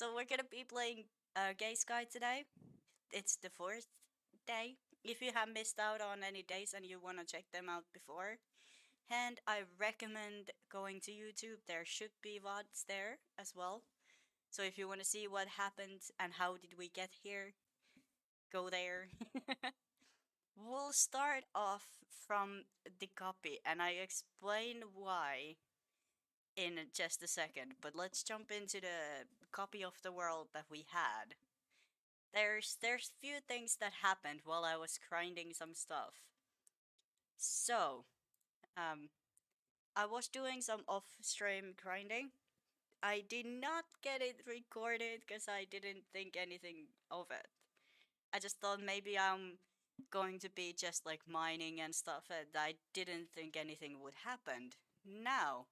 So we're gonna be playing Gaysky today. It's the fourth day. If you have missed out on any days and you wanna check them out before, and I recommend going to YouTube. There should be VODs there as well. So if you wanna see what happened and how did we get here, go there. We'll start off from the copy, and I explain why in just a second. But let's jump into the copy of the world that we had. There's few things that happened while I was grinding some stuff. So, um, I was doing some off-stream grinding. I did not get it recorded because I didn't think anything of it. I just thought maybe I'm going to be just like mining and stuff, and I didn't think anything would happen. Now,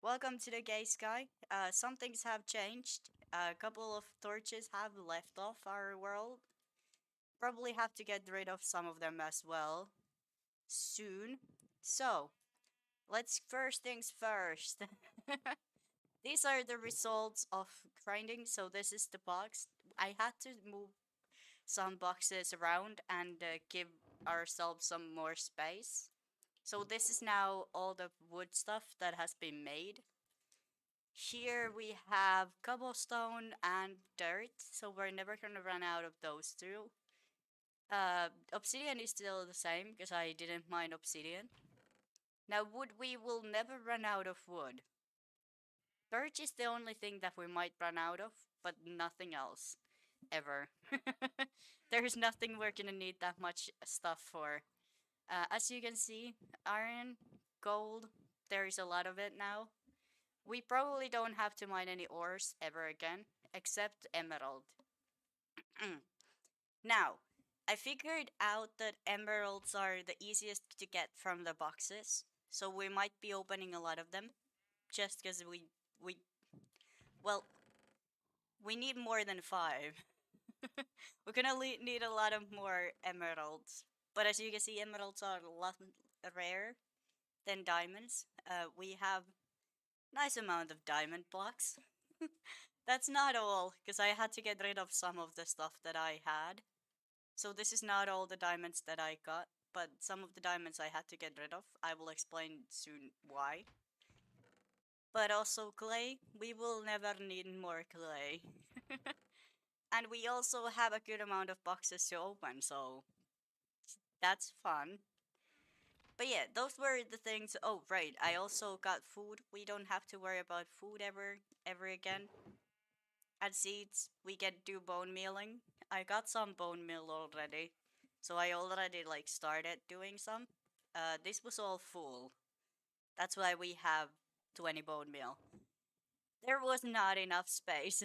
welcome to the gay sky. Some things have changed. A couple of torches have left off our world. Probably have to get rid of some of them as well soon. So, let's first things first. These are the results of grinding. So, this is the box. I had to move some boxes around and give ourselves some more space. So, this is now all the wood stuff that has been made. Here we have cobblestone and dirt, so we're never gonna run out of those two. Obsidian is still the same because I didn't mine obsidian. Now, wood, we will never run out of wood. Birch is the only thing that we might run out of, but nothing else. Ever. There's nothing we're gonna need that much stuff for. As you can see, iron, gold, there is a lot of it now. We probably don't have to mine any ores ever again, except emerald. Now, I figured out that emeralds are the easiest to get from the boxes, so we might be opening a lot of them, just because we well we need more than five. We're gonna need a lot of more emeralds, but as you can see, emeralds are a lot rare than diamonds. We have nice amount of diamond blocks. That's not all, because I had to get rid of some of the stuff that I had. So this is not all the diamonds that I got, but some of the diamonds I had to get rid of. I will explain soon why. But also clay, we will never need more clay. And we also have a good amount of boxes to open, so that's fun. But yeah, those were the things. Oh, right, I also got food. We don't have to worry about food ever again. And seeds, we can do bone mealing. I got some bone meal already. So I already like started doing some. This was all full. That's why we have 20 bone meal. There was not enough space.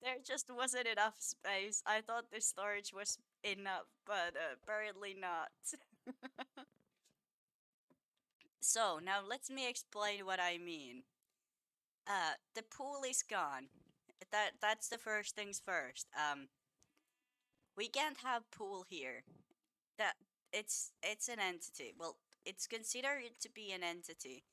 There just wasn't enough space. I thought the storage was enough, but apparently not. So now let me explain what I mean. The pool is gone. That's the first things first. We can't have pool here. That it's an entity. Well, it's considered to be an entity.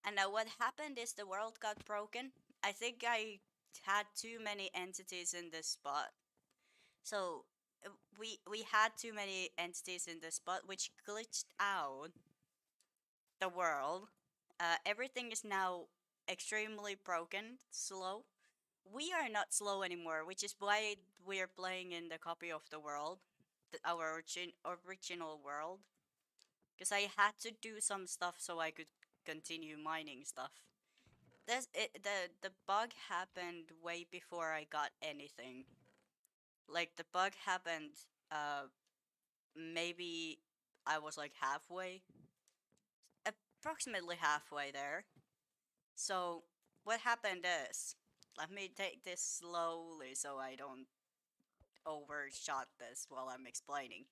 And now what happened is the world got broken. I think I had too many entities in this spot. So we had too many entities in this spot, which glitched out the world. Everything is now extremely broken, slow. We are not slow anymore, which is why we are playing in the copy of the world, our original world. Because I had to do some stuff so I could continue mining stuff. The bug happened way before I got anything. Like the bug happened, maybe I was like halfway, approximately halfway there. So what happened is, let me take this slowly so I don't overshot this while I'm explaining,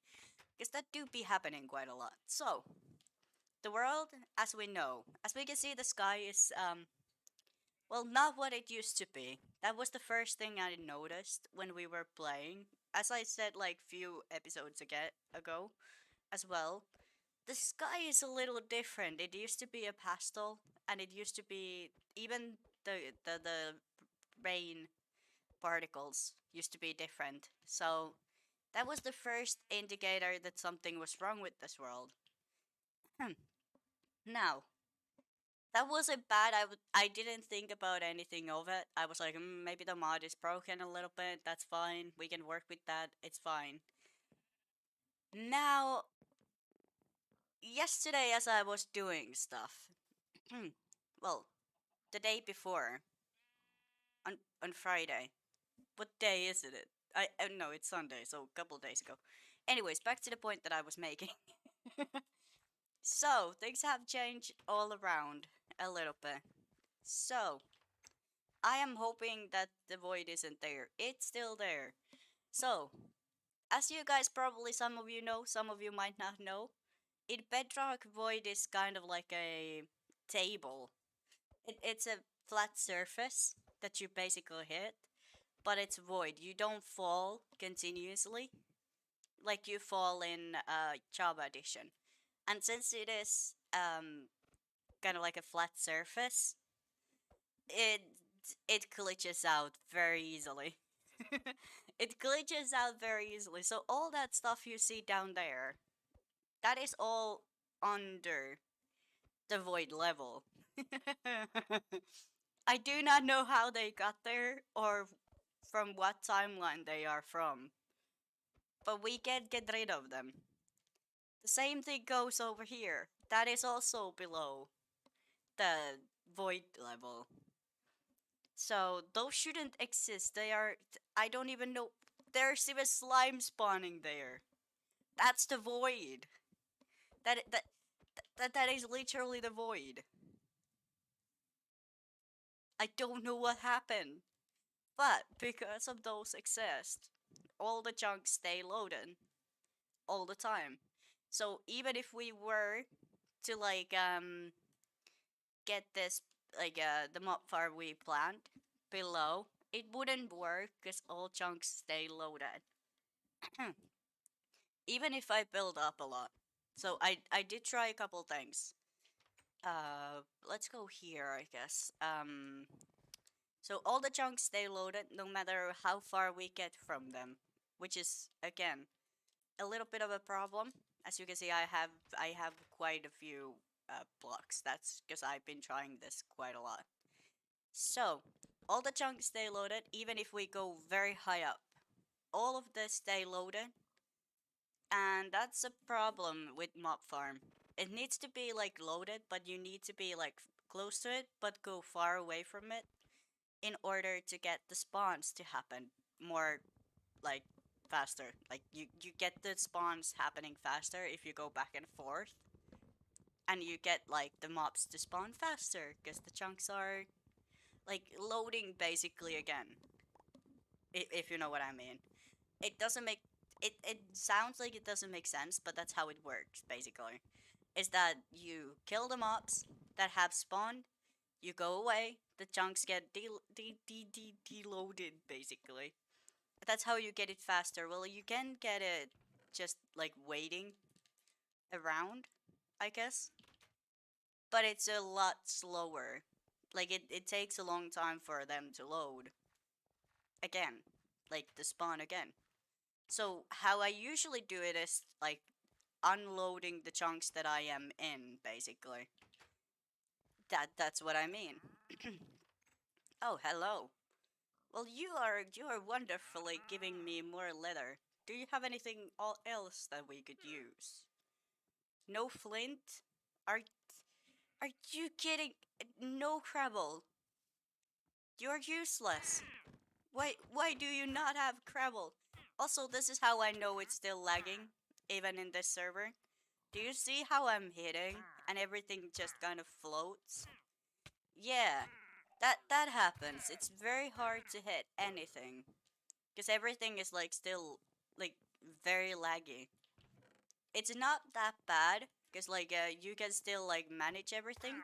because that do be happening quite a lot. So the world, as we know, as we can see, the sky is well, not what it used to be. That was the first thing I noticed when we were playing. As I said like few episodes ago as well, the sky is a little different. It used to be a pastel, and it used to be even the rain particles used to be different. So that was the first indicator that something was wrong with this world. Now, that wasn't bad. I didn't think about anything of it. I was like, maybe the mod is broken a little bit. That's fine. We can work with that. It's fine. Now, yesterday, as I was doing stuff, well, the day before, on Friday. What day is it? I no, it's Sunday, so a couple days ago. Anyways, back to the point that I was making. So, things have changed all around a little bit. So, I am hoping that the void isn't there. It's still there. So, as you guys probably, some of you know, some of you might not know, in Bedrock, void is kind of like a table. It's a flat surface that you basically hit, but it's void. You don't fall continuously like you fall in Java Edition. And since it is kind of like a flat surface, it it glitches out very easily. It glitches out very easily. So all that stuff you see down there, that is all under the void level. I do not know how they got there or from what timeline they are from, but we can get rid of them. The same thing goes over here. That is also below the void level. So those shouldn't exist. They are. I don't even know. There's even slime spawning there. That's the void. That is literally the void. I don't know what happened, but because of those exist, all the chunks stay loaded all the time. So even if we were to like get this like the mob farm we planned below, it wouldn't work because all chunks stay loaded. Even if I build up a lot. So I did try a couple things. Let's go here, I guess. So all the chunks stay loaded no matter how far we get from them, which is again a little bit of a problem. As you can see, I have quite a few blocks. That's because I've been trying this quite a lot. So all the chunks stay loaded, even if we go very high up. All of this stay loaded, and that's a problem with mob farm. It needs to be like loaded, but you need to be like close to it, but go far away from it in order to get the spawns to happen more like faster. Like you get the spawns happening faster if you go back and forth, and you get like the mobs to spawn faster because the chunks are like loading basically again. If you know what I mean. It doesn't make it sounds like it doesn't make sense, but that's how it works basically. Is that you kill the mobs that have spawned, you go away, the chunks get deloaded basically. That's how you get it faster. Well, you can get it just like waiting around, I guess, but it's a lot slower. Like it takes a long time for them to load again, like the spawn again. So how I usually do it is like unloading the chunks that I am in, basically. That's what I mean. Oh, hello. Well, you are wonderfully giving me more leather. Do you have anything else that we could use? No flint? Are are you kidding? No Crabble. You're useless. Why do you not have Crabble? Also, this is how I know it's still lagging, even in this server. Do you see how I'm hitting and everything just kind of floats? Yeah, that happens. It's very hard to hit anything because everything is like still like very laggy. It's not that bad because like you can still like manage everything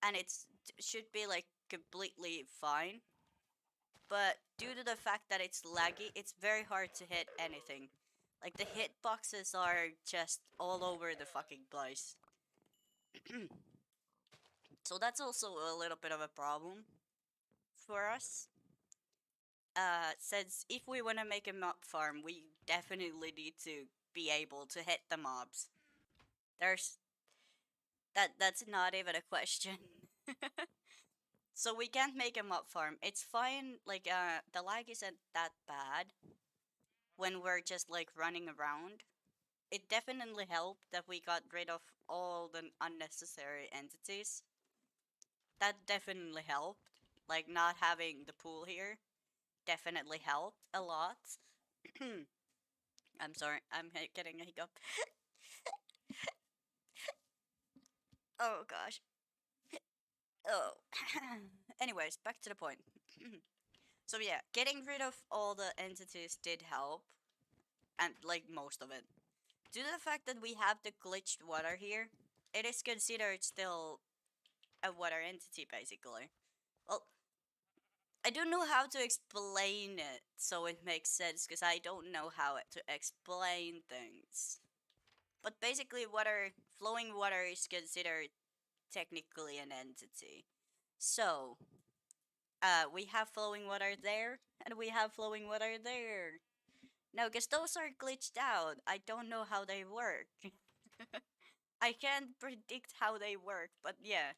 and should be like completely fine. But due to the fact that it's laggy, it's very hard to hit anything. Like the hitboxes are just all over the fucking place. So that's also a little bit of a problem for us. Since if we want to make a mob farm, we definitely need to be able to hit the mobs. There's that's not even a question. So we can't make a mob farm. It's fine, like the lag isn't that bad when we're just like running around. It definitely helped that we got rid of all the unnecessary entities. That definitely helped. Like not having the pool here definitely helped a lot. I'm sorry, I'm getting a hiccup. Oh gosh. Oh. Anyways, back to the point. So yeah, getting rid of all the entities did help, and like most of it. Due to the fact that we have the glitched water here, it is considered still a water entity basically. Well, I don't know how to explain it so it makes sense because I don't know how to explain things. But basically, water, flowing water is considered technically an entity. So, we have flowing water there, and we have flowing water there. No, because those are glitched out. I don't know how they work. I can't predict how they work, but yeah.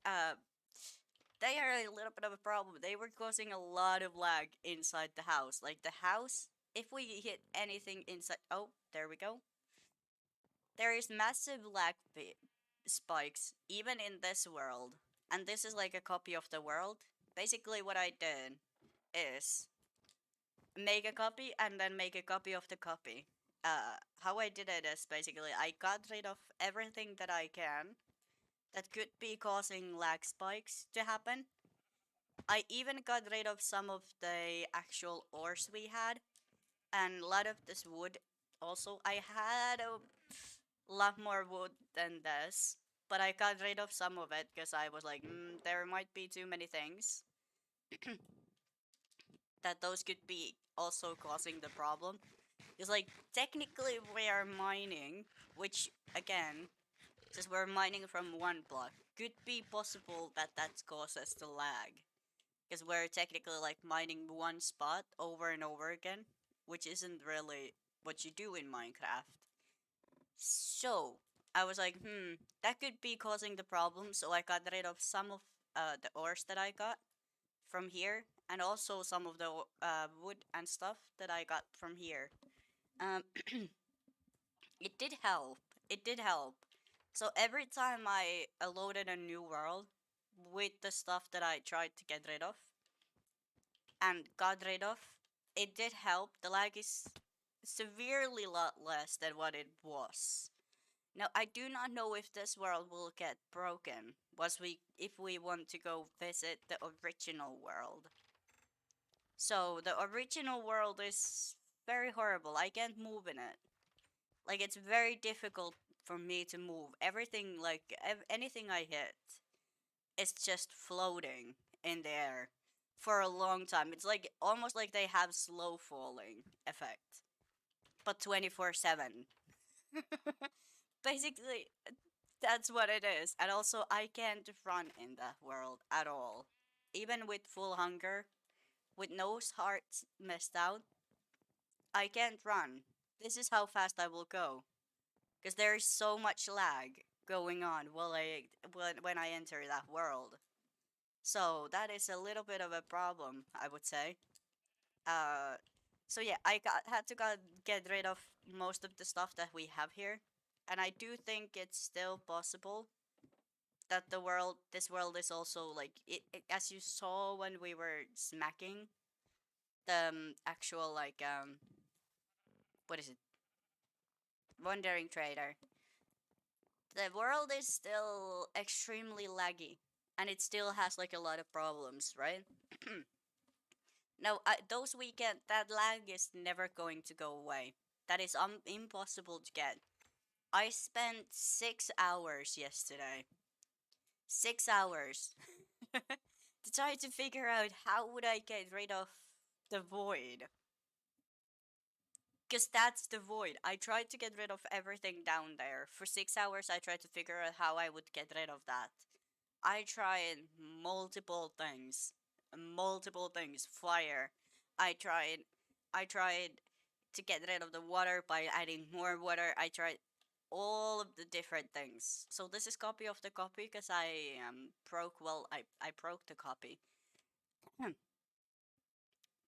Uh, they are a little bit of a problem. They were causing a lot of lag inside the house. Like the house, if we hit anything inside, oh, there we go. There is massive lag spikes even in this world, and this is like a copy of the world. Basically, what I did is make a copy and then make a copy of the copy. How I did it is basically I got rid of everything that I can that could be causing lag spikes to happen. I even got rid of some of the actual ores we had, and a lot of this wood. Also, I had a lot more wood than this, but I got rid of some of it because I was like, there might be too many things that those could be also causing the problem. It's like technically we are mining, which again, since we're mining from one block, could be possible that that causes the lag. Because we're technically like mining one spot over and over again, which isn't really what you do in Minecraft. So I was like, that could be causing the problem. So I got rid of some of the ores that I got from here, and also some of the wood and stuff that I got from here. Um, it did help. It did help. So every time I loaded a new world with the stuff that I tried to get rid of and got rid of, it did help. The lag is severely lot less than what it was. Now I do not know if this world will get broken once we if we want to go visit the original world. So the original world is very horrible. I can't move in it. Like it's very difficult for me to move. Everything like anything I hit is just floating in the air for a long time. It's like almost like they have slow falling effect, but 24/7. Basically, that's what it is. And also, I can't run in that world at all. Even with full hunger, with no hearts messed out, I can't run. This is how fast I will go. Because there is so much lag going on when I enter that world. So that is a little bit of a problem, I would say. Uh, so yeah, had to get rid of most of the stuff that we have here, and I do think it's still possible that this world is also like as you saw when we were smacking the actual what is it, wandering trader. The world is still extremely laggy, and it still has like a lot of problems, right? Now, those weekend that lag is never going to go away. That is impossible to get. I spent 6 hours yesterday. 6 hours to try to figure out how would I get rid of the void. Because that's the void. I tried to get rid of everything down there. For 6 hours, I tried to figure out how I would get rid of that. I tried multiple things. multiple things. Fire. I tried. I tried to get rid of the water by adding more water. I tried all of the different things. So this is copy of the copy because I broke. Well, I broke the copy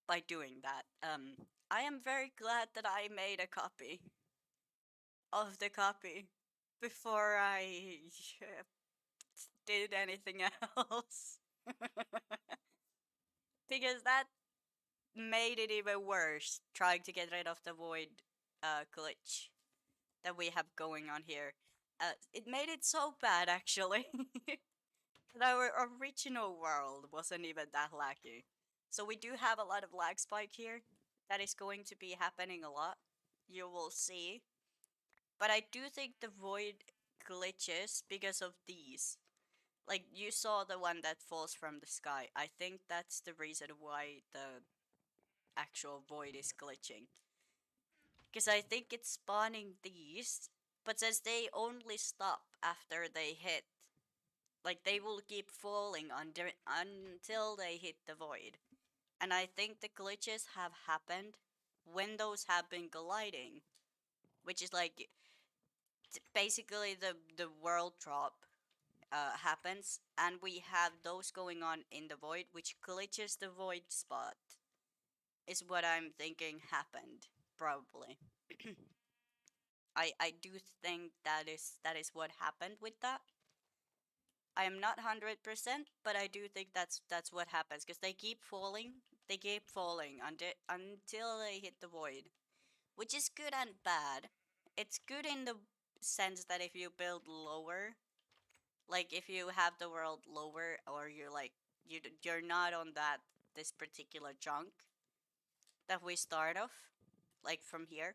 by doing that. I am very glad that I made a copy of the copy before I did anything else. Because that made it even worse trying to get rid of the void glitch that we have going on here. It made it so bad actually that our original world wasn't even that laggy. So we do have a lot of lag spike here. That is going to be happening a lot. You will see. But I do think the void glitches because of these. Like you saw the one that falls from the sky. I think that's the reason why the actual void is glitching. Because I think it's spawning these, but says they only stop after they hit. Like they will keep falling until they hit the void. And I think the glitches have happened when those have been colliding, which is like basically the world drop happens, and we have those going on in the void, which glitches the void spot. Is what I'm thinking happened probably. I do think that is what happened with that. I am not 100%, but I do think that's what happens because they keep falling. They keep falling until they hit the void, which is good and bad. It's good in the sense that if you build lower, like if you have the world lower, or you're like you're not on that this particular chunk that we start off, like from here.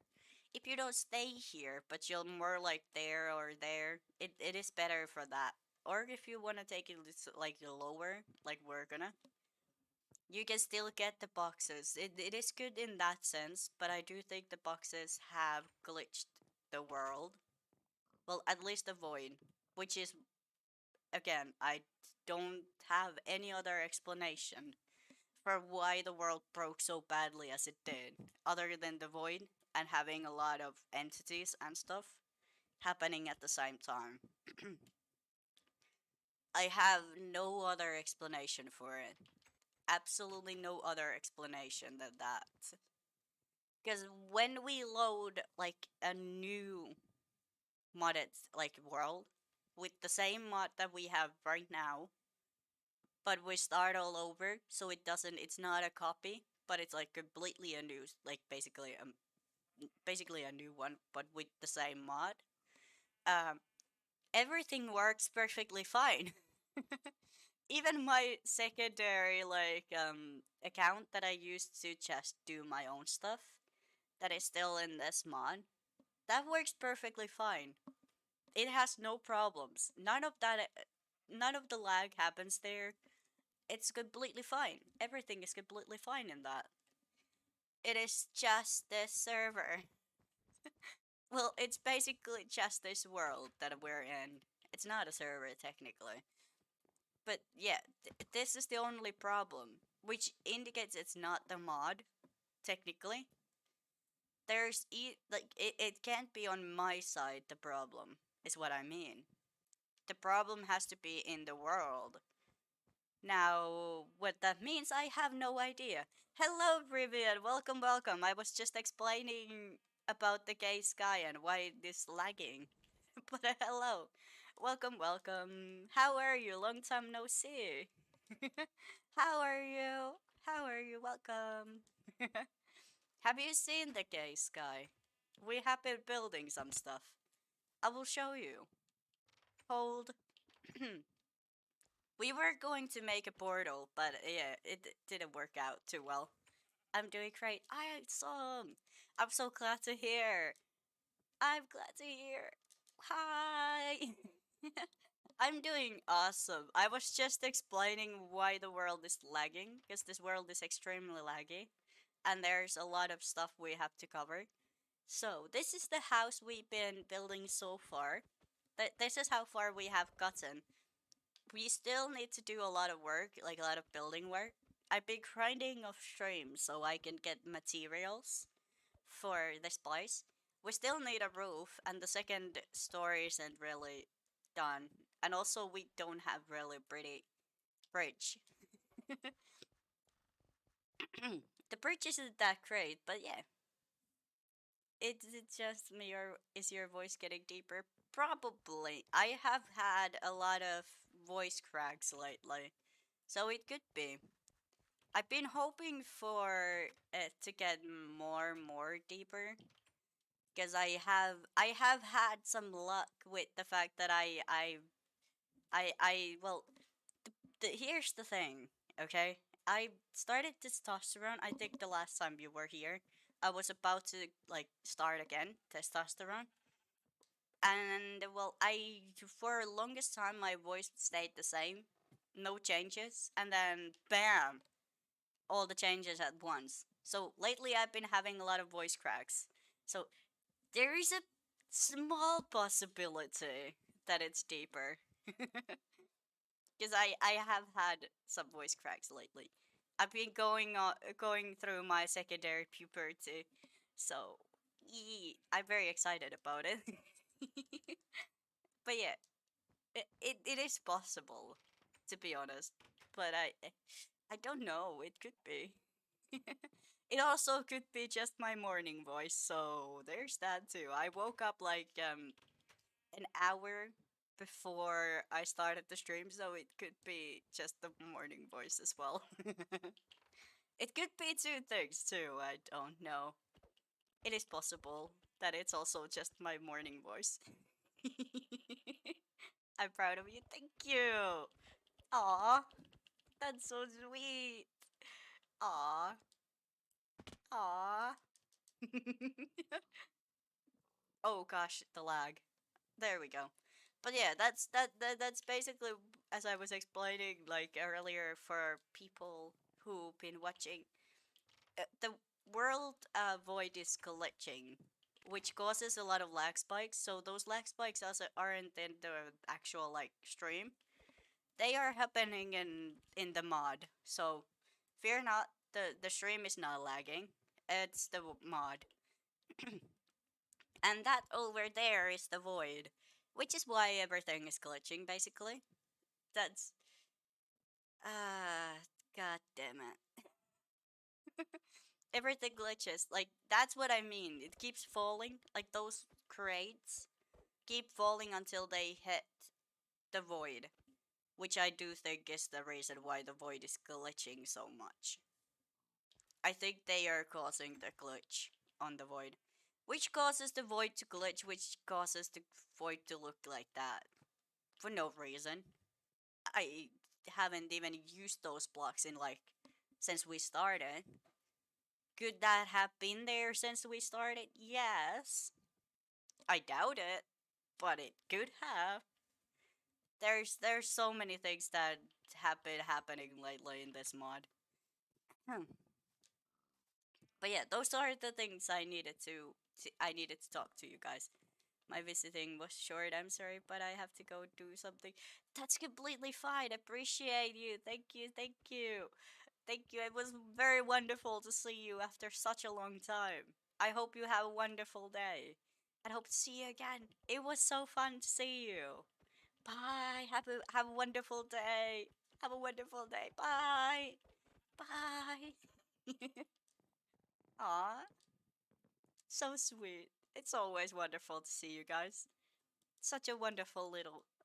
If you don't stay here, but you're more like there or there, it is better for that. Or if you want to take it like lower, like we're gonna, you can still get the boxes. It is good in that sense, but I do think the boxes have glitched the world. Well, at least the void, which is, again, I don't have any other explanation for why the world broke so badly as it did, other than the void and having a lot of entities and stuff happening at the same time. I have no other explanation for it. Absolutely no other explanation than that. Because when we load like a new modded like world with the same mod that we have right now, but we start all over, so it's not a copy, but it's like completely a new, like basically a new one, but with the same mod. Um, Everything works perfectly fine. Even my secondary account that I used to just do my own stuff, that is still in this mod, that works perfectly fine. It has no problems. None of the lag happens there. It's completely fine. Everything is completely fine in that. It is just this server. Well, it's basically just this world that we're in. It's not a server technically. But yeah, this is the only problem, which indicates it's not the mod technically. It can't be on my side the problem, is what I mean. The problem has to be in the world. Now, what that means, I have no idea. Hello, Vivian. Welcome, welcome. I was just explaining about the Gaysky and why it is lagging. But hello. Welcome, welcome. How are you? Long time no see. How are you? How are you? Welcome. Have you seen the Gaysky? We have been building some stuff. I will show you. Hold. We were going to make a portal, but yeah, it didn't work out too well. I'm doing great. Awesome. I'm so glad to hear. I'm glad to hear. Hi. I'm doing awesome. I was just explaining why the world is lagging, because this world is extremely laggy, and there's a lot of stuff we have to cover. So, this is the house we've been building so far. This is how far we have gotten. We still need to do a lot of work, like a lot of building work. I've been grinding off streams so I can get materials for this place. We still need a roof, and the second story isn't really done. And also, we don't have really pretty bridge. The bridge isn't that great, but yeah, it's just me. Or is your voice getting deeper? Probably. I have had a lot of voice cracks lately, so it could be. I've been hoping for it to get more deeper because I have had some luck with the fact that I well here's the thing, okay? I started testosterone. I think the last time you were here, I was about to like start again testosterone, and well, I for the longest time my voice stayed the same, no changes, and then bam, all the changes at once. So lately I've been having a lot of voice cracks. So there is a small possibility that it's deeper. Because I have had some voice cracks lately. I've been going through my secondary puberty, so I'm very excited about it. But yeah, it is possible, to be honest. But I don't know. It could be. It also could be just my morning voice. So there's that too. I woke up like an hour before I started the stream, so it could be just the morning voice as well. It could be two things too, I don't know. It is possible that it's also just my morning voice. I'm proud of you. Thank you. Aw, that's so sweet. Aw, aw. Oh gosh, the lag. There we go. But yeah, that's basically as I was explaining like earlier for people who've been watching. The world void is glitching, which causes a lot of lag spikes. So those lag spikes also aren't in the actual like stream. They are happening in the mod. So fear not, the stream is not lagging. It's the mod. And that over there is the void, which is why everything is glitching basically. That's god damn it. Everything glitches. Like that's what I mean. It keeps falling. Like those crates keep falling until they hit the void, which I do think is the reason why the void is glitching so much. I think they are causing the glitch on the void, which causes the void to glitch, which causes the void to look like that for no reason. I haven't even used those blocks in like since we started. Could that have been there since we started? Yes. I doubt it, but it could have. There's so many things that have been happening lately in this mod. Hmm. But yeah, those are the things I needed to talk to you guys. My visiting was short, I'm sorry, but I have to go do something. That's completely fine. Appreciate you. Thank you. Thank you. Thank you. It was very wonderful to see you after such a long time. I hope you have a wonderful day. And hope to see you again. It was so fun to see you. Bye. Have a wonderful day. Have a wonderful day. Bye. Bye. Aw, so sweet. It's always wonderful to see you guys. Such a wonderful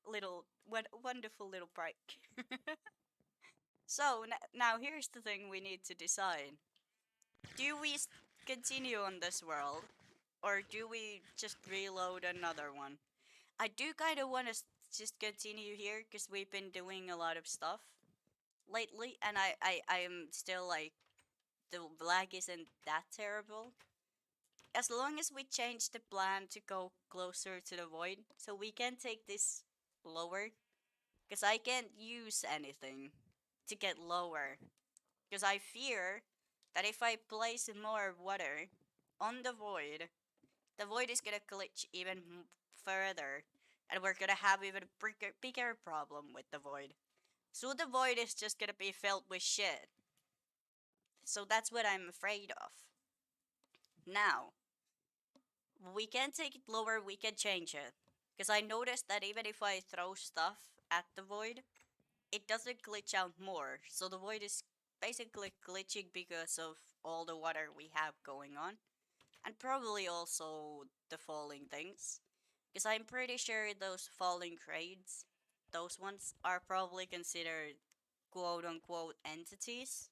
wonderful little break. So now here's the thing we need to decide. Do we continue on this world, or do we just reload another one? I do kind of want to just continue here because we've been doing a lot of stuff lately, and I am still like the lag isn't that terrible. As long as we change the plan to go closer to the void, so we can take this lower, because I can't use anything to get lower. Because I fear that if I place more water on the void is gonna glitch even further, and we're gonna have even a bigger problem with the void. So the void is just gonna be filled with shit. So that's what I'm afraid of. Now, we can take it lower, we can change it. Because I noticed that even if I throw stuff at the void, it doesn't glitch out more. So the void is basically glitching because of all the water we have going on. And probably also the falling things. Because I'm pretty sure those falling crates, those ones are probably considered quote unquote entities.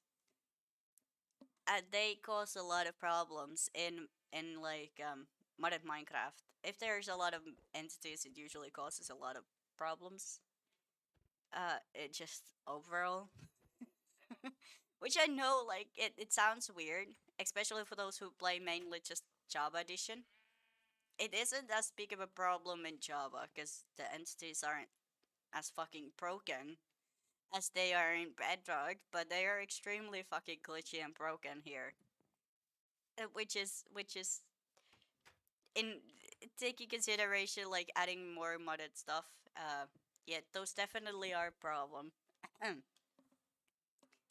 And they cause a lot of problems in like modded Minecraft. If there's a lot of entities, it usually causes a lot of problems. It just overall, which I know like it sounds weird, especially for those who play mainly just Java Edition. It isn't as big of a problem in Java because the entities aren't as fucking broken as they are in Bedrock, but they are extremely fucking glitchy and broken here. Which is in taking consideration like adding more modded stuff. Yeah, those definitely are a problem.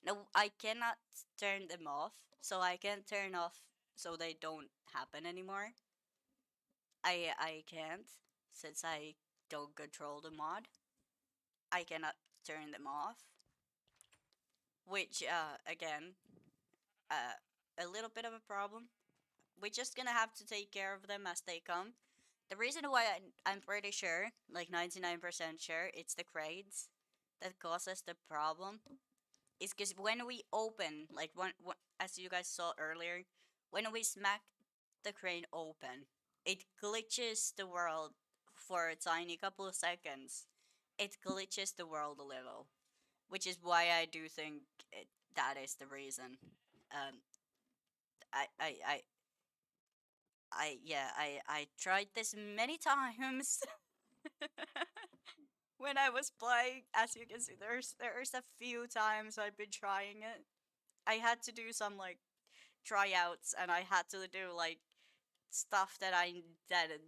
No, I cannot turn them off, so I can turn off so they don't happen anymore. I can't since I don't control the mod. I cannot turn them off, which again uh a little bit of a problem. We're just gonna have to take care of them as they come. The reason why I'm pretty sure, like 99% sure, it's the crates that causes the problem is because when we open, like as you guys saw earlier, when we smack the crane open, it glitches the world for a tiny couple of seconds. It glitches the world a little, which is why I do think that is the reason. Um, I, I, I, yeah, I tried this many times when I was playing. As you can see, there's a few times I've been trying it. I had to do some like tryouts, and I had to do like stuff that I did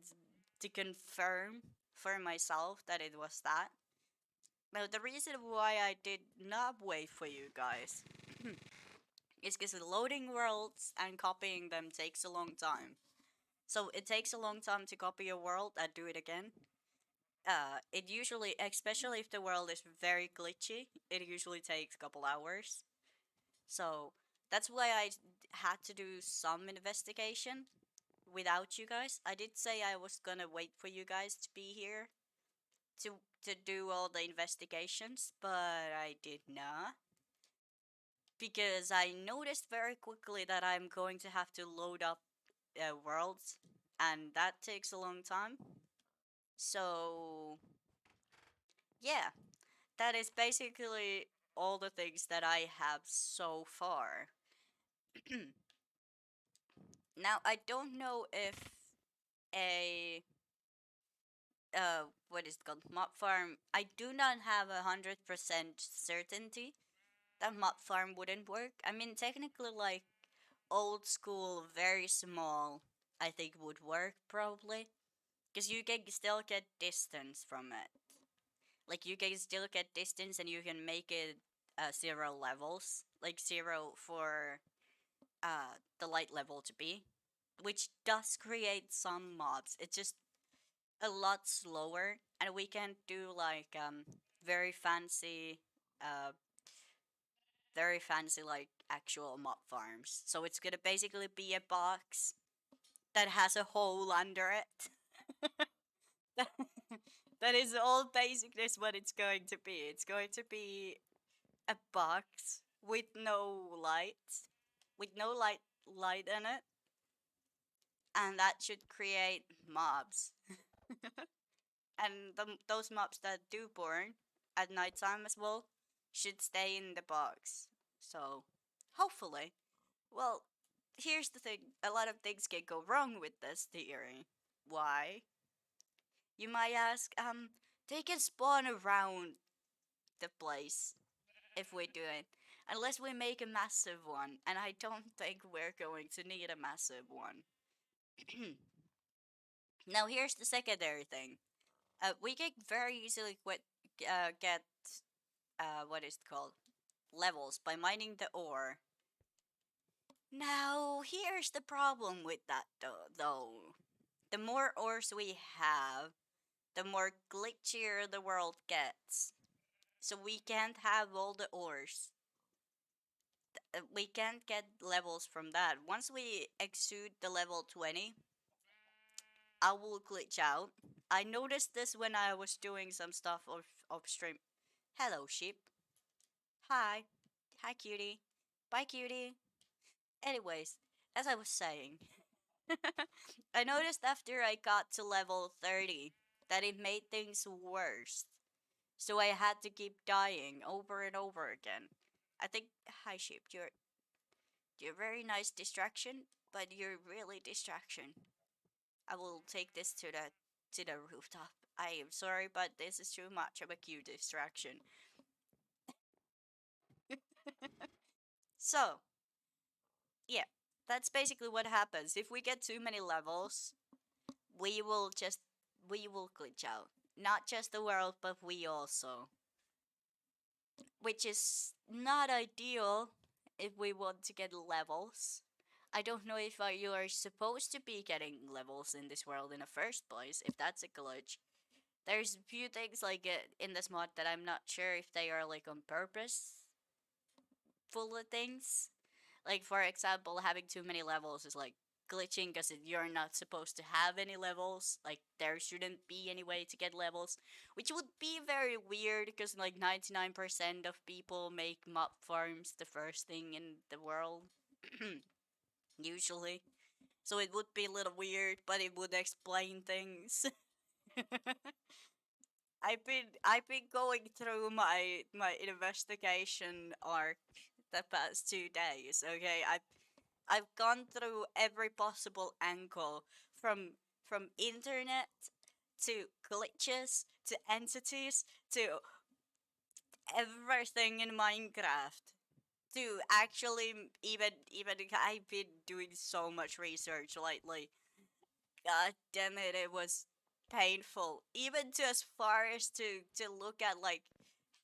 to confirm for myself that it was that. Now, the reason why I did not wait for you guys is because loading worlds and copying them takes a long time. So it takes a long time to copy a world and do it again. It usually, especially if the world is very glitchy, it usually takes a couple hours. So that's why I had to do some investigation without you guys. I did say I was gonna wait for you guys to be here to to do all the investigations, but I did not because I noticed very quickly that I'm going to have to load up worlds, and that takes a long time. So yeah, that is basically all the things that I have so far. Now I don't know if a what is it called mob farm. I do not have 100% certainty that mob farm wouldn't work. I mean, technically, like old school, very small, I think would work probably because you can still get distance from it. Like you can still get distance, and you can make it 0 levels, like 0 for the light level to be, which does create some mobs. It's just a lot slower, and we can do like very fancy uh very fancy like actual mob farms. So it's gonna basically be a box that has a hole under it. That is all basically is what it's going to be. It's going to be a box with no light, with no light in it, and that should create mobs. And those mobs that do born at nighttime as well should stay in the box. So, hopefully. Well, here's the thing, a lot of things can go wrong with this theory. Why? You might ask, they can spawn around the place if we do it. Unless we make a massive one, and I don't think we're going to need a massive one. Now, here's the secondary thing. We can very easily get what is it called levels by mining the ore. Now, here's the problem with that though. The more ores we have, the more glitchier the world gets. So we can't have all the ores. We can't get levels from that. Once we exceed the level 20, I will glitch out. I noticed this when I was doing some stuff off stream. Hello, sheep. Hi. Hi, cutie. Bye, cutie. Anyways, as I was saying, I noticed after I got to level 30 that it made things worse. So I had to keep dying over and over again. I think, hi, sheep, you're a very nice distraction, but you're really distraction. I will take this to the rooftop. I am sorry, but this is too much of a cute distraction. So, yeah, that's basically what happens. If we get too many levels, we will just we will glitch out. Not just the world, but we also. Which is not ideal if we want to get levels. I don't know if you are supposed to be getting levels in this world in the first place, if that's a glitch. There's a few things like in this mod that I'm not sure if they are like on purpose full of things. Like for example, having too many levels is like glitching because you're not supposed to have any levels. Like there shouldn't be any way to get levels, which would be very weird because like 99% of people make mob farms the first thing in the world, usually. So it would be a little weird, but it would explain things. I've been going through my investigation arc the past 2 days. Okay, I've gone through every possible angle from internet to glitches to entities to everything in Minecraft to actually even I've been doing so much research lately. God damn it, it was painful. Even to as far as to look at like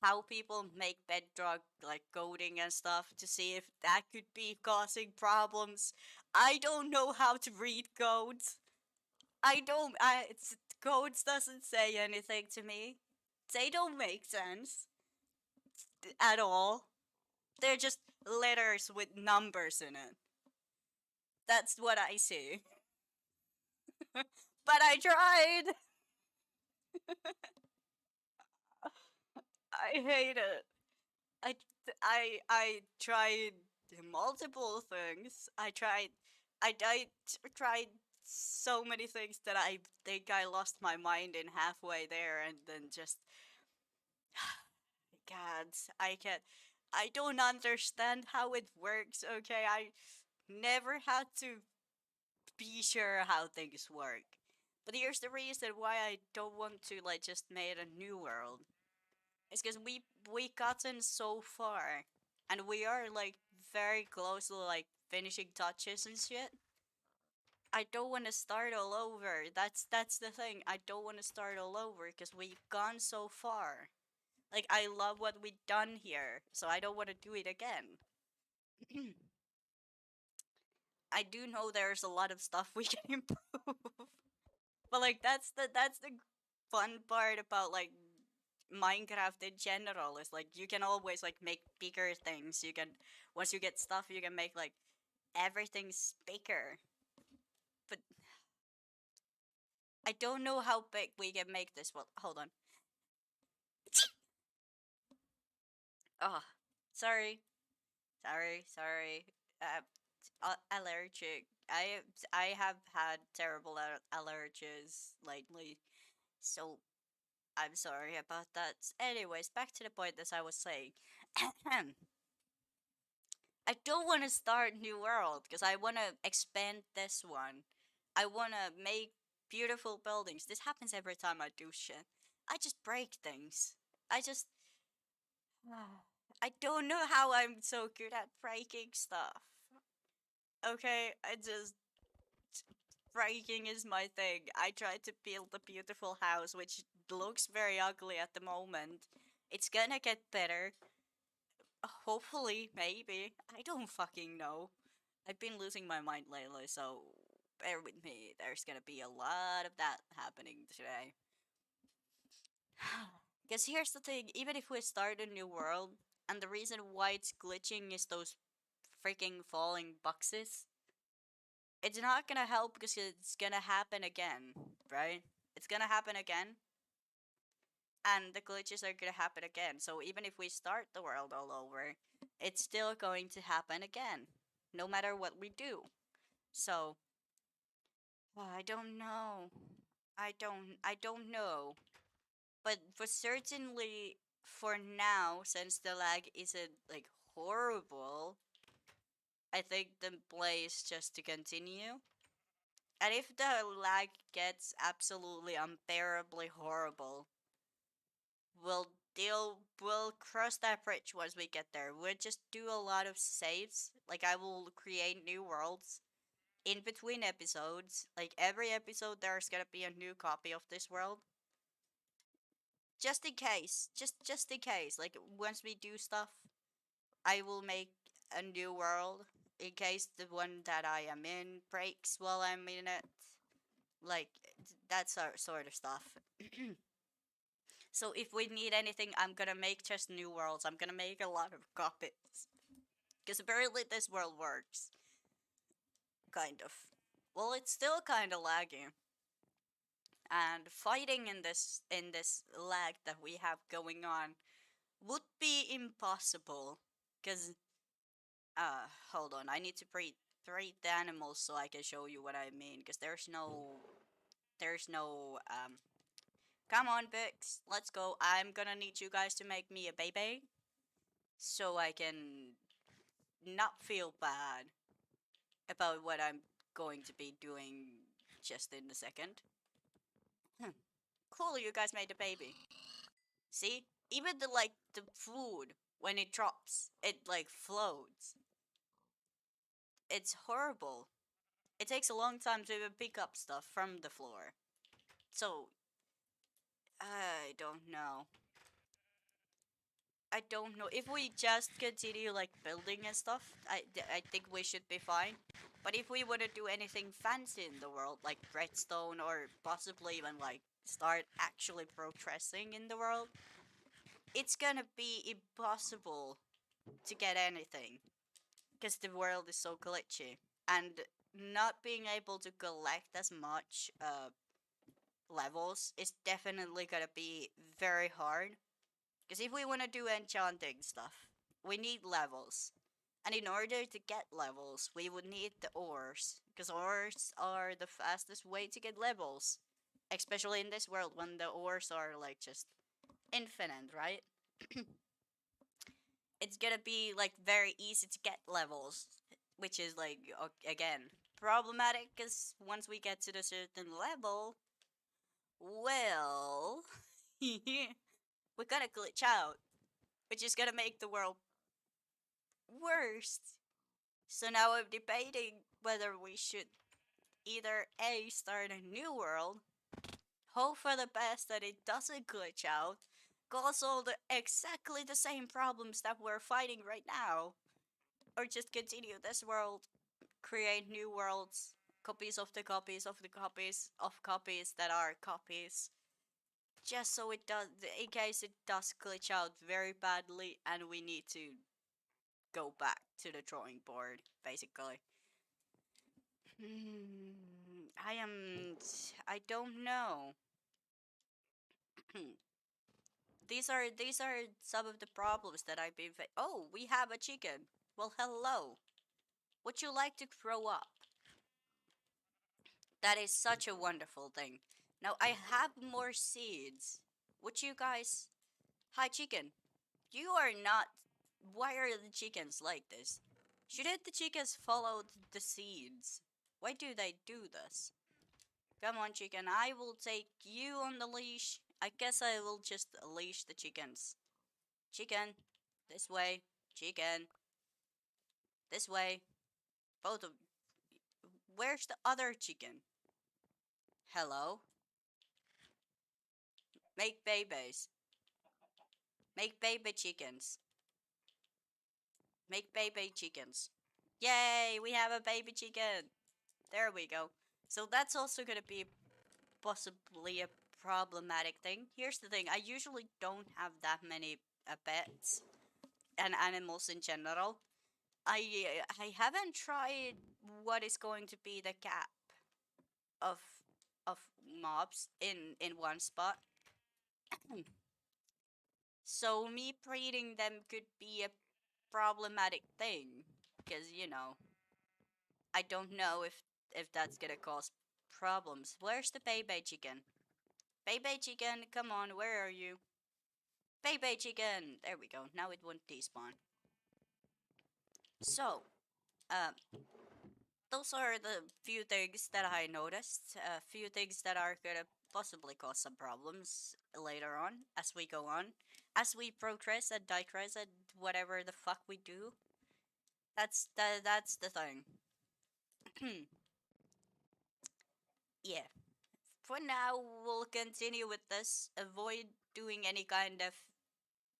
how people make bedrock like coding and stuff to see if that could be causing problems. I don't know how to read codes. I don't I it's, codes doesn't say anything to me. They don't make sense at all. They're just letters with numbers in it. That's what I see. But I tried. I hate it. I I tried multiple things. I tried so many things that I think I lost my mind in halfway there, and then just God, I can't. I don't understand how it works. Okay, I never had to be sure how things work. But here's the reason why I don't want to like just make a new world. It's because we gotten so far, and we are like very close to like finishing touches and shit. I don't want to start all over. That's the thing. I don't want to start all over because we've gone so far. Like I love what we've done here, so I don't want to do it again. I do know there's a lot of stuff we can improve, but like that's the fun part about like Minecraft in general is like you can always like make bigger things. You can once you get stuff, you can make like everything's bigger. But I don't know how big we can make this. Well, hold on. Oh, sorry, sorry. Allergic. I have had terrible allergies lately, so I'm sorry about that. Anyways, back to the point as I was saying. I don't want to start new world because I want to expand this one. I want to make beautiful buildings. This happens every time I do shit. I just break things. I just I don't know how I'm so good at breaking stuff. Okay, I just breaking is my thing. I tried to build a beautiful house which looks very ugly at the moment. It's gonna get better. Hopefully, maybe. I don't fucking know. I've been losing my mind lately, so bear with me. There's gonna be a lot of that happening today. Because here's the thing, even if we start a new world, and the reason why it's glitching is those freaking falling boxes, it's not gonna help because it's gonna happen again, right? It's gonna happen again, and the glitches are gonna happen again. So even if we start the world all over, it's still going to happen again, no matter what we do. So I don't know. I don't know. But for certainly for now, since the lag isn't like horrible, I think the play is just to continue. And if the lag gets absolutely unbearably horrible, we'll cross that bridge once we get there. We'll just do a lot of saves. Like I will create new worlds in between episodes. Like every episode there's gonna be a new copy of this world. Just in case. Just in case. Like once we do stuff, I will make a new world in case the one that I am in breaks while I'm in it. Like that sort of stuff. So if we need anything, I'm gonna make just new worlds. I'm gonna make a lot of copies. Because apparently this world works. Kind of. Well, it's still kind of laggy. And fighting in this lag that we have going on would be impossible. Because, hold on. I need to breed the animals so I can show you what I mean. Because there's no. Come on, Bix. Let's go. I'm gonna need you guys to make me a baby so I can not feel bad about what I'm going to be doing just in a second. Cool, you guys made a baby. See? Even the food when it drops, it like floats. It's horrible. It takes a long time to even pick up stuff from the floor. So, I don't know. I don't know. If we just continue like building and stuff, I think we should be fine. But if we want to do anything fancy in the world, like redstone or possibly even like start actually progressing in the world, it's gonna be impossible to get anything because the world is so glitchy and not being able to collect as much levels is definitely gonna be very hard. Because if we want to do enchanting stuff, we need levels. And in order to get levels, we would need the ores. Because ores are the fastest way to get levels. Especially in this world when the ores are like just infinite, right? It's gonna be like very easy to get levels. Which is like, again, problematic because once we get to the certain level, well, we're gonna glitch out. Which is gonna make the world worse. So now I'm debating whether we should either A, start a new world, hope for the best that it doesn't glitch out, cause all the exactly the same problems that we're fighting right now, or just continue this world, create new worlds, copies of the copies of the copies of copies that are copies, just so it does, in case it does glitch out very badly and we need to go back to the drawing board, basically. I am. I don't know. These are some of the problems that I've been. Oh, we have a chicken. Well, hello. Would you like to grow up? That is such a wonderful thing. Now I have more seeds. Would you guys? Hi, chicken. You are not. Why are the chickens like this? Shouldn't the chickens follow the seeds? Why do they do this? Come on, chicken. I will take you on the leash. I guess I will just leash the chickens. Chicken, this way. Chicken, this way. Both of. Where's the other chicken? Hello? Make babies. Make baby chickens. Make baby chickens. Yay, we have a baby chicken. There we go. So that's also gonna be possibly a problematic thing. Here's the thing, I usually don't have that many pets and animals in general. I haven't tried what is going to be the cap of of mobs in one spot. So me breeding them could be a problematic thing because I don't know if that's gonna cause problems. Where's the baby chicken? Baby chicken, come on, where are you? Baby chicken! There we go. Now it won't despawn. So, um, those are the few things that I noticed. A few things that are gonna possibly cause some problems later on as we go on, as we progress and digress and whatever the fuck we do. That's the thing. Yeah. For now, we'll continue with this. Avoid doing any kind of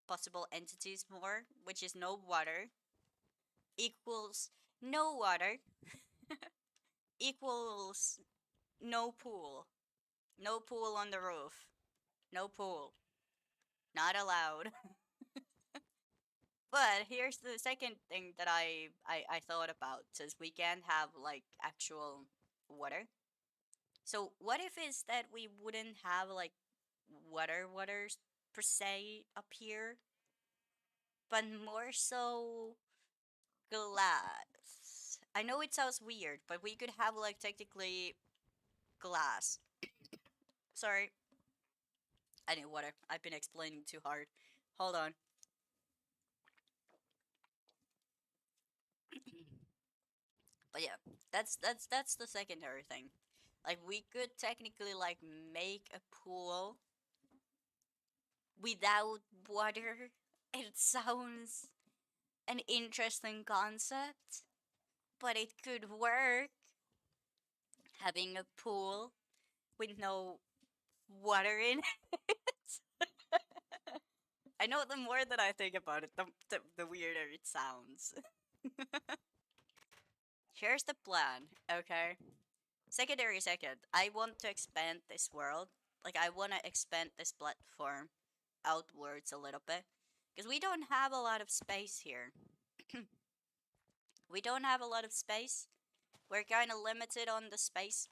possible entities more, which is no water equals no water equals no pool. No pool on the roof. No pool. Not allowed. But here's the second thing that I thought about, since we can't have like actual water. So what if is that we wouldn't have like waters per se up here, but more so glass. I know it sounds weird, but we could have like technically glass. Sorry, I need water. I've been explaining too hard. Hold on. But yeah, that's the secondary thing. Like we could technically like make a pool without water. It sounds an interesting concept, but it could work having a pool with no water in it. I know the more that I think about it, the weirder it sounds. Here's the plan, okay? Secondary second, I want to expand this world. Like, I want to expand this platform outwards a little bit. Because we don't have a lot of space here. We don't have a lot of space. We're kind of limited on the space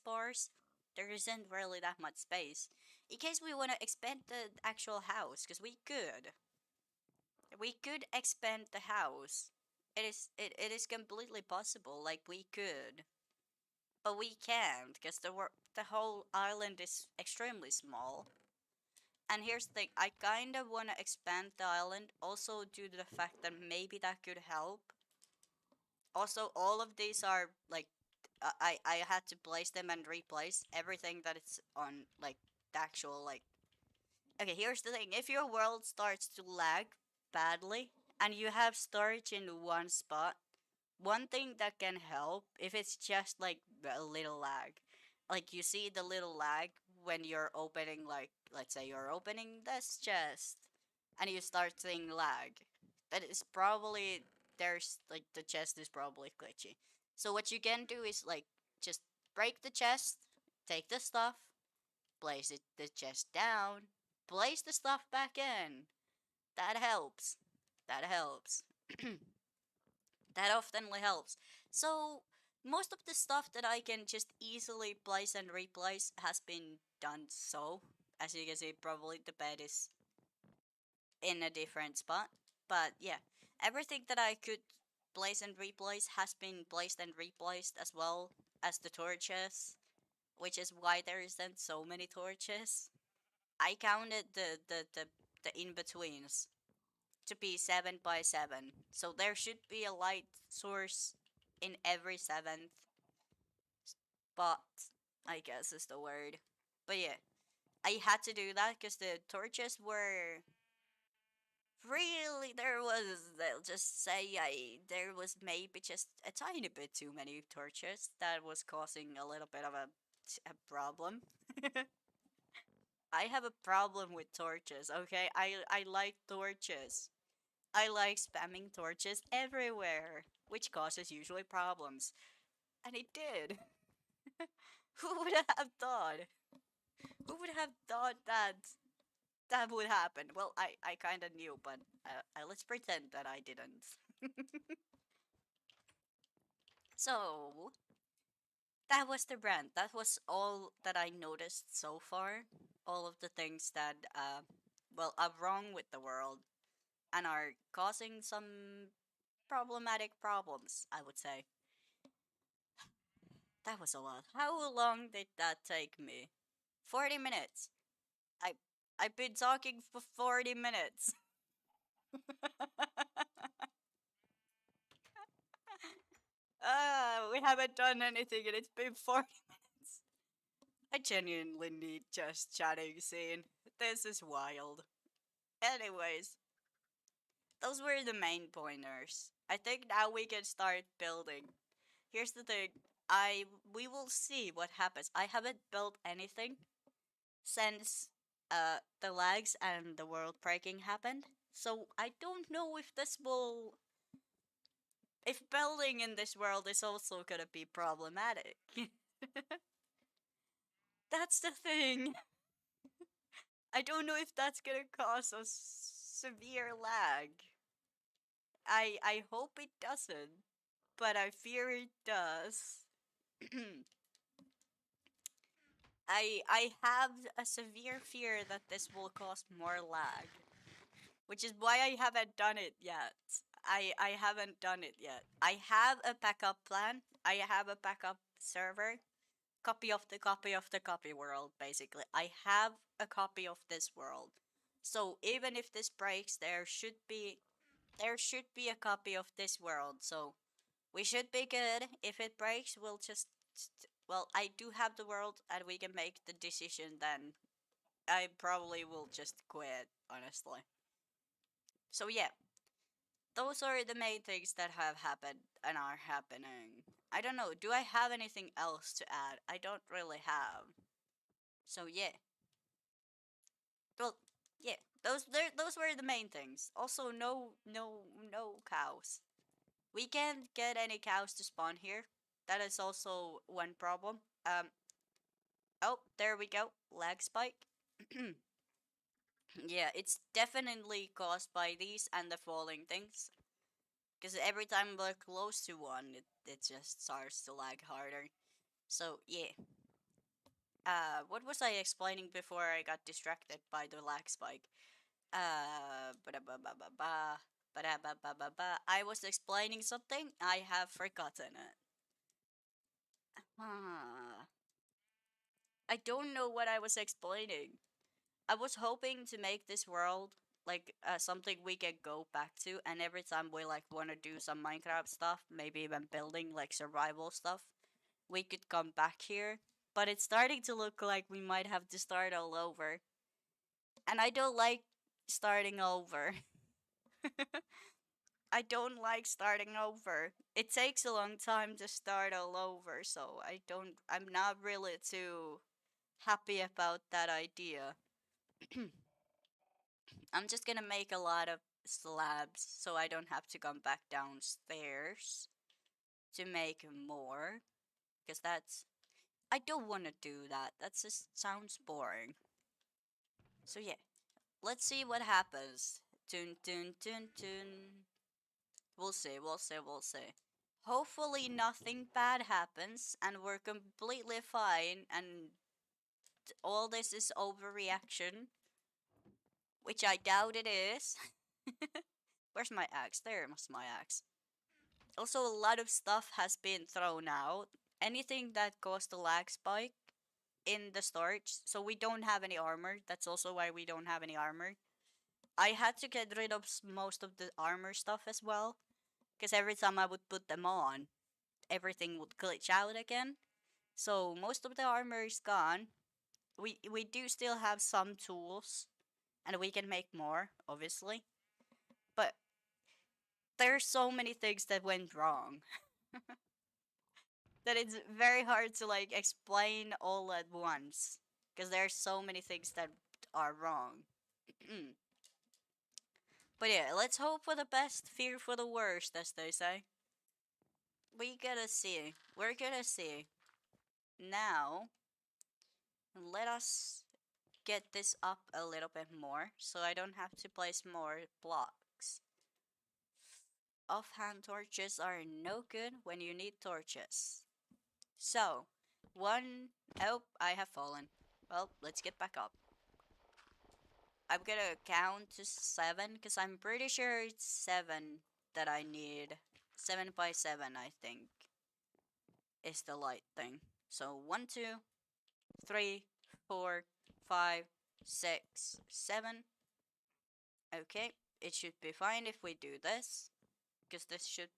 bars. There isn't really that much space. In case we want to expand the actual house, because we could expand the house. It is completely possible. Like we could, but we can't because the whole island is extremely small. And here's the thing: I kind of want to expand the island, also due to the fact that maybe that could help. Also, all of these are like I had to place them and replace everything that it's on like the actual like. Okay, here's the thing: if your world starts to lag badly and you have storage in one spot, one thing that can help if it's just like a little lag, like you see the little lag when you're opening, like let's say you're opening this chest and you start seeing lag, that is probably there's like the chest is probably glitchy. So what you can do is like just break the chest, take the stuff, place the chest down, place the stuff back in. That helps. That helps. That oftenly helps. So most of the stuff that I can just easily place and replace has been done. So as you can see, probably the bed is in a different spot. But yeah, everything that I could place and replace has been placed and replaced, as well as the torches, which is why there isn't so many torches. I counted the in betweens to be 7 by 7. So there should be a light source in every seventh spot, I guess is the word. But yeah, I had to do that because the torches were really, there was, they'll just say there was maybe just a tiny bit too many torches that was causing a little bit of a problem. I have a problem with torches, okay? I like torches. I like spamming torches everywhere which causes usually problems. And it did. Who would have thought? Who would have thought that that would happen? Well, I kind of knew, but let's pretend that I didn't. So, that was the brand. That was all that I noticed so far. All of the things that, well, are wrong with the world and are causing some problematic problems, I would say. That was a lot. How long did that take me? 40 minutes. I I've been talking for 40 minutes. We haven't done anything and it's been 40 minutes. I genuinely need just chatting scene. This is wild. Anyways, those were the main pointers. I think now we can start building. Here's the thing. I we will see what happens. I haven't built anything since the lags and the world breaking happened. So I don't know if building in this world is also gonna be problematic. That's the thing. I don't know if that's gonna cause us severe lag. I hope it doesn't, but I fear it does. I have a severe fear that this will cause more lag, which is why I haven't done it yet. I haven't done it yet. I have a backup plan. I have a backup server. Copy of the copy of the copy world, basically. I have a copy of this world. So even if this breaks, there should be a copy of this world. So we should be good. If it breaks, we'll just well, I do have the world and we can make the decision then. I probably will just quit, honestly. So yeah, those are the main things that have happened and are happening. I don't know. Do I have anything else to add? I don't really have. So yeah. Well, yeah. Those were the main things. Also, no cows. We can't get any cows to spawn here. That is also one problem. Oh, there we go. Lag spike. Yeah, it's definitely caused by these and the falling things. Because every time we're close to one, it just starts to lag harder. So, yeah. What was I explaining before I got distracted by the lag spike? Ba-da-ba-ba-ba-ba. Ba-da-ba-ba-ba-ba. I was explaining something. I have forgotten it. Ah. I don't know what I was explaining. I was hoping to make this world like something we can go back to, and every time we like want to do some Minecraft stuff, maybe even building like survival stuff, we could come back here. But it's starting to look like we might have to start all over, and I don't like starting over. I don't like starting over. It takes a long time to start all over, so I'm not really too happy about that idea. I'm just gonna make a lot of slabs so I don't have to come back downstairs to make more. Because I don't want to do that. That just sounds boring. So yeah, let's see what happens. Tun tun tun tun. We'll see, we'll see, we'll see. Hopefully nothing bad happens and we're completely fine and all this is overreaction, which I doubt it is. Where's my axe? There was my axe. Also, a lot of stuff has been thrown out. Anything that caused a lag spike in the storage. So we don't have any armor. That's also why we don't have any armor. I had to get rid of most of the armor stuff as well. Because every time I would put them on, everything would glitch out again. So most of the armor is gone. We do still have some tools. And we can make more, obviously. But there's so many things that went wrong that it's very hard to like explain all at once because there's so many things that are wrong. But yeah, let's hope for the best, fear for the worst, as they say. we gotta see. We're gonna see. Now, let us get this up a little bit more so I don't have to place more blocks. Offhand torches are no good when you need torches. So, one. Oh, I have fallen. Well, let's get back up. I'm gonna count to 7 because I'm pretty sure it's 7 that I need. 7 by 7, I think, is the light thing. So, 1, 2, 3, 4, 5, 6, 7. Okay, it should be fine if we do this. Because that should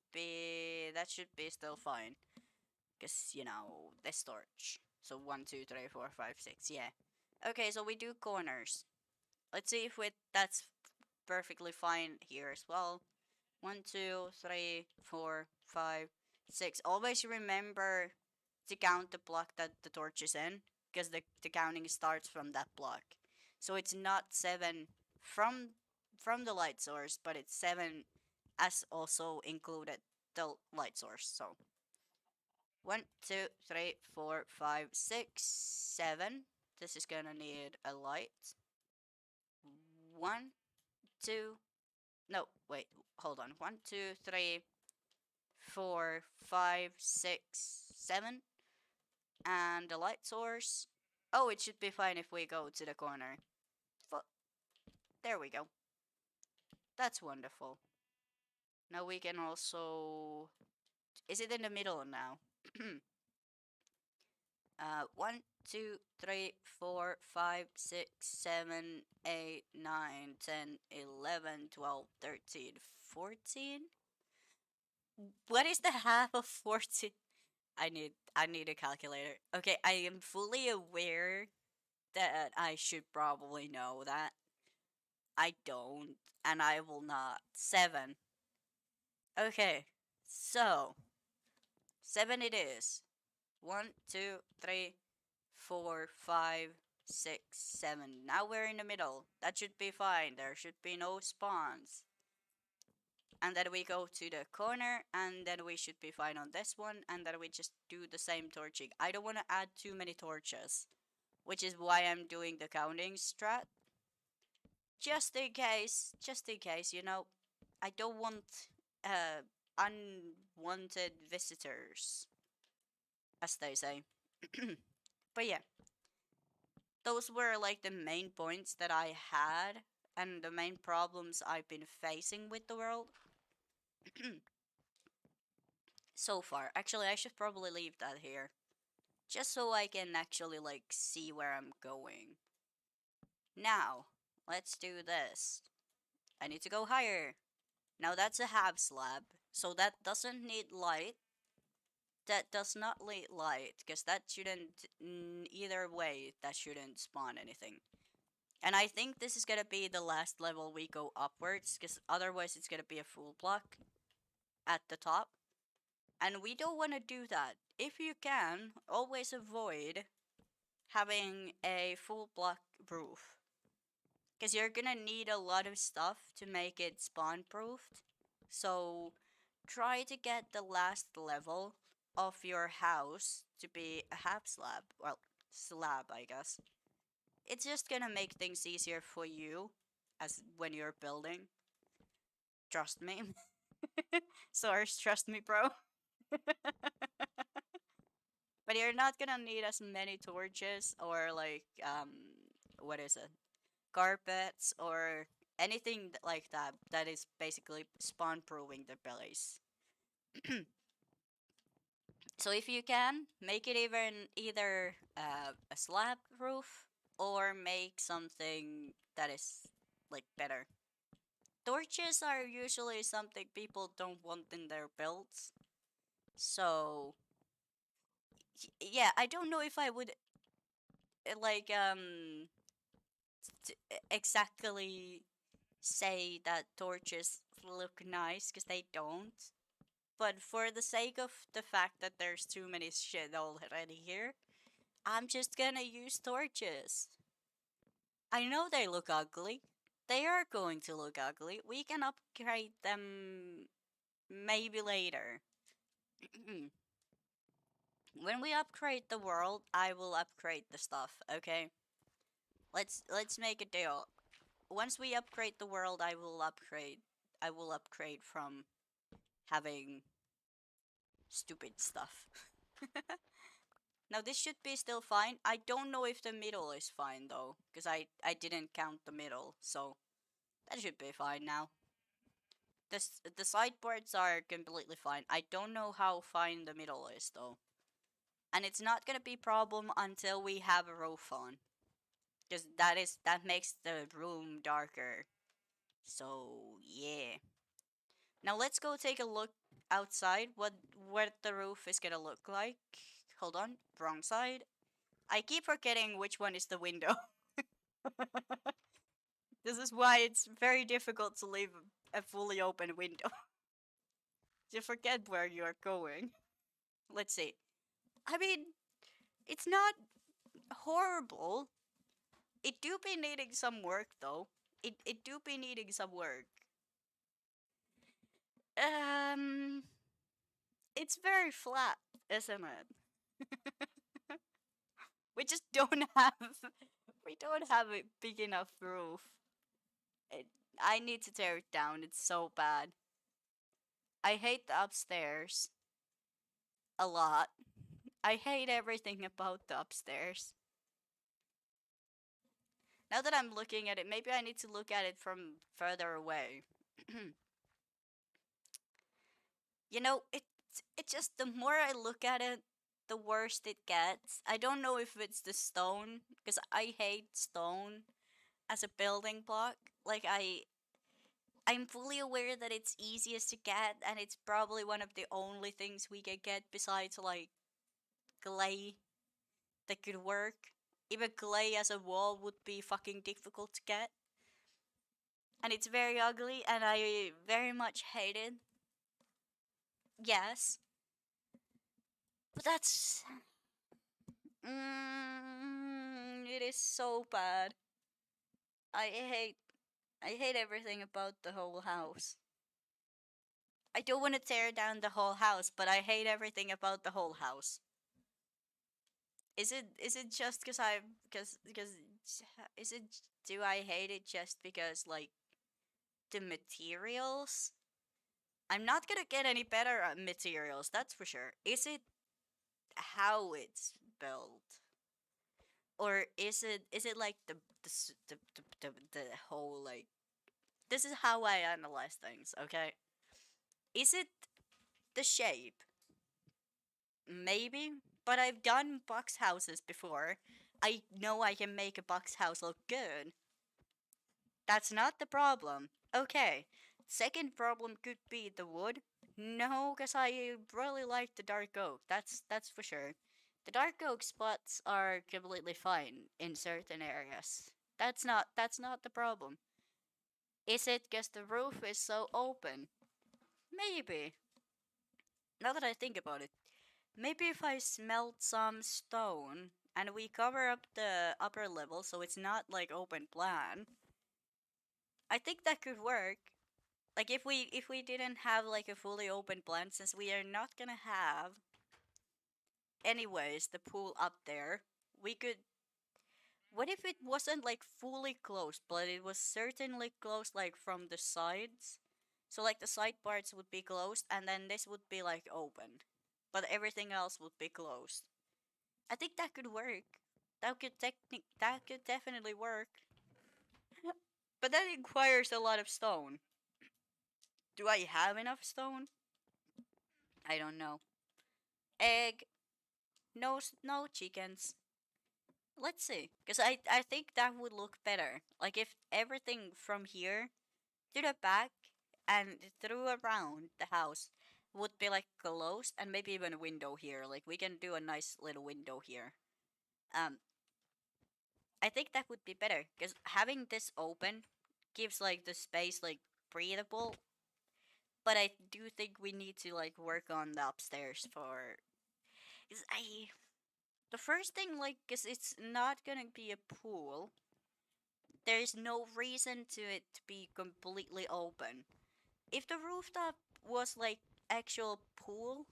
be still fine. Because, this torch. So 1, 2, 3, 4, 5, 6, yeah. Okay, so we do corners. Let's see if that's perfectly fine here as well. 1, 2, 3, 4, 5, 6. Always remember to count the block that the torch is in, because the counting starts from that block. So it's not 7 from the light source, but it's 7 as also included the light source. So 1, 2, 3, 4, 5, 6, 7. This is gonna need a light. 1, 2. No, wait, hold on. 1, 2, 3, 4, 5, 6, 7. And the light source. Oh, it should be fine if we go to the corner. There we go. That's wonderful. Now we can also. Is it in the middle now? 1, 2, 3, 4, 5, 6, 7, 8, 9, 10, 11, 12, 13, 14. What is the half of 14? I need a calculator. Okay, I am fully aware that I should probably know that. I don't, and I will not. 7. Okay, so 7 it is. 1, 2, 3, 4, 5, 6, 7. Now we're in the middle. That should be fine. There should be no spawns. And then we go to the corner, and then we should be fine on this one, and then we just do the same torching. I don't want to add too many torches, which is why I'm doing the counting strat. Just in case, I don't want unwanted visitors, as they say. But yeah, those were like the main points that I had and the main problems I've been facing with the world so far. Actually, I should probably leave that here just so I can actually like see where I'm going. Now, let's do this. I need to go higher. Now that's a half slab, so that doesn't need light. That does not need light, because that shouldn't, either way, that shouldn't spawn anything. And I think this is gonna be the last level we go upwards, because otherwise it's gonna be a full block at the top. And we don't want to do that. If you can, always avoid having a full block roof. Because you're gonna need a lot of stuff to make it spawn proofed. So try to get the last level of your house to be a half slab. Well, slab, I guess. It's just gonna make things easier for you as when you're building. Trust me. Source, trust me, bro. But you're not gonna need as many torches or like what is it? Carpets or anything like that that is basically spawn proving the place. So if you can, make it either a slab roof or make something that is like better. Torches are usually something people don't want in their builds. So yeah, I don't know if I would like exactly say that torches look nice because they don't. But for the sake of the fact that there's too many shit already here, I'm just gonna use torches. I know they look ugly. They are going to look ugly. We can upgrade them maybe later. When we upgrade the world, I will upgrade the stuff, okay? Let's make a deal. Once we upgrade the world, I will upgrade from having stupid stuff. Now this should be still fine. I don't know if the middle is fine though, because I didn't count the middle, so that should be fine now. The sideboards are completely fine. I don't know how fine the middle is though. And it's not gonna be problem until we have a roof on. Because that makes the room darker. So yeah. Now let's go take a look outside what the roof is gonna look like. Hold on, wrong side. I keep forgetting which one is the window. This is why it's very difficult to leave a fully open window. You forget where you are going. Let's see. I mean, it's not horrible. It do be needing some work though. It do be needing some work. Um, it's very flat, isn't it? We just don't have a big enough roof. It, I need to tear it down. It's so bad. I hate the upstairs a lot. I hate everything about the upstairs. Now that I'm looking at it, maybe I need to look at it from further away. You know, it just the more I look at it, the worse it gets. I don't know if it's the stone because I hate stone as a building block. Like I'm fully aware that it's easiest to get and it's probably one of the only things we can get besides like clay that could work. Even clay as a wall would be fucking difficult to get. And it's very ugly and I very much hate it. Yes. But that's it is so bad. I hate I hate everything about the whole house. I don't want to tear down the whole house, but I hate everything about the whole house. Is it just because I because is it do I hate it just because like the materials? I'm not gonna get any better at materials, that's for sure. Is it how it's built, or is it like the whole like this is how I analyze things, okay? Is it the shape? Maybe, but I've done box houses before. I know I can make a box house look good. That's not the problem. Okay. Second problem could be the wood. No, because I really like the dark oak. That's for sure. The dark oak spots are completely fine in certain areas. That's not the problem. Is it because the roof is so open? Maybe. Now that I think about it, maybe if I smelt some stone and we cover up the upper level so it's not like open plan, I think that could work. Like if we didn't have like a fully open plan, since we are not gonna have anyways the pool up there, we could. What if it wasn't like fully closed, but it was certainly closed like from the sides? So like the side parts would be closed and then this would be like open. But everything else would be closed. I think that could work. That could definitely work. But that requires a lot of stone. Do I have enough stone? I don't know. Egg. No chickens. Let's see. Because I think that would look better. Like if everything from here to the back and through around the house would be like closed and maybe even a window here. Like we can do a nice little window here. Um, I think that would be better because having this open gives like the space like breathable. But I do think we need to like work on the upstairs for. Cause I the first thing like cause it's not gonna be a pool. There's no reason to it to be completely open. If the rooftop was like actual pool,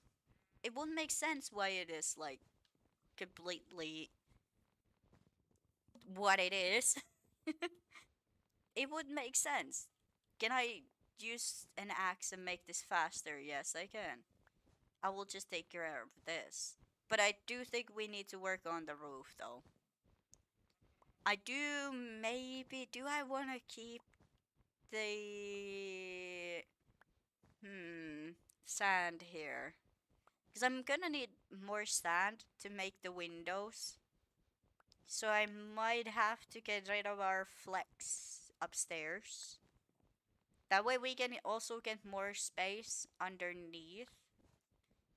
it wouldn't make sense why it is like completely what it is. It would make sense. Can I use an axe and make this faster? Yes, I can. I will just take care of this. But I do think we need to work on the roof though. I do maybe do I want to keep the sand here? Because I'm gonna need more sand to make the windows. So I might have to get rid of our flex upstairs. That way we can also get more space underneath.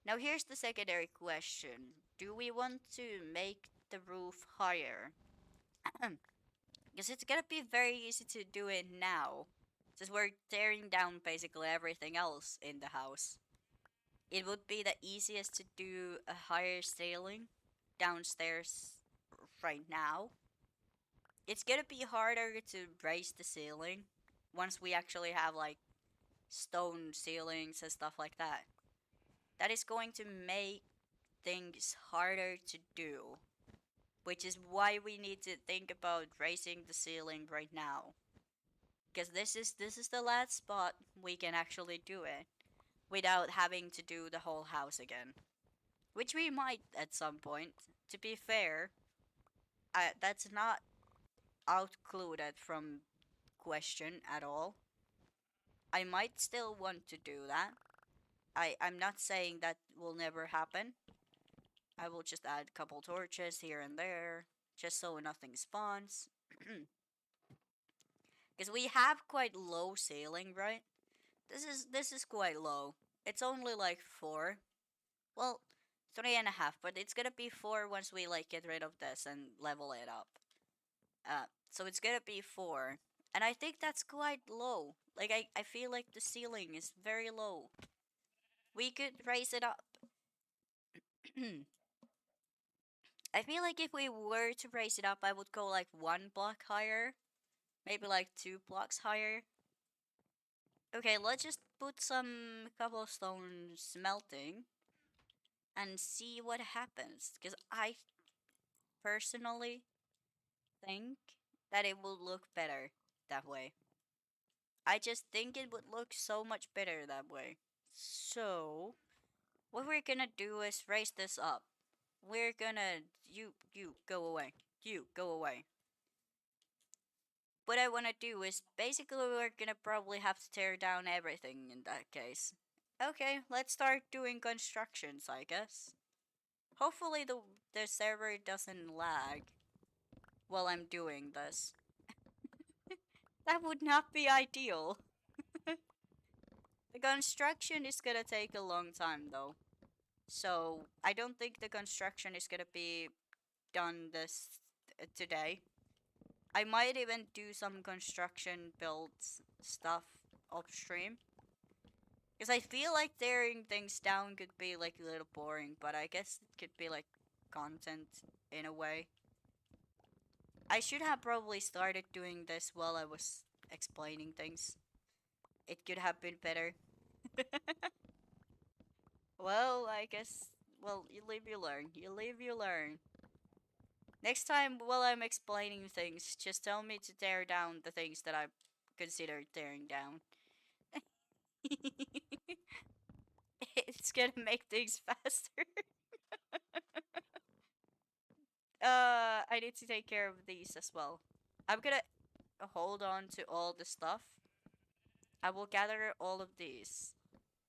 Now here's the secondary question. Do we want to make the roof higher? Because it's gonna be very easy to do it now. Since we're tearing down basically everything else in the house. It would be the easiest to do a higher ceiling downstairs right now. It's gonna be harder to raise the ceiling once we actually have like stone ceilings and stuff like that. That is going to make things harder to do, which is why we need to think about raising the ceiling right now. Because this is the last spot we can actually do it without having to do the whole house again, which we might at some point. To be fair, that's not outcluded from question at all. I might still want to do that. I'm not saying that will never happen. I will just add a couple torches here and there, just so nothing spawns. Because we have quite low ceiling, right? This is quite low. It's only like 4. Well, 3.5, but it's gonna be 4 once we like get rid of this and level it up. So it's gonna be 4. And I think that's quite low. Like I feel like the ceiling is very low. We could raise it up. I feel like if we were to raise it up, I would go like 1 block higher. Maybe like 2 blocks higher. Okay, let's just put some cobblestone smelting and see what happens. Because I personally think that it will look better that way. I just think it would look so much better that way. So, what we're gonna do is raise this up. We're gonna you go away. You go away. What I wanna do is basically we're gonna probably have to tear down everything in that case. Okay, let's start doing constructions, I guess. Hopefully the server doesn't lag while I'm doing this. That would not be ideal. The construction is gonna take a long time though. So, I don't think the construction is gonna be done this today. I might even do some construction builds stuff upstream. Because I feel like tearing things down could be like a little boring, but I guess it could be like content in a way. I should have probably started doing this while I was explaining things. It could have been better. Well, I guess, well, you live, you learn. You live, you learn. Next time, while I'm explaining things, just tell me to tear down the things that I consider tearing down. It's gonna make things faster. I need to take care of these as well. I'm gonna hold on to all the stuff. I will gather all of these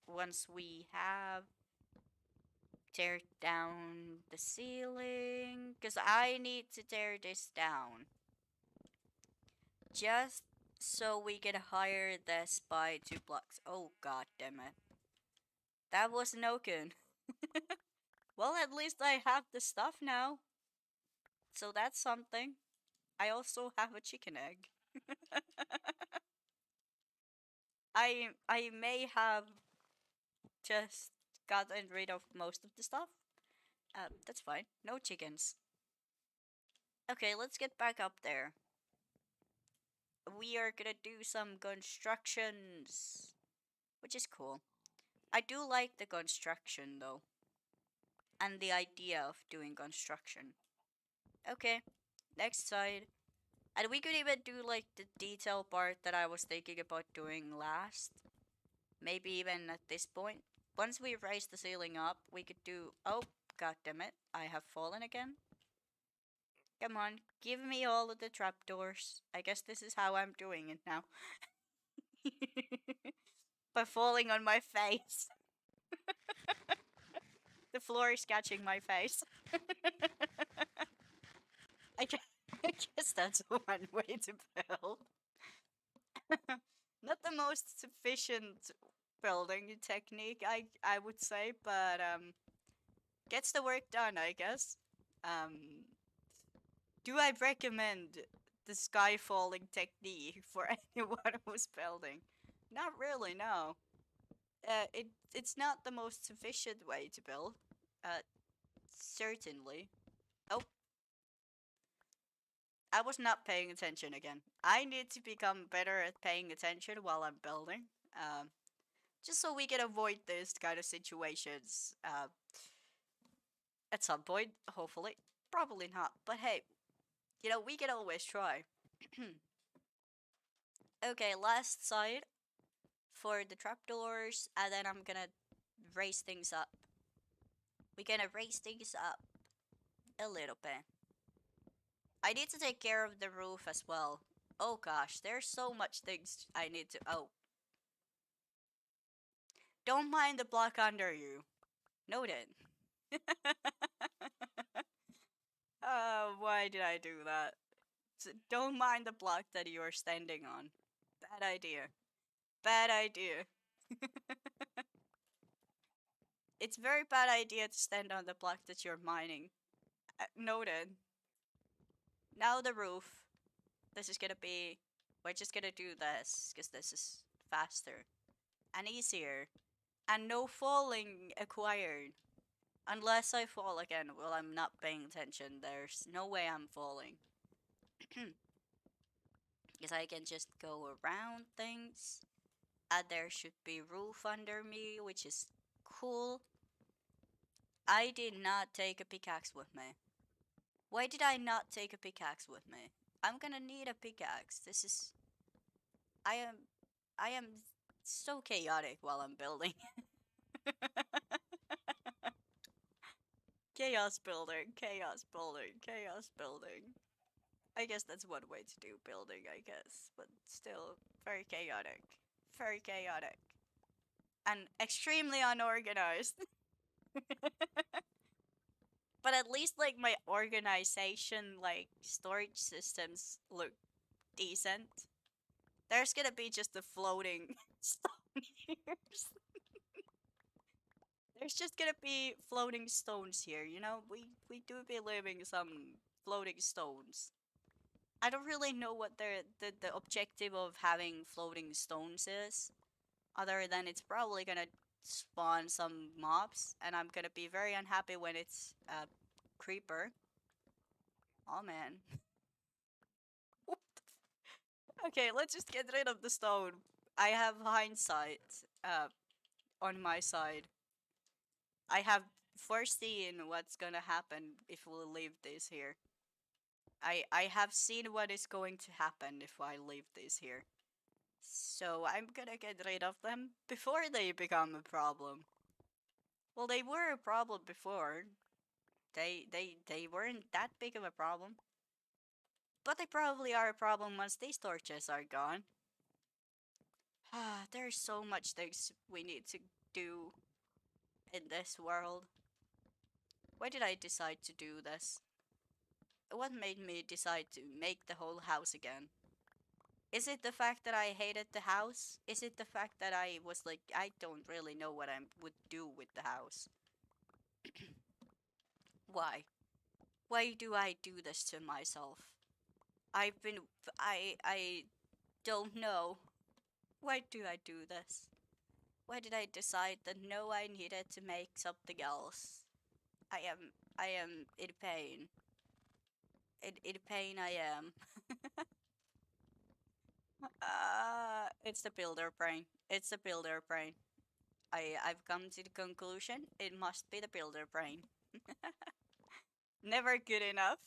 once we have tear down the ceiling. Because I need to tear this down. Just so we can hire this by 2 blocks. Oh, god damn it. That was Noken. Well, at least I have the stuff now. So that's something. I also have a chicken egg. I may have just gotten rid of most of the stuff. That's fine. No chickens. Okay, let's get back up there. We are gonna do some constructions, which is cool. I do like the construction though. and the idea of doing construction. Okay, next side. And we could even do like the detail part that I was thinking about doing last. Maybe even at this point. Once we raise the ceiling up, we could do. Oh, god damn it. I have fallen again. Come on, give me all of the trapdoors. I guess this is how I'm doing it now. By falling on my face. The floor is catching my face. I guess, I guess that's one way to build. Not the most sufficient building technique, I would say, but gets the work done, I guess. Um, do I recommend the sky falling technique for anyone who's building? Not really, no. It's not the most sufficient way to build. Uh, certainly. Oh, I was not paying attention again. I need to become better at paying attention while I'm building. Um, just so we can avoid this kind of situations at some point, hopefully. Probably not, but hey, we can always try. Okay, last side for the trapdoors, and then I'm gonna raise things up. We're gonna raise things up a little bit. I need to take care of the roof as well. Oh gosh, there's so much things I need to. Oh, don't mind the block under you. Noted. Why did I do that? Don't mind the block that you are standing on. Bad idea. Bad idea. It's very bad idea to stand on the block that you're mining. Noted. Now the roof. This is gonna be. We're just gonna do this because this is faster and easier, and no falling acquired. Unless I fall again, well, I'm not paying attention. There's no way I'm falling. Because I can just go around things. And there should be roof under me, which is cool. I did not take a pickaxe with me. Why did I not take a pickaxe with me? I'm gonna need a pickaxe. This is. I am. I am so chaotic while I'm building. Chaos building, chaos building, chaos building. I guess that's one way to do building, I guess, but still very chaotic. Very chaotic. And extremely unorganized. But at least like my organization, like storage systems look decent. There's gonna be just the floating stone here. There's just gonna be floating stones here, We do be living some floating stones. I don't really know what the objective of having floating stones is, other than it's probably gonna spawn some mobs, and I'm gonna be very unhappy when it's a creeper. Oh man. Okay, let's just get rid of the stone. I have hindsight on my side. I have foreseen what's gonna happen if we leave this here. I have seen what is going to happen if I leave this here. So I'm gonna get rid of them before they become a problem. Well, they were a problem before. They weren't that big of a problem. But they probably are a problem once these torches are gone. Ah, there's so much things we need to do in this world. Why did I decide to do this? What made me decide to make the whole house again? Is it the fact that I hated the house? Is it the fact that I was like, I don't really know what I would do with the house? Why? Why do I do this to myself? I've been. I don't know. Why do I do this? Why did I decide that no, I needed to make something else? I am in pain. In pain I am. It's the builder brain. It's the builder brain. I've come to the conclusion it must be the builder brain. Never good enough.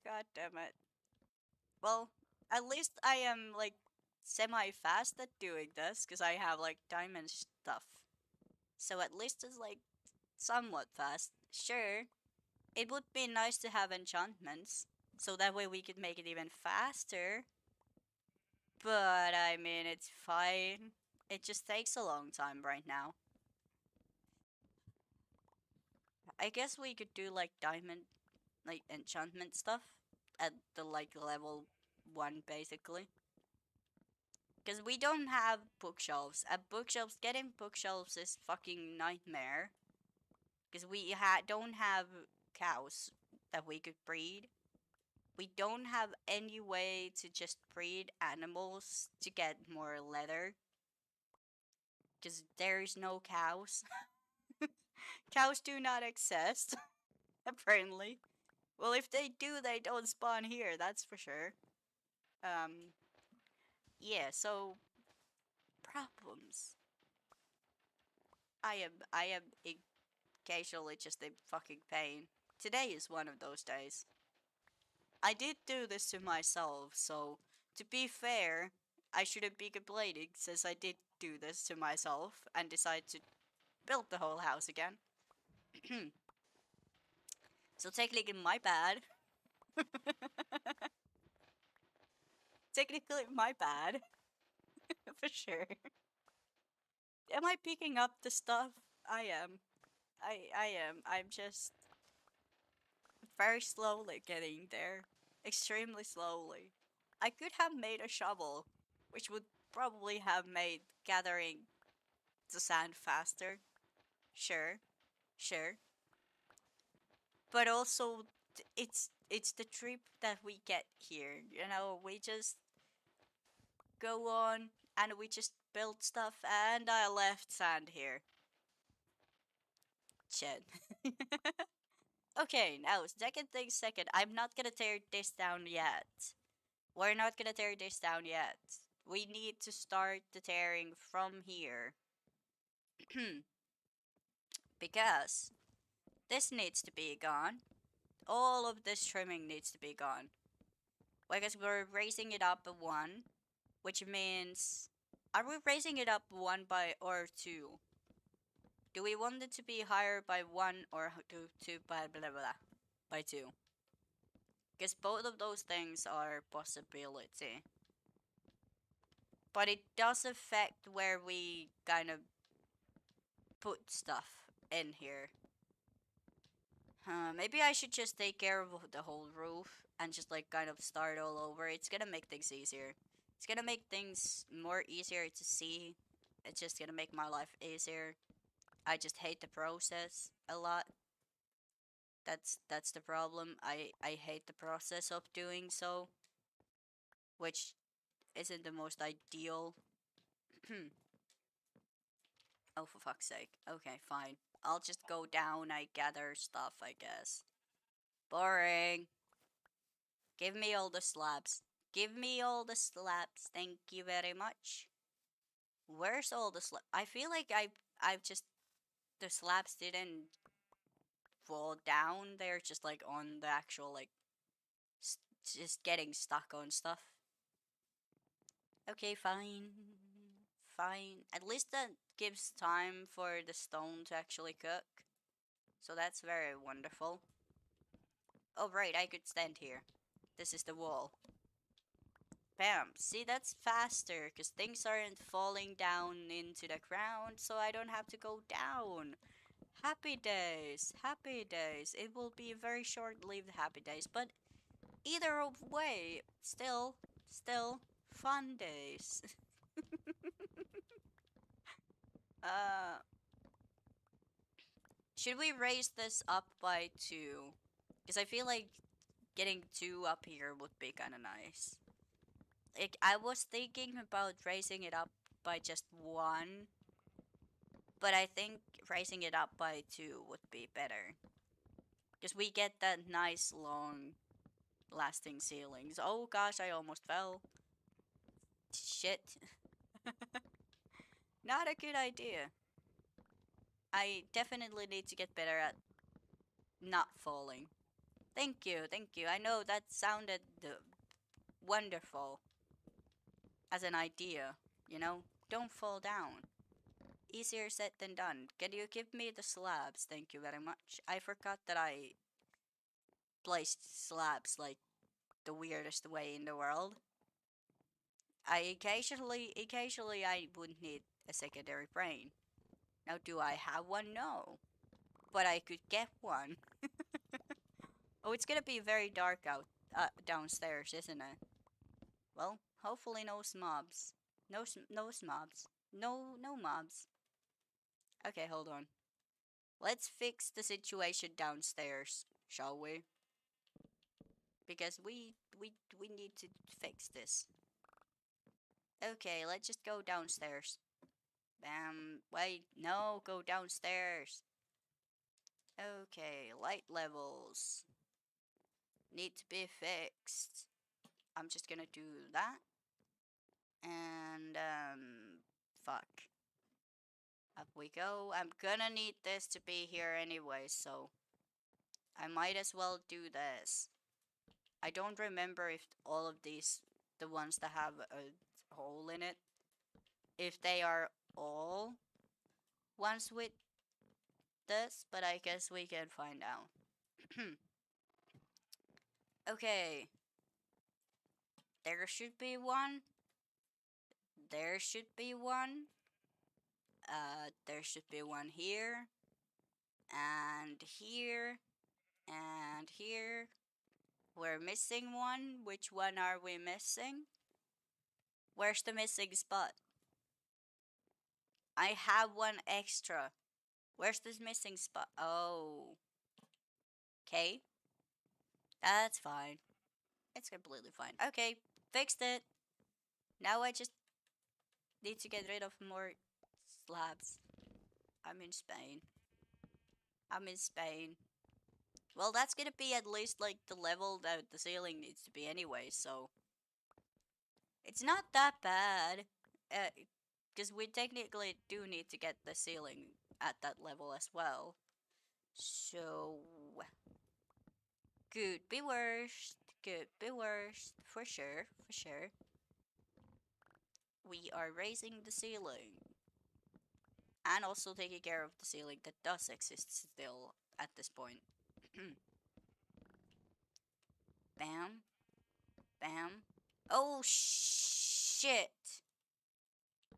God damn it. Well, at least I am like semi fast at doing this because I have like diamond stuff. So at least it's like somewhat fast. Sure, it would be nice to have enchantments so that way we could make it even faster. But I mean, it's fine. It just takes a long time right now. I guess we could do like diamond, like enchantment stuff at the like level 1 basically. Because we don't have bookshelves. At bookshelves, getting bookshelves is fucking nightmare. Because we don't have cows that we could breed. We don't have any way to just breed animals to get more leather. Because there's no cows. Cows do not exist, apparently. Well, if they do, they don't spawn here, that's for sure. Um, yeah, so problems. I am occasionally just a fucking pain. Today is one of those days. I did do this to myself, so to be fair, I shouldn't be complaining since I did do this to myself and decide to build the whole house again. So technically my bad. Technically my bad, for sure. Am I picking up the stuff? I am. I am. I'm just very slowly getting there. Extremely slowly. I could have made a shovel, which would probably have made gathering the sand faster. Sure, sure. But also, it's the trip that we get here. You know, we just go on and we just build stuff, and I left sand here. Shit. Okay, now second thing second. I'm not gonna tear this down yet. We're not gonna tear this down yet. We need to start the tearing from here. Because this needs to be gone. All of this trimming needs to be gone. Because we're raising it up a 1, which means... Are we raising it up 1 by or 2? Do we want it to be higher by 1 or 2 by blah blah blah by 2? Because both of those things are possibility. But it does affect where we kind of put stuff in here. Maybe I should just take care of the whole roof and just like kind of start all over. It's gonna make things easier. It's gonna make things more easier to see. It's just gonna make my life easier. I just hate the process a lot. That's the problem. I hate the process of doing so, which isn't the most ideal. Oh, for fuck's sake. Okay, fine. I'll just go down. I gather stuff, I guess. Boring. Give me all the slabs. Give me all the slabs. Thank you very much. Where's all the slabs? I feel like I've just the slabs didn't fall down. They're just like on the actual like just getting stuck on stuff. Okay, fine. Fine. At least that gives time for the stone to actually cook. So that's very wonderful. Oh, right, I could stand here. This is the wall. Bam. See, that's faster because things aren't falling down into the ground, so I don't have to go down. Happy days. Happy days. It will be very short-lived happy days, but either way, still fun days. uh, should we raise this up by 2? Because I feel like getting 2 up here would be kind of nice. Like, I was thinking about raising it up by just 1, but I think raising it up by 2 would be better. Because we get that nice long lasting ceilings. Oh gosh, I almost fell. Shit. Not a good idea. I definitely need to get better at not falling. Thank you. I know that sounded wonderful as an idea, you know? Don't fall down. Easier said than done. Can you give me the slabs? Thank you very much. I forgot that I placed slabs like the weirdest way in the world. Occasionally I would need a secondary brain. Now do I have one? No. But I could get one. Oh, it's gonna be very dark out downstairs, isn't it? Well, hopefully no mobs. No mobs. No mobs. Okay, hold on. Let's fix the situation downstairs, shall we? Because we need to fix this. Okay, let's just go downstairs. Wait, no, go downstairs. Okay, light levels need to be fixed. I'm just gonna do that. And, fuck. Up we go. I'm gonna need this to be here anyway, so I might as well do this. I don't remember if all of these, the ones that have a hole in it, if they are all ones with this, but I guess we can find out. Okay, there should be one. There should be one. There should be one here, and here, and here. We're missing one. Which one are we missing? Where's the missing spot? I have one extra. Where's this missing spot? Oh. Okay. That's fine. It's completely fine. Okay. Fixed it. Now I just need to get rid of more slabs. I'm in Spain. I'm in Spain. Well, that's gonna be at least like the level that the ceiling needs to be anyway, so it's not that bad. Because we technically do need to get the ceiling at that level as well. So, could be worse. Could be worse. For sure, for sure. We are raising the ceiling. And also taking care of the ceiling that does exist still at this point. Bam. Bam. Oh, shit.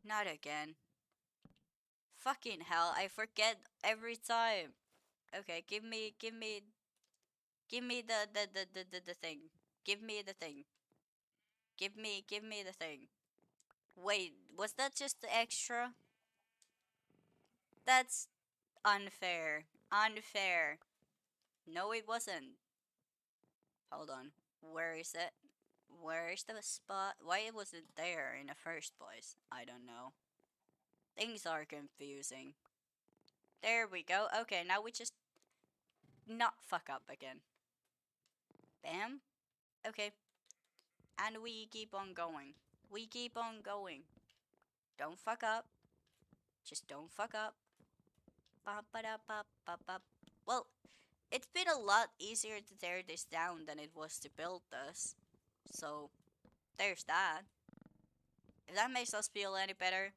Not again. Fucking hell, I forget every time. Okay, give me the thing. Give me the thing. Give me the thing. Wait, was that just the extra? That's unfair. Unfair. No, it wasn't. Hold on. Where is it? Where is the spot? Why was it there in the first place? I don't know. Things are confusing. There we go. Okay, now we just not fuck up again. Bam. Okay. And we keep on going. We keep on going. Don't fuck up. Just don't fuck up. Well, it's been a lot easier to tear this down than it was to build this. So, there's that. If that makes us feel any better,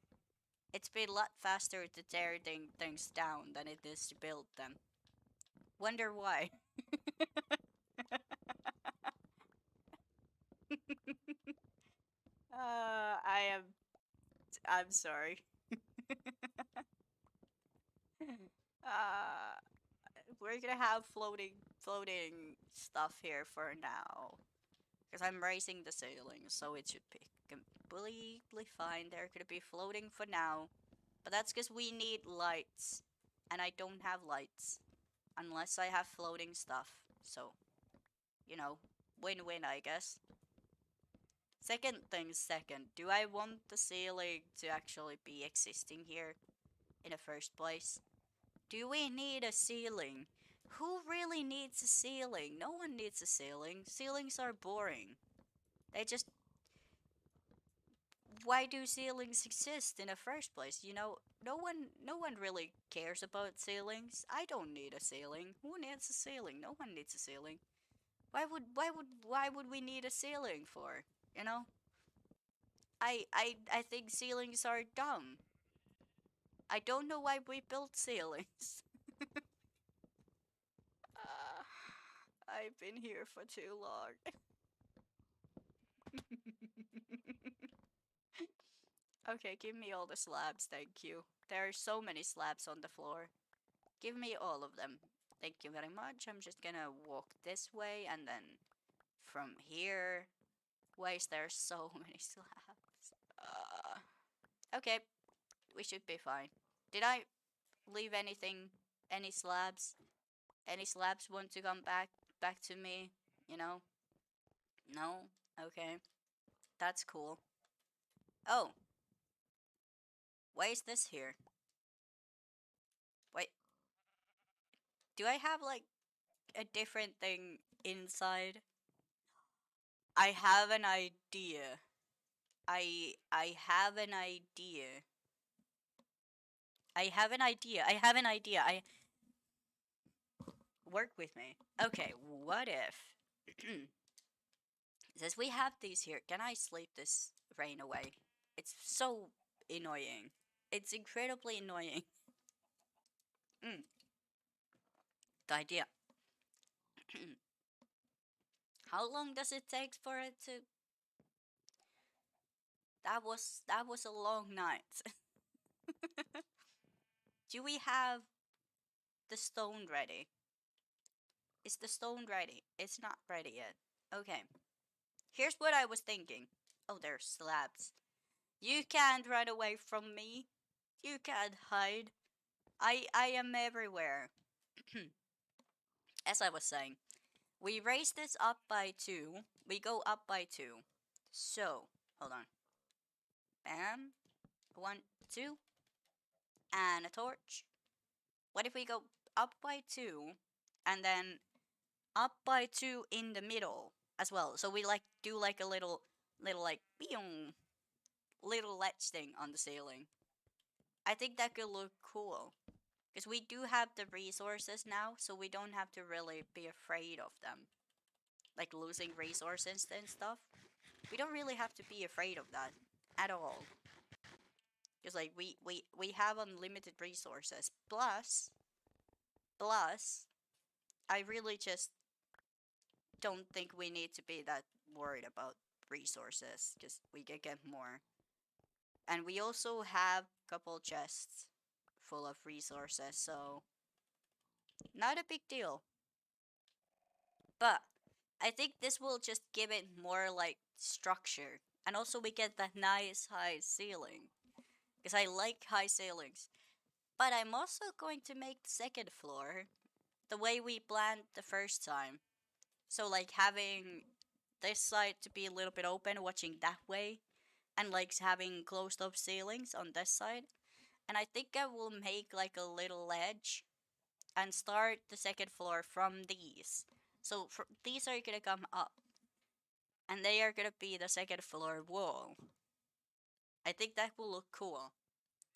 it's been a lot faster to tear things down than it is to build them. Wonder why? I'm sorry. uh, we're gonna have floating stuff here for now. Because I'm raising the ceiling, so it should be completely fine. They're gonna be floating for now. But that's because we need lights. And I don't have lights. Unless I have floating stuff. So, you know, win-win, I guess. Second thing second, do I want the ceiling to actually be existing here in the first place? Do we need a ceiling? Who really needs a ceiling? No one needs a ceiling. Ceilings are boring. They just... why do ceilings exist in the first place? You know, no one really cares about ceilings. I don't need a ceiling. Who needs a ceiling? No one needs a ceiling. Why would we need a ceiling for? You know? I think ceilings are dumb. I don't know why we built ceilings. I've been here for too long. Okay, give me all the slabs, thank you. There are so many slabs on the floor. Give me all of them. Thank you very much. I'm just gonna walk this way and then from here. Why is there so many slabs? Okay, we should be fine. Did I leave anything? Any slabs? Any slabs want to come back to me? You know? No? Okay. That's cool. Oh, why is this here? Wait, do I have like a different thing inside? I have an idea. I have an idea. I have an idea. I have an idea. I work with me. Okay, what if since we have these here, can I sleep this rain away? It's so annoying. It's incredibly annoying. Mm, the idea. How long does it take for it to? That was a long night. Do we have the stone ready? Is the stone ready? It's not ready yet. Okay. Here's what I was thinking. Oh, there's slabs. You can't run away from me. You can't hide. I am everywhere. As I was saying, we raise this up by 2. We go up by 2. So, hold on. Bam. 1, 2. And a torch. What if we go up by 2 and then up by 2 in the middle as well? So we like do like a little like beong, little ledge thing on the ceiling. I think that could look cool. Because we do have the resources now, so we don't have to really be afraid of them. Like losing resources and stuff. We don't really have to be afraid of that at all. Because like we have unlimited resources. Plus, I really just don't think we need to be that worried about resources. Because we can get more. And we also have a couple chests full of resources, so not a big deal. But I think this will just give it more like structure. And also we get that nice high ceiling. Because I like high ceilings. But I'm also going to make the second floor the way we planned the first time. So like having this side to be a little bit open, watching that way. And like having closed up ceilings on this side. And I think I will make like a little ledge and start the second floor from these. So these are gonna come up, and they are gonna be the second floor wall. I think that will look cool.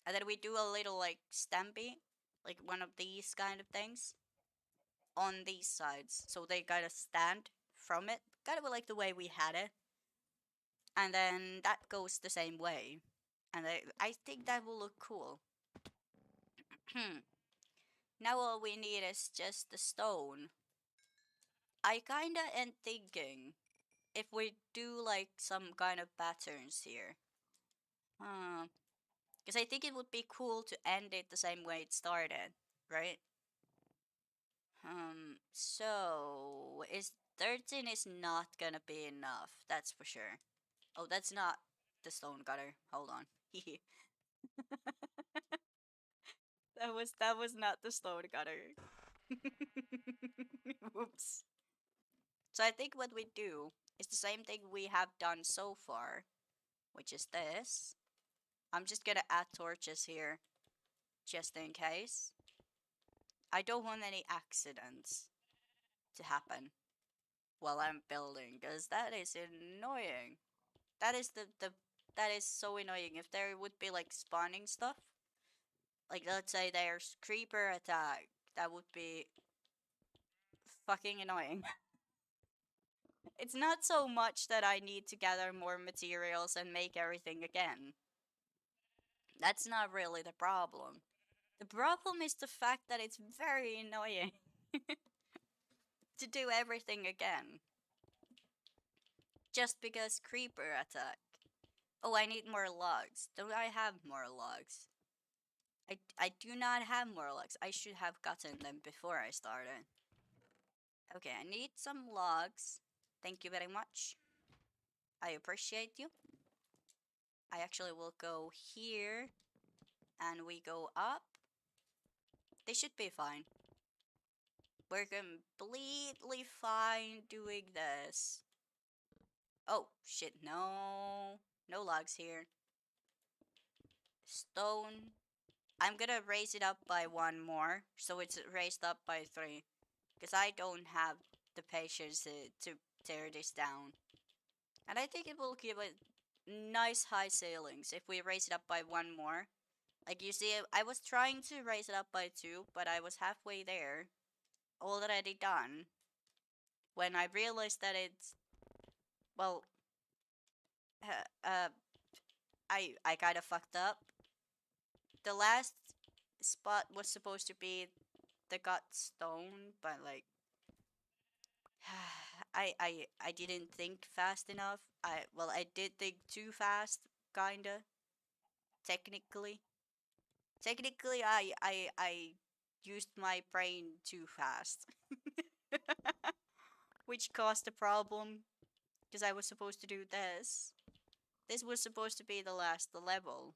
And then we do a little like stampy, like one of these kind of things, on these sides, so they gotta stand from it, kind of like the way we had it. And then that goes the same way, and I think that will look cool. Now all we need is just the stone. I kinda am thinking if we do like some kind of patterns here. Because I think it would be cool to end it the same way it started, right? So is 13 is not gonna be enough, that's for sure. Oh, that's not the stone cutter. Hold on. That was not the stone cutter. Whoops. So I think what we do is the same thing we have done so far, which is this. I'm just gonna add torches here, just in case. I don't want any accidents to happen while I'm building, because that is annoying. That is that is so annoying. If there would be like spawning stuff, like let's say there's creeper attack, that would be fucking annoying. It's not so much that I need to gather more materials and make everything again. That's not really the problem. The problem is the fact that it's very annoying to do everything again. Just because creeper attack. Oh, I need more logs. Do I have more logs? I do not have more logs. I should have gotten them before I started. Okay, I need some logs. Thank you very much. I appreciate you. I actually will go here and we go up. They should be fine. We're completely fine doing this. Oh, shit, no. No logs here. Stone. I'm gonna raise it up by one more, so it's raised up by 3. Because I don't have the patience to tear this down. And I think it will give it nice high ceilings if we raise it up by one more. Like you see, I was trying to raise it up by 2, but I was halfway there, already done, when I realized that it's, well, uh, I kind of fucked up. The last spot was supposed to be the gut stone, but like, I didn't think fast enough. I did think too fast, kinda. Technically, technically, I used my brain too fast, which caused a problem because I was supposed to do this. This was supposed to be the last level,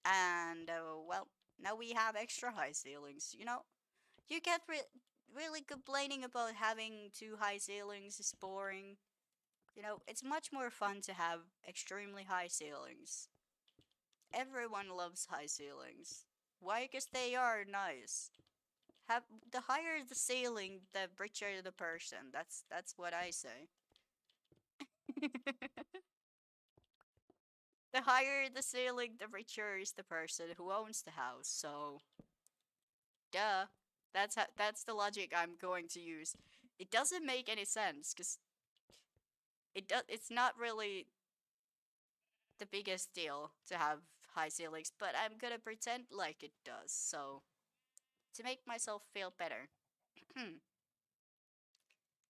and well, now we have extra high ceilings. You get really complaining about having too high ceilings is boring. It's much more fun to have extremely high ceilings. Everyone loves high ceilings. Why? Because they are nice. Have the higher the ceiling, the richer the person. That's what I say. The higher the ceiling, the richer is the person who owns the house. So, duh. That's the logic I'm going to use. It doesn't make any sense because it's not really the biggest deal to have high ceilings, but I'm gonna pretend like it does. So, to make myself feel better.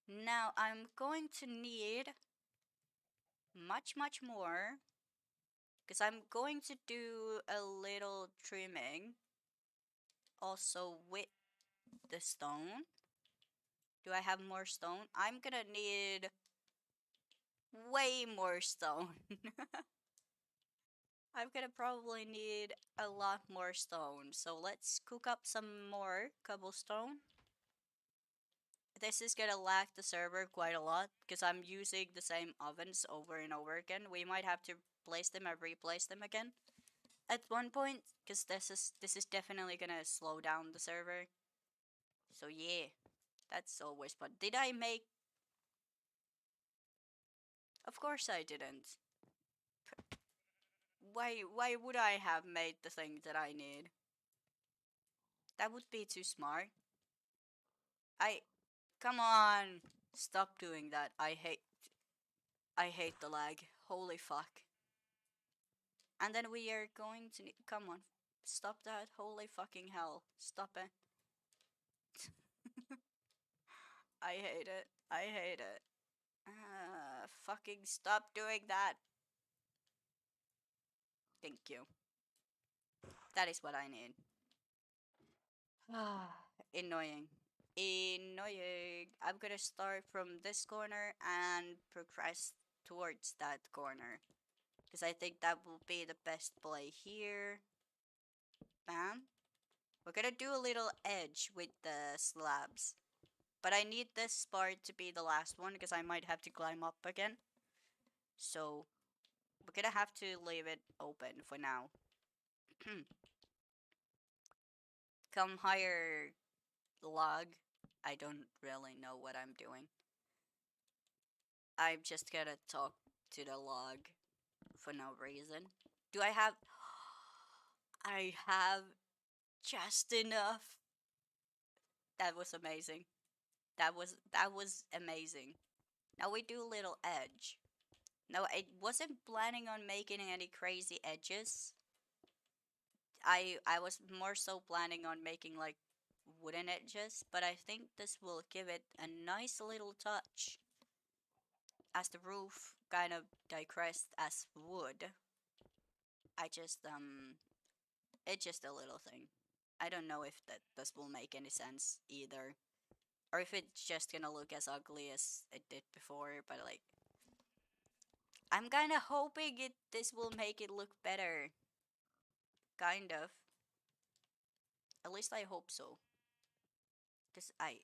Now I'm going to need much more because I'm going to do a little trimming also with the stone. Do I have more stone? I'm gonna need way more stone. I'm gonna probably need a lot more stone. So let's cook up some more cobblestone. This is gonna lag the server quite a lot because I'm using the same ovens over and over again. We might have to place them and replace them again at one point because this is definitely gonna slow down the server. So yeah, that's always fun. Did I make? Of course I didn't. Why would I have made the thing that I need? That would be too smart. I Come on. Stop doing that. I hate the lag. Holy fuck. And then we are going to come on. Stop that. Holy fucking hell. Stop it. I hate it. I hate it. Fucking stop doing that. Thank you. That is what I need. Annoying. Annoying. I'm gonna start from this corner and progress towards that corner. Because I think that will be the best play here. Bam. We're gonna do a little edge with the slabs. But I need this part to be the last one because I might have to climb up again. So we're gonna have to leave it open for now. Come higher, log. I don't really know what I'm doing. I'm just gonna talk to the log for no reason. Do I have? I have just enough. That was amazing. That was amazing. Now we do a little edge. No, I wasn't planning on making any crazy edges. I was more so planning on making like wooden edges, but I think this will give it a nice little touch as the roof kind of digressed as wood. I just it's just a little thing. I don't know if that this will make any sense either, or if it's just gonna look as ugly as it did before. But like, I'm kind of hoping it this will make it look better. Kind of. At least I hope so. Because I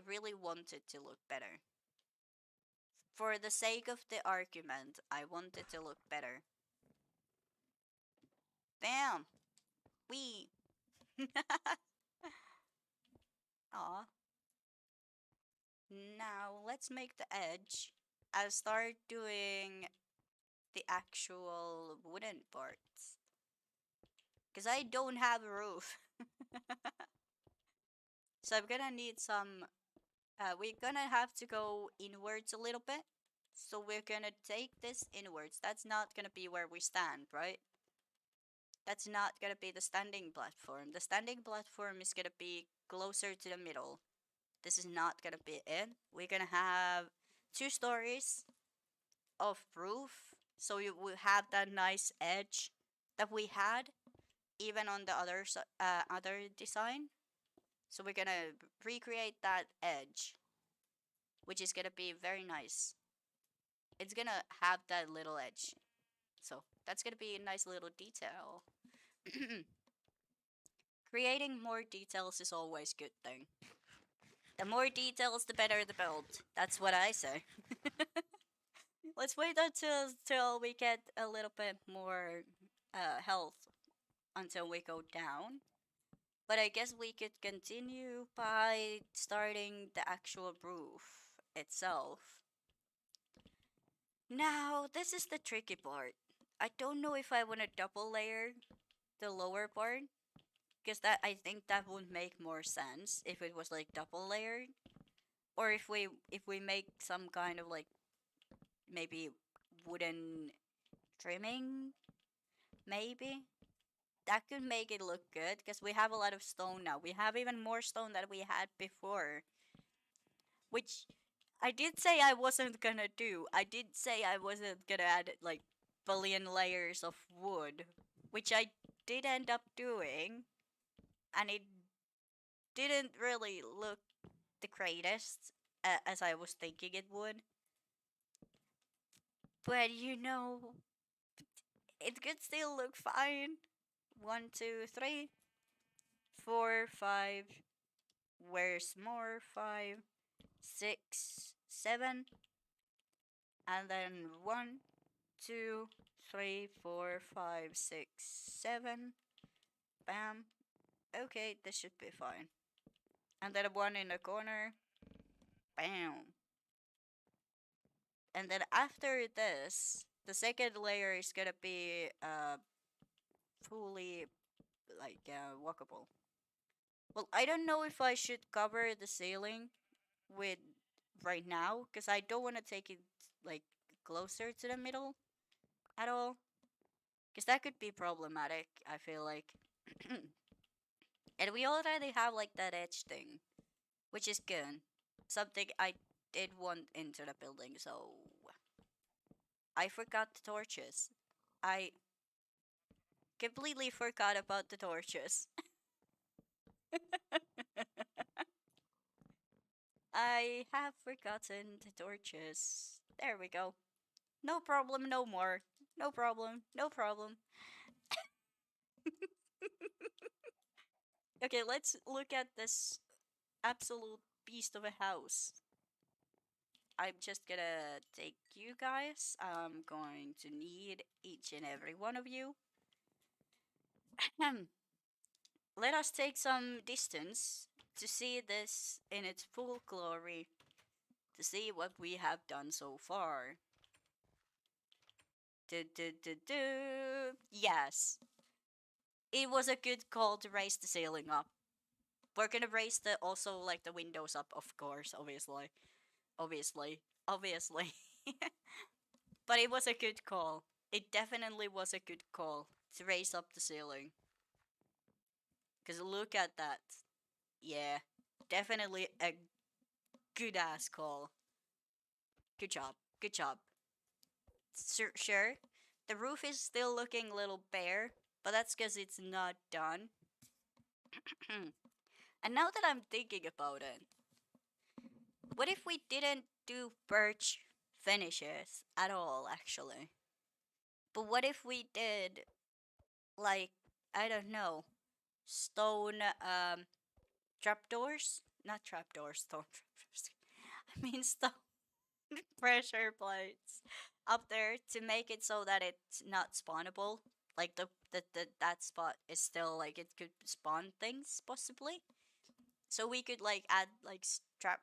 really want it to look better. For the sake of the argument, I want it to look better. Bam! We. Aw. Now let's make the edge. I'll start doing the actual wooden parts. Because I don't have a roof. So I'm gonna need some. We're gonna have to go inwards a little bit. So we're gonna take this inwards. That's not gonna be where we stand, right? That's not gonna be the standing platform. The standing platform is gonna be closer to the middle. This is not gonna be it. We're gonna have 2 stories of roof, so you will have that nice edge that we had even on the other design. So we're gonna recreate that edge, which is gonna be very nice. It's gonna have that little edge, so that's gonna be a nice little detail. Creating more details is always a good thing. The more details, the better the build. That's what I say. Let's wait until till we get a little bit more health until we go down. But I guess we could continue by starting the actual roof itself. Now, this is the tricky part. I don't know if I want to double layer the lower part, because that I think that would make more sense if it was like double layered, or if we make some kind of like maybe wooden trimming, maybe that could make it look good because we have a lot of stone now. We have even more stone than we had before, which I did say I wasn't gonna do. I did say I wasn't gonna add like billion layers of wood, which I did end up doing, and it didn't really look the greatest as I was thinking it would. But it could still look fine. One, two, three, four, five. Where's more? Five, six, seven, and then one, two, three, four, five, six, seven. Bam. Okay, this should be fine. And then one in the corner. Bam. And then after this, the second layer is gonna be fully like walkable. Well, I don't know if I should cover the ceiling with right now because I don't want to take it like closer to the middle at all because that could be problematic. I feel like, and we already have like that edge thing, which is good. Something I did want into the building, so I forgot the torches. I completely forgot about the torches. I have forgotten the torches. There we go. No problem, no more. No problem, no problem. Okay, let's look at this absolute beast of a house. I'm just gonna take you guys. I'm going to need each and every one of you. Let us take some distance to see this in its full glory, to see what we have done so far, Yes, it was a good call to raise the ceiling up. We're gonna raise the also like the windows up, of course, obviously, obviously. But it was a good call. It definitely was a good call to raise up the ceiling. Cause look at that. Yeah, definitely a good ass call. Good job. Good job. Sure. The roof is still looking a little bare, but that's because it's not done. And now that I'm thinking about it, what if we didn't do birch finishes at all, actually? But what if we did, like, I don't know, stone trapdoors? Not trapdoors, stone trapdoors. I mean, stone pressure plates up there to make it so that it's not spawnable. Like the that spot is still like it could spawn things possibly. So we could like add like strap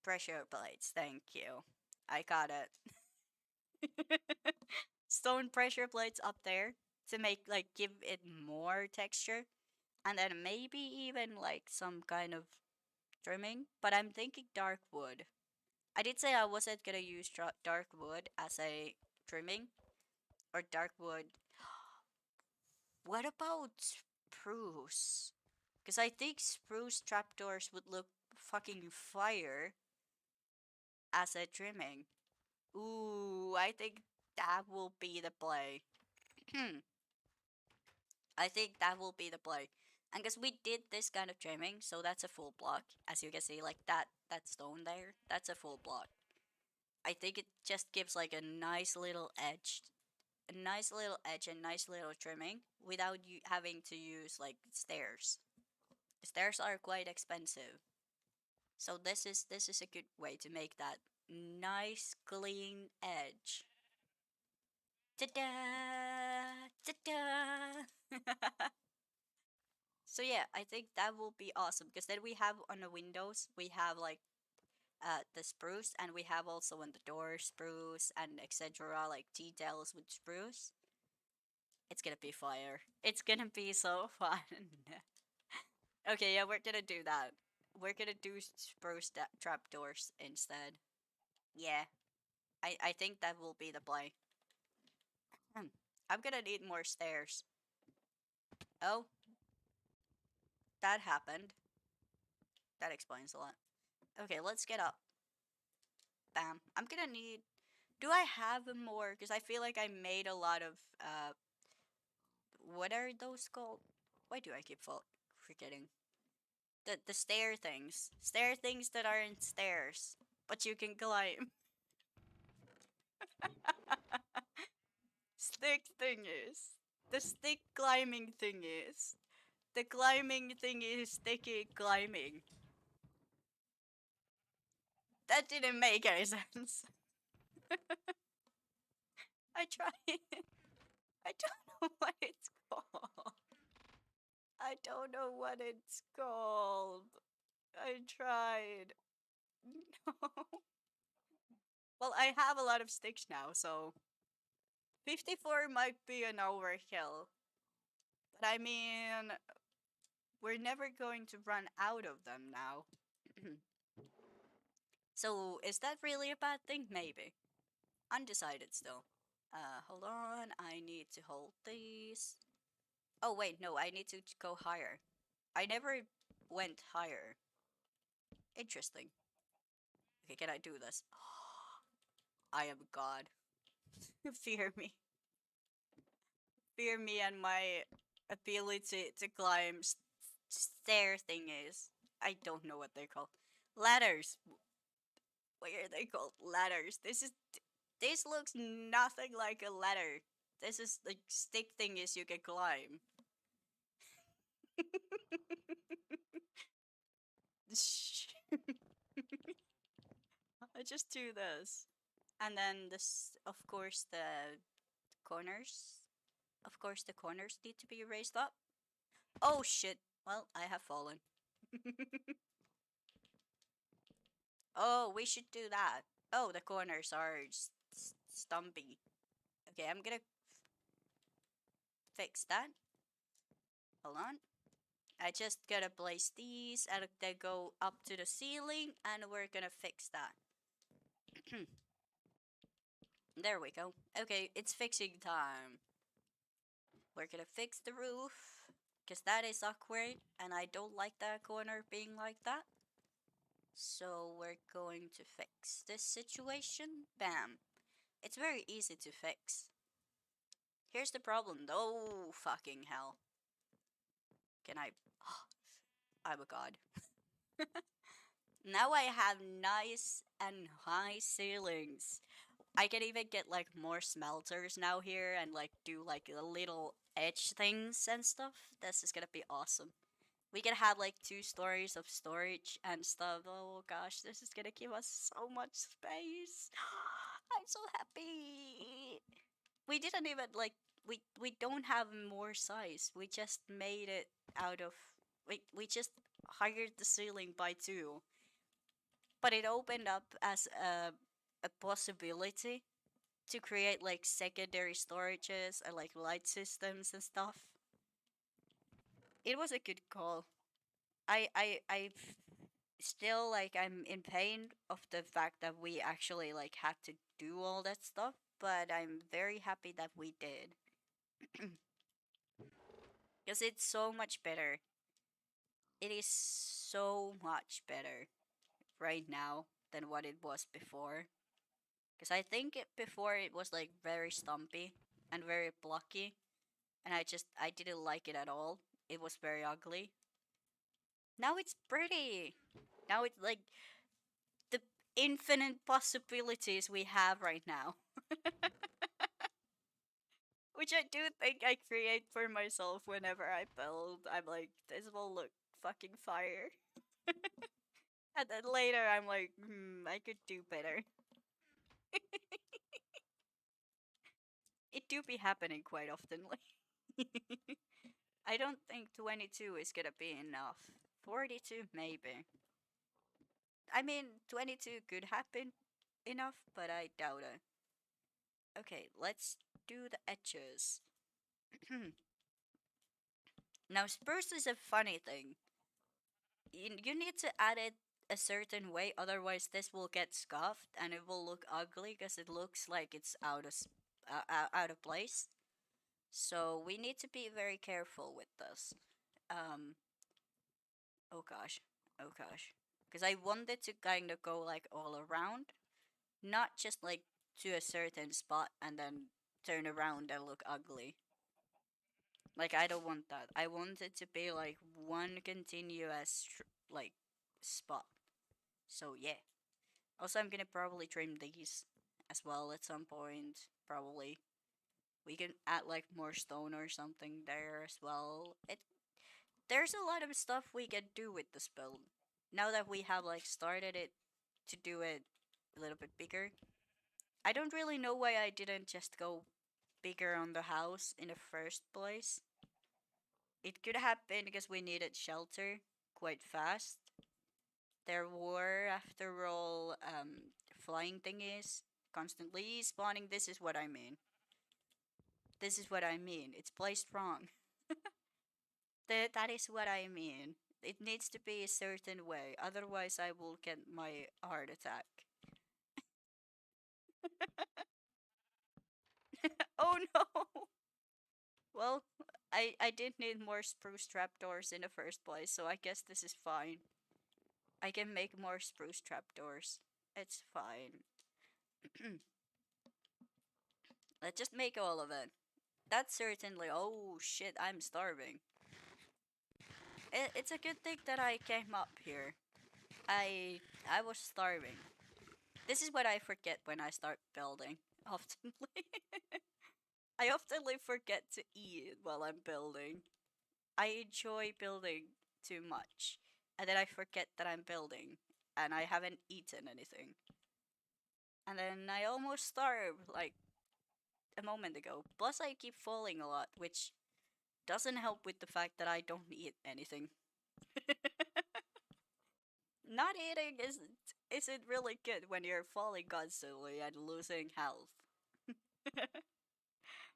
pressure plates. Thank you. I got it. Stone pressure plates up there to make like give it more texture, and then maybe even like some kind of trimming. But I'm thinking dark wood. I did say I wasn't gonna use dark wood as a trimming or dark wood. What about spruce? Because I think spruce trapdoors would look fucking fire as a trimming. Ooh, I think that will be the play. I think that will be the play. And because we did this kind of trimming, so that's a full block. As you can see, like that stone there, that's a full block. I think it just gives like a nice little edge and nice little trimming without you having to use like stairs. Stairs are quite expensive. So this is a good way to make that nice clean edge. Ta-da! Ta-da! So yeah, I think that will be awesome because then we have on the windows, we have like the spruce, and we have also on the door spruce and etc. like details with spruce. It's gonna be fire. It's gonna be so fun. Okay, yeah, we're gonna do that. We're gonna do spruce trapdoors instead. Yeah, I think that will be the play. I'm gonna need more stairs. Oh, that happened. That explains a lot. Okay, let's get up. Bam. I'm gonna need. Do I have more? Because I feel like I made a lot of. What are those called? Why do I keep forgetting? The stair things that aren't stairs, but you can climb. Stick thingies. The stick climbing thingies. The climbing thing is sticky climbing. That didn't make any sense. I tried. I don't know what it's called. I don't know what it's called. I tried. No. Well, I have a lot of sticks now, so 54 might be an overkill. But I mean, we're never going to run out of them now. So, is that really a bad thing? Maybe. Undecided still. Hold on. I need to hold these. Oh, wait, no, I need to go higher. I never went higher. Interesting. Okay, can I do this? I am God. Fear me. Fear me and my ability to climb stair thingies. I don't know what they're called. Ladders. What are they called? Ladders. This looks nothing like a ladder. This is like stick thingies you can climb. I just do this. And then this, of course, the corners. Of course, the corners need to be raised up. Oh shit. Well, I have fallen. Oh, we should do that. Oh, the corners are stumpy. Okay, I'm gonna fix that. Hold on. I just gotta place these and they go up to the ceiling and we're gonna fix that. There we go. Okay, it's fixing time. We're gonna fix the roof because that is awkward and I don't like that corner being like that. So we're going to fix this situation. Bam. It's very easy to fix. Here's the problem. Oh, fucking hell. Can I? I'm a god. Now I have nice and high ceilings. I can even get like more smelters now here and like do like the little edge things and stuff. This is gonna be awesome. We can have like 2 stories of storage and stuff. Oh gosh, this is gonna give us so much space. I'm so happy. We didn't even like we don't have more size. We just made it out of we just hired the ceiling by 2. But it opened up as a possibility to create like secondary storages and like light systems and stuff. It was a good call. I still like I'm in pain of the fact that we actually like had to do all that stuff, but I'm very happy that we did because it's so much better. It is so much better right now than what it was before. Because I think before it was like very stumpy and very blocky, and I didn't like it at all. It was very ugly. Now it's pretty. Now it's like the infinite possibilities we have right now, which I do think I create for myself whenever I build. I'm like, this will look fucking fire. And then later I'm like, I could do better. It do be happening quite often. I don't think 22 is gonna be enough. 42 maybe. I mean, 22 could happen enough, but I doubt it. Okay, let's do the edges. Now, spruce is a funny thing. You need to add it a certain way, otherwise this will get scuffed and it will look ugly because it looks like it's out of place. So we need to be very careful with this. Um, oh gosh, oh gosh, because I wanted to kind of go like all around, not just like to a certain spot and then turn around and look ugly. Like I don't want that. I want it to be like one continuous like spot. So yeah. Also, I'm gonna probably trim these as well at some point. Probably we can add like more stone or something there as well. There's a lot of stuff we can do with this build. Now that we have like started it to do it a little bit bigger. I don't really know why I didn't just go bigger on the house in the first place. It could have been because we needed shelter quite fast. There were, after all, flying thingies constantly spawning. This is what I mean. This is what I mean. It's placed wrong. That is what I mean. It needs to be a certain way, otherwise I will get my heart attack. Oh no! Well, I did need more spruce trapdoors in the first place, so I guess this is fine. I can make more spruce trapdoors. It's fine. Let's just make all of it. That's certainly. Oh shit! I'm starving. It's a good thing that I came up here. I I was starving. This is what I forget when I start building. Oftenly, I oftenly forget to eat while I'm building. I enjoy building too much, and then I forget that I'm building, and I haven't eaten anything, and then I almost starved like a moment ago. Plus, I keep falling a lot, which doesn't help with the fact that I don't eat anything. Not eating isn't really good when you're falling constantly and losing health,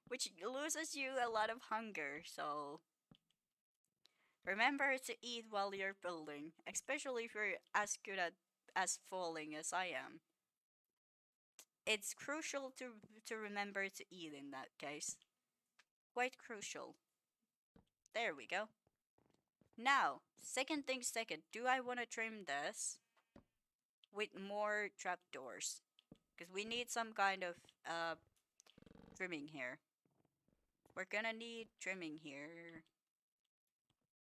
which loses you a lot of hunger. So remember to eat while you're building, especially if you're as good at as falling as I am. It's crucial to remember to eat in that case. Quite crucial. There we go. Now, second thing second, do I want to trim this with more trapdoors? Because we need some kind of uh trimming here. We're gonna need trimming here.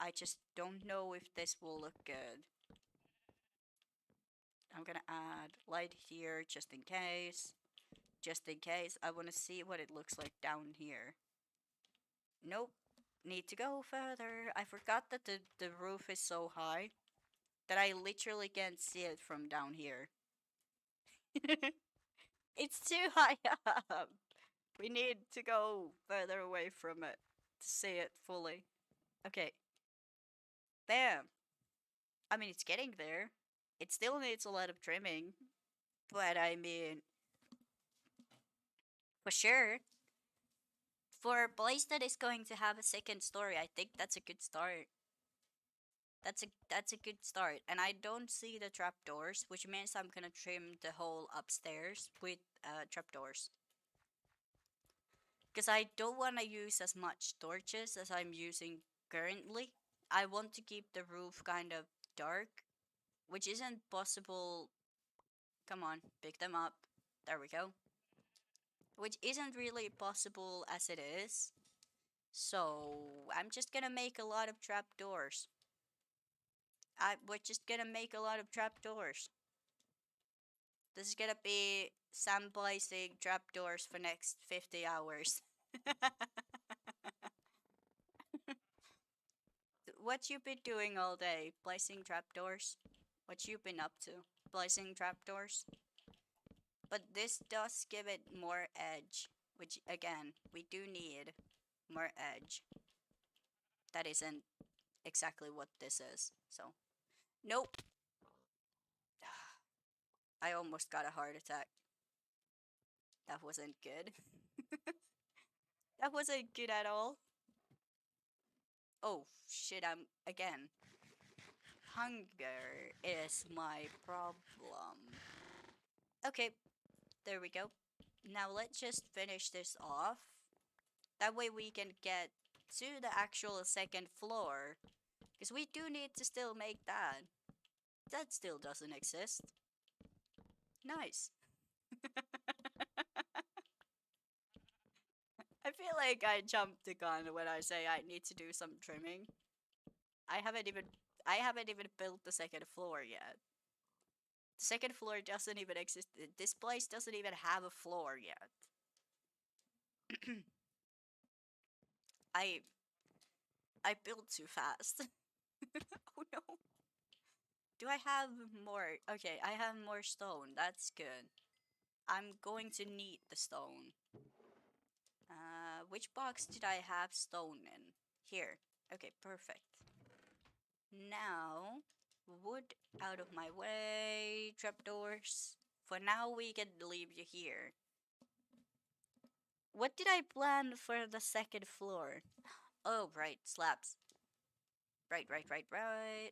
I just don't know if this will look good. I'm gonna add light here just in case. Just in case. I want to see what it looks like down here. Nope. Need to go further. I forgot that the roof is so high that I literally can't see it from down here. It's too high up. We need to go further away from it to see it fully. Okay. Bam. I mean, it's getting there. It still needs a lot of trimming, but I mean, for sure, for a place that is going to have a second story, I think that's a good start. That's a good start. And I don't see the trapdoors, which means I'm gonna trim the whole upstairs with trapdoors. Because I don't want to use as much torches as I'm using currently. I want to keep the roof kind of dark, which isn't possible. Come on, pick them up. There we go. Which isn't really possible as it is. So I'm just gonna make a lot of trapdoors. We're just gonna make a lot of trapdoors. This is gonna be Sam placing trapdoors for next 50 hours. What you been doing all day? Placing trapdoors? What you been up to? Placing trapdoors? But this does give it more edge, which again, we do need more edge. That isn't exactly what this is. So, nope. I almost got a heart attack. That wasn't good. That wasn't good at all. Oh, shit, I'm again. Hunger is my problem. Okay, there we go. Now let's just finish this off. That way we can get to the actual second floor. Because we do need to still make that. That still doesn't exist. Nice. I feel like I jumped the gun when I say I need to do some trimming. I haven't even I haven't even built the second floor yet. The second floor doesn't even exist. This place doesn't even have a floor yet. I I built too fast. Oh no. Do I have more? Okay, I have more stone. That's good. I'm going to need the stone. Which box did I have stone in? Here. Okay, perfect. Now, wood out of my way. Trapdoors. For now, we can leave you here. What did I plan for the second floor? Oh, right, slabs. Right.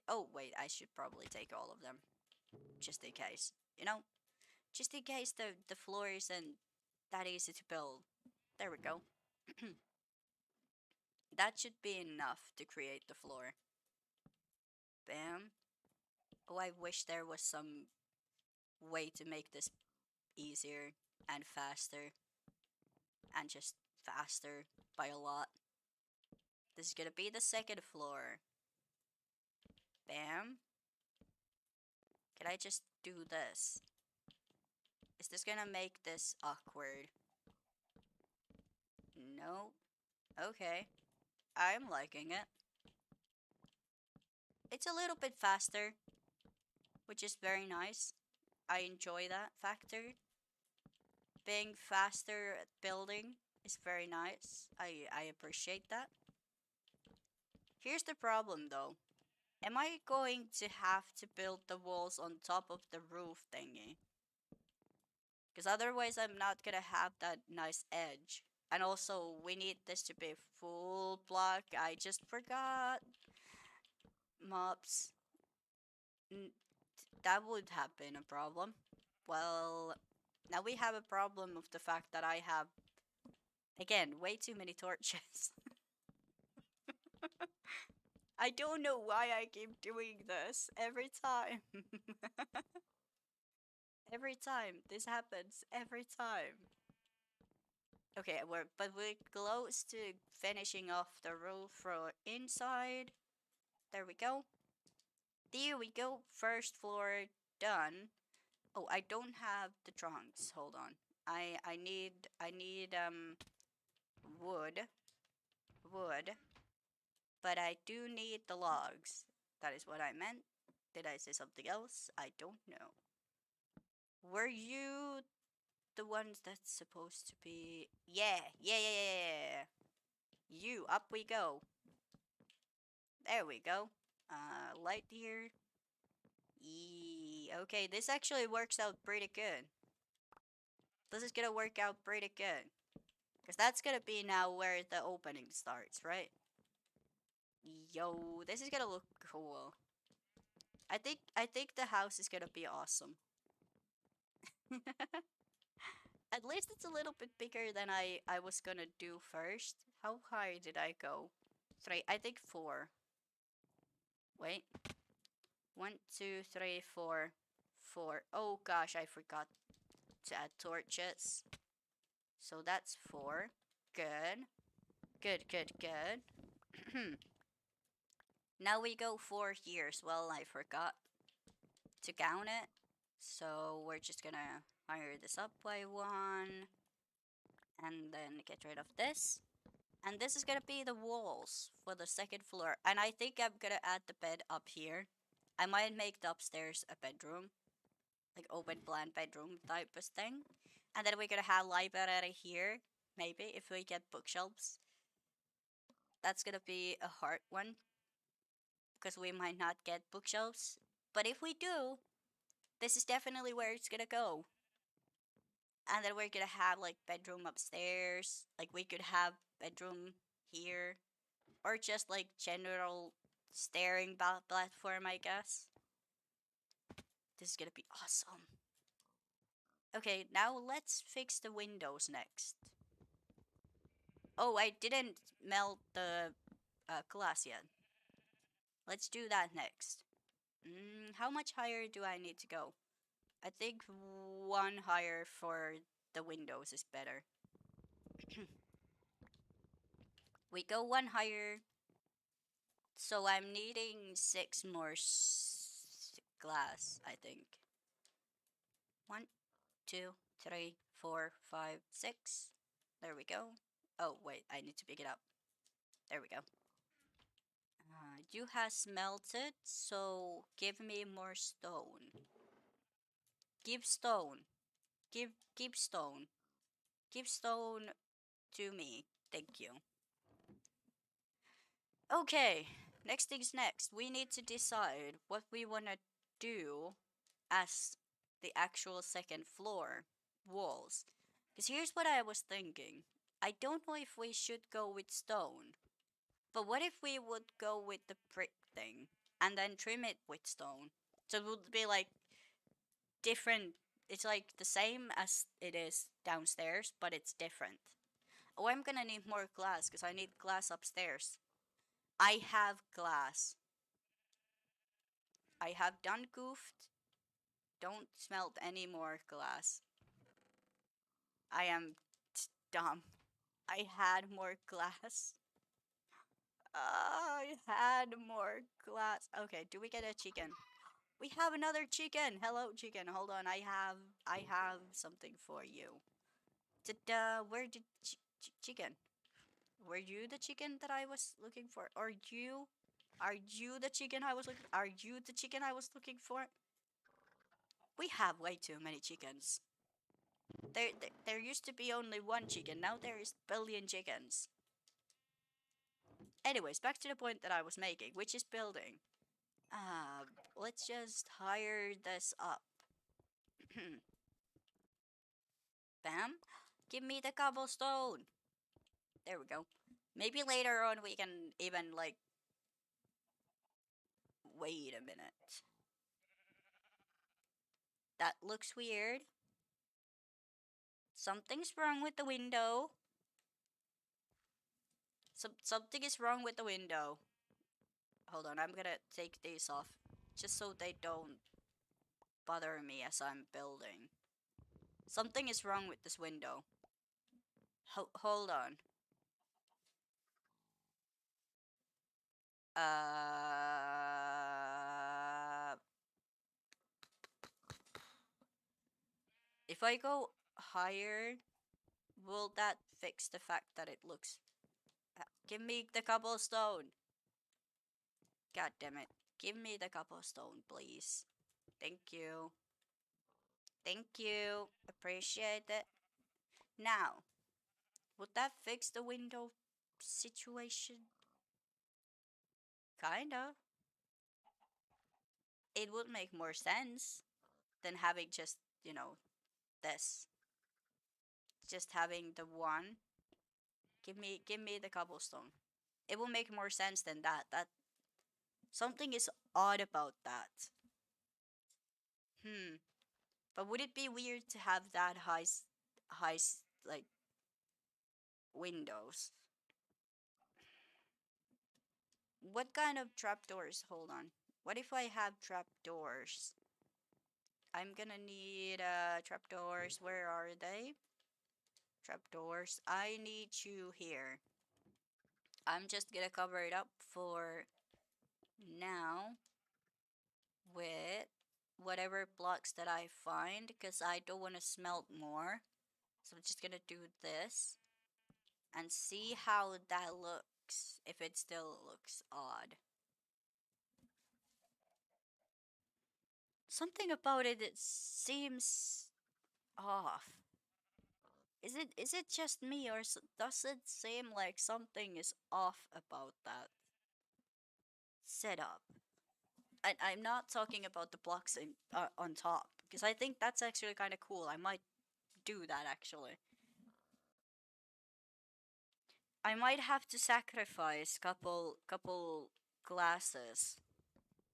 Oh, wait, I should probably take all of them. Just in case. You know? Just in case the floor isn't that easy to build. There we go. That should be enough to create the floor. Bam. Oh, I wish there was some way to make this easier and faster. And just faster by a lot. This is gonna be the second floor. Bam. Can I just do this? Is this gonna make this awkward? No. Okay. I'm liking it. It's a little bit faster, which is very nice. I enjoy that factor. Being faster at building is very nice. I appreciate that. Here's the problem though. Am I going to have to build the walls on top of the roof thingy? Because otherwise I'm not gonna have that nice edge. And also, we need this to be full block. I just forgot. Mobs. That would have been a problem. Well, now we have a problem of the fact that I have, again, way too many torches. I don't know why I keep doing this every time. Every time. This happens every time. Okay, we're close to finishing off the roof for inside. There we go. There we go. First floor done. Oh, I don't have the trunks. Hold on. I need wood. Wood. But I do need the logs. That is what I meant. Did I say something else? I don't know. Were you the ones that's supposed to be? Yeah. You, up we go. There we go. Light here. Okay, this actually works out pretty good. This is gonna work out pretty good. Because that's gonna be now where the opening starts, right? Yo, this is gonna look cool. I think the house is gonna be awesome. At least it's a little bit bigger than I was gonna do first. How high did I go? Three, I think four. Wait. One, two, three, four. Four. Oh gosh, I forgot to add torches. So that's four. Good. Good. Now we go four here as well. I forgot to count it. So we're just gonna hire this up by one. And then get rid of this. And this is gonna be the walls for the second floor. And I think I'm gonna add the bed up here. I might make the upstairs a bedroom. Like open plan bedroom type of thing. And then we're gonna have library here. Maybe if we get bookshelves. That's gonna be a hard one. Because we might not get bookshelves. But if we do, this is definitely where it's gonna go. And then we're gonna have like bedroom upstairs. Like we could have bedroom here. Or just like general staring platform, I guess. This is gonna be awesome. Okay, now let's fix the windows next. Oh, I didn't melt the glass yet. Let's do that next. How much higher do I need to go? I think one higher for the windows is better. We go one higher. So I'm needing six more glass, I think. One, two, three, four, five, six. There we go. Oh, wait, I need to pick it up. There we go. You has melted, so give me more stone. Give stone. Give stone. Give stone to me. Thank you. Okay, next thing's next. We need to decide what we want to do as the actual second floor walls. Because here's what I was thinking. I don't know if we should go with stone, but what if we would go with the brick thing and then trim it with stone? So it would be like different. It's like the same as it is downstairs, but it's different. Oh, I'm gonna need more glass because I need glass upstairs. I have glass. I have done goofed. Don't smelt any more glass. I am dumb. I had more glass. I had more glass. Okay, do we get a chicken? We have another chicken. Hello, chicken. Hold on. I have something for you. Where did chicken? Were you the chicken that I was looking for? Are you the chicken I was looking? Are you the chicken I was looking for? We have way too many chickens. There used to be only one chicken. Now there is billion chickens. Anyways, back to the point that I was making, which is building. Uh, let's just hire this up. Bam. Give me the cobblestone. There we go. Maybe later on we can even like wait a minute. That looks weird. Something's wrong with the window. Something is wrong with the window. Hold on, I'm gonna take these off just so they don't bother me as I'm building. Something is wrong with this window. Hold on. Uh, if I go higher, will that fix the fact that it looks? Give me the cobblestone. God damn it. Give me the cobblestone, please. Thank you. Thank you. Appreciate it. Now, would that fix the window situation? Kinda. It would make more sense than having just, this. Just having the one. Give me the cobblestone. It will make more sense than that. That something is odd about that. Hmm. But would it be weird to have that like windows? What kind of trapdoors? Hold on. What if I have trapdoors? I'm gonna need trapdoors. Where are they? Trapdoors. I need you here. I'm just gonna cover it up for now with whatever blocks that I find because I don't want to smelt more. So I'm just gonna do this and see how that looks. If it still looks odd. Something about it seems off. Is it just me or does it seem like something is off about that setup? And I'm not talking about the blocks on top because I think that's actually kind of cool. I might do that actually. I might have to sacrifice couple glasses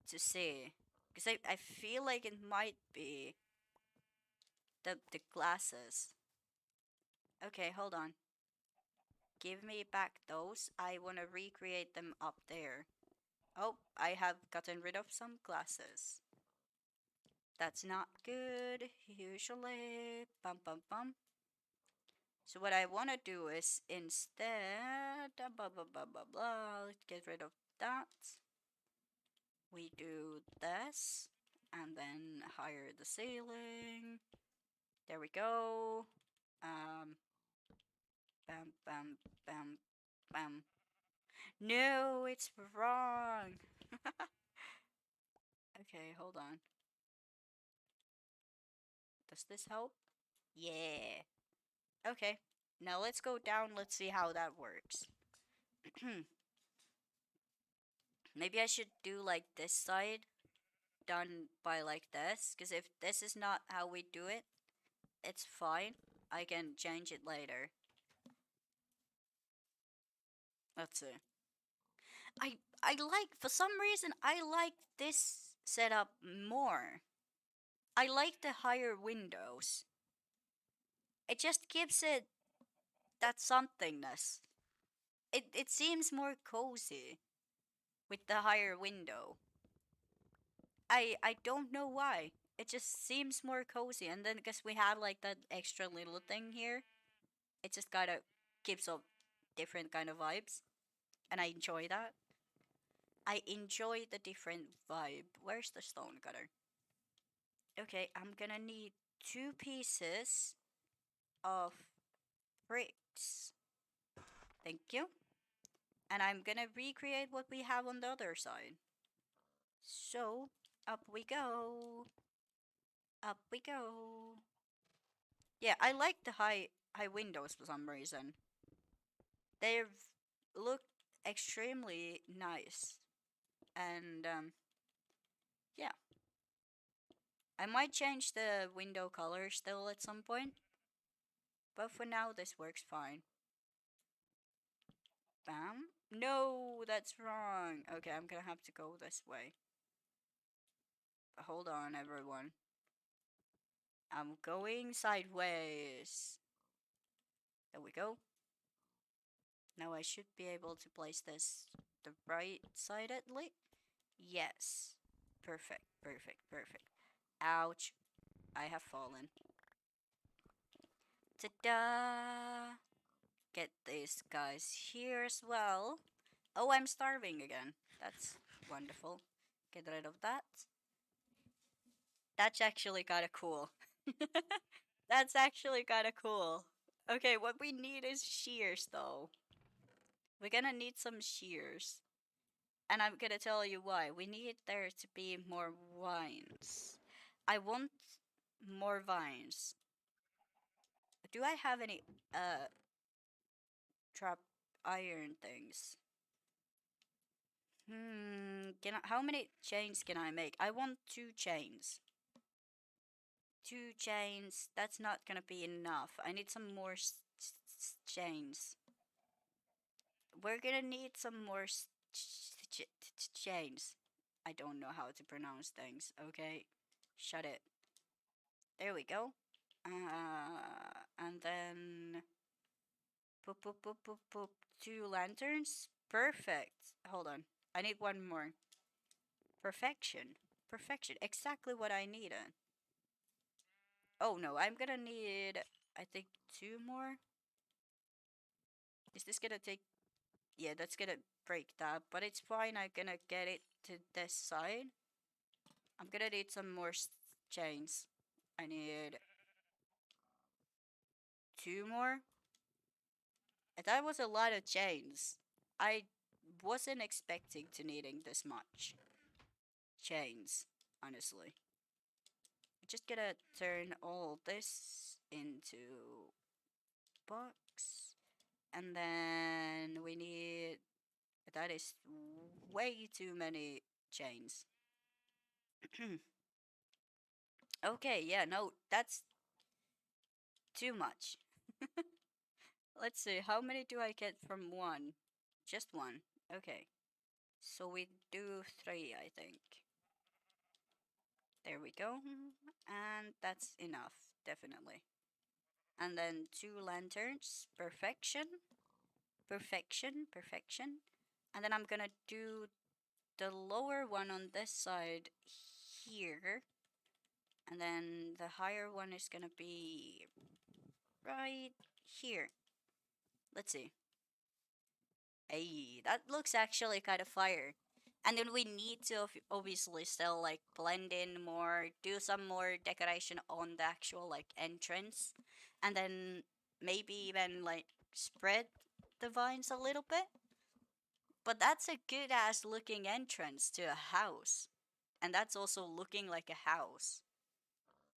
to see because I feel like it might be the glasses. Okay, hold on. Give me back those. I want to recreate them up there. Oh, I have gotten rid of some glasses. That's not good, usually. Bum bum bum. So what I want to do is instead, blah blah blah blah blah. Let's get rid of that. We do this, and then higher the ceiling. There we go. Bam bam bam bam. No, it's wrong. Okay, hold on. Does this help? Yeah. Okay. Now let's go down. Let's see how that works. Maybe I should do like this side done by like this. Because if this is not how we do it, it's fine. I can change it later. Let's see. I like, for some reason, I like this setup more. I like the higher windows. It just gives it that somethingness. It seems more cozy with the higher window. I don't know why. It just seems more cozy, and then because we have like that extra little thing here, it just kind of gives a different kind of vibes, and I enjoy that. I enjoy the different vibe. Where's the stone cutter? Okay, I'm gonna need 2 pieces of bricks. Thank you. And I'm gonna recreate what we have on the other side. So, up we go. Up we go. Yeah, I like the high windows for some reason. They look extremely nice. And I might change the window color still at some point, but for now this works fine. Bam. No, that's wrong. Okay, I'm gonna have to go this way. Hold on, everyone. I'm going sideways. There we go. Now I should be able to place this the right sidedly. Yes. Perfect, perfect, perfect. Ouch. I have fallen. Ta-da! Get these guys here as well. Oh, I'm starving again. That's wonderful. Get rid of that. That's actually kind of cool. That's actually kind of cool. Okay, what we need is shears though. We're gonna need some shears. And I'm gonna tell you why. We need there to be more vines. I want more vines. Do I have any trap iron things? How many chains can I make? I want 2 chains. 2 chains. That's not gonna be enough. I need some more chains. We're gonna need some more chains. I don't know how to pronounce things. Okay, shut it. There we go. And then boop boop boop boop boop. 2 lanterns. Perfect. Hold on. I need one more. Perfection. Perfection. Exactly what I needed. Oh no, I'm gonna need, I think, 2 more. Is this gonna take? Yeah, that's gonna break that, but it's fine. I'm gonna get it to this side. I'm gonna need some more chains. I need 2 more. That was a lot of chains. I wasn't expecting to needing this much chains, honestly. I'm just gonna turn all this into box. And then we need, that is way too many chains. Okay, yeah, no, that's too much. Let's see, how many do I get from one? Just one. Okay. So we do 3, I think. There we go. And that's enough, definitely. And then 2 lanterns. Perfection. Perfection. Perfection. And then I'm gonna do the lower one on this side here. And then the higher one is gonna be right here. Let's see. Hey, that looks actually kind of fire. And then we need to obviously still like blend in more, do some more decoration on the actual like entrance, and then maybe even like spread the vines a little bit. But that's a good ass looking entrance to a house. And that's also looking like a house.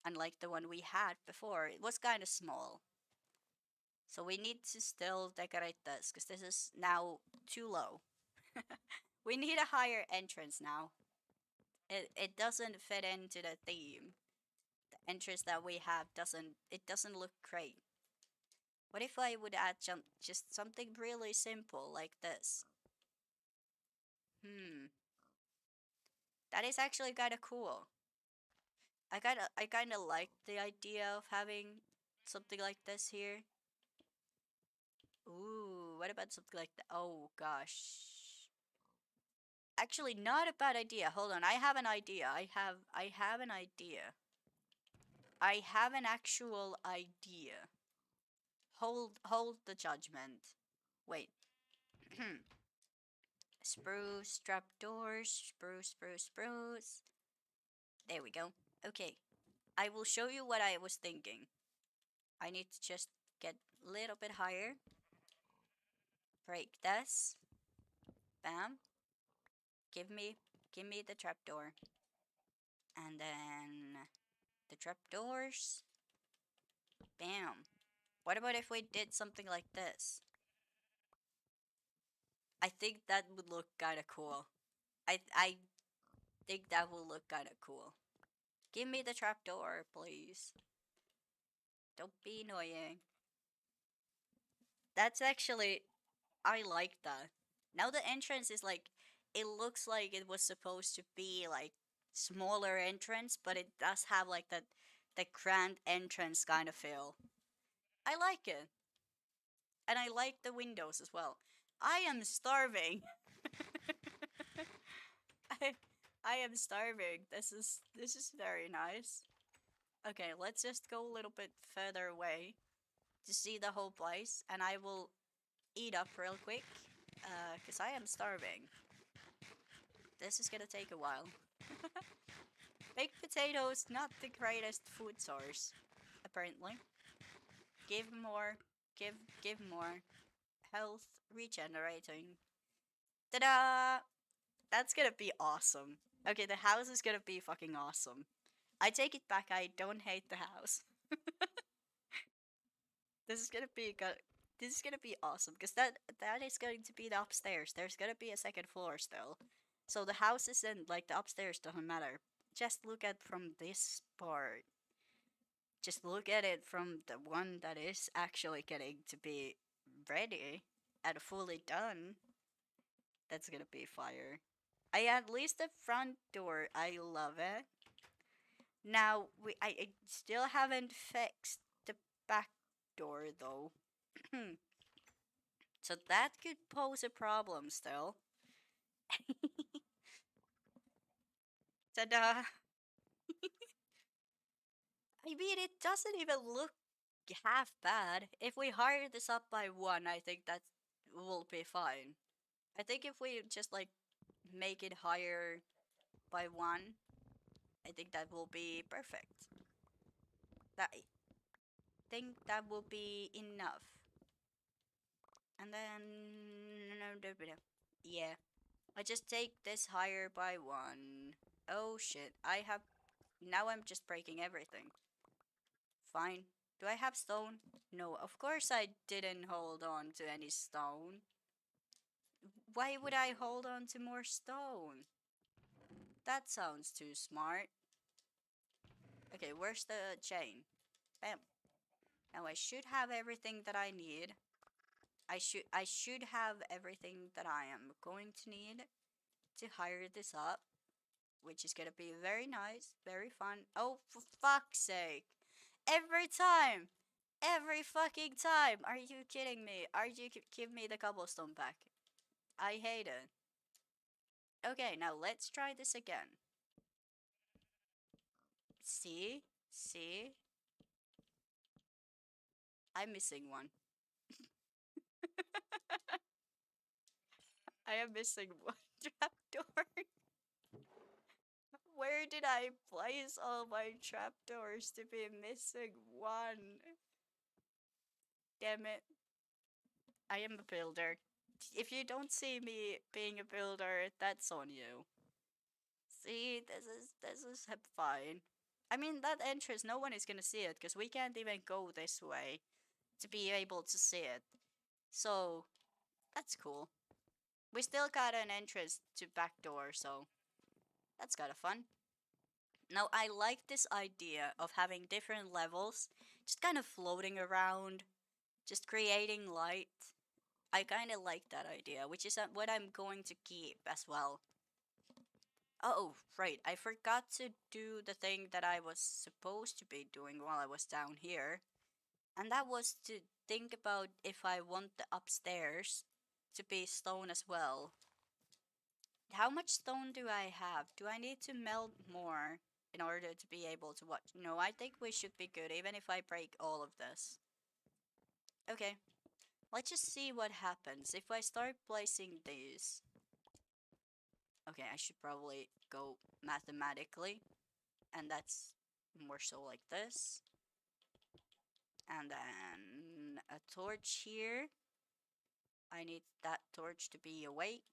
Unlike the one we had before, it was kind of small. So we need to still decorate this because this is now too low. We need a higher entrance now. It doesn't fit into the theme. The entrance that we have doesn't look great. What if I would add just something really simple like this? Hmm, that is actually kind of cool. I kind of like the idea of having something like this here. Ooh, what about something like that? Oh gosh. Actually, not a bad idea. Hold on, I have an idea. I have an idea. I have an actual idea. Hold the judgment. Wait. Spruce trapdoors, spruce. There we go. Okay. I will show you what I was thinking. I need to just get a little bit higher. Break this. Bam. Give me the trapdoor. And then the trapdoors. Bam. What about if we did something like this? I think that would look kind of cool. I think that will look kind of cool. Give me the trapdoor, please. Don't be annoying. That's actually, I like that. Now the entrance is like, it looks like it was supposed to be like smaller entrance, but it does have like that the grand entrance kind of feel. I like it, and I like the windows as well. I am starving. I I am starving. This is very nice. Okay, let's just go a little bit further away to see the whole place, and I will eat up real quick, cause I am starving. This is gonna take a while. Baked potatoes, not the greatest food source, apparently. Give more, give, give more. Health regenerating. Ta-da! That's gonna be awesome. Okay, the house is gonna be fucking awesome. I take it back. I don't hate the house. This is gonna be good. This is gonna be awesome because that is going to be the upstairs. There's gonna be a second floor still, so the house isn't like the upstairs doesn't matter. Just look at from this part. Just look at it from the one that is actually getting to be ready and fully done. That's gonna be fire. I at least the front door. I love it. Now I still haven't fixed the back door though. So that could pose a problem still. Ta-da! I mean, it doesn't even look half bad. If we hire this up by one, I think that will be fine. I think if we just like make it higher by one, I think that will be perfect. That I think that will be enough. And then yeah, I just take this higher by one. Oh shit! I have now. I'm just breaking everything. Fine. Do I have stone? No, of course I didn't hold on to any stone. Why would I hold on to more stone? That sounds too smart. Okay, where's the chain? Bam. Now I should have everything that I need. I should have everything that I am going to need to hire this up, which is gonna be very nice, very fun. Oh, for fuck's sake! Every time, every fucking time. Are you kidding me? Are you give me the cobblestone back? I hate it. Okay, now let's try this again. See, see, I'm missing one. I am missing one trapdoor. Where did I place all my trapdoors to be missing one? Damn it. I am a builder. If you don't see me being a builder, that's on you. See, this is fine. I mean, that entrance, no one is gonna see it because we can't even go this way to be able to see it. So that's cool. We still got an entrance to back door, so that's kind of fun. Now I like this idea of having different levels, just kind of floating around, just creating light. I kind of like that idea, which is what I'm going to keep as well. Oh, right, I forgot to do the thing that I was supposed to be doing while I was down here, and that was to think about if I want the upstairs to be stone as well. How much stone do I have? Do I need to melt more in order to be able to watch? No, I think we should be good, even if I break all of this. Okay, let's just see what happens if I start placing these. Okay, I should probably go mathematically, and that's more so like this. And then a torch here. I need that torch to be awake.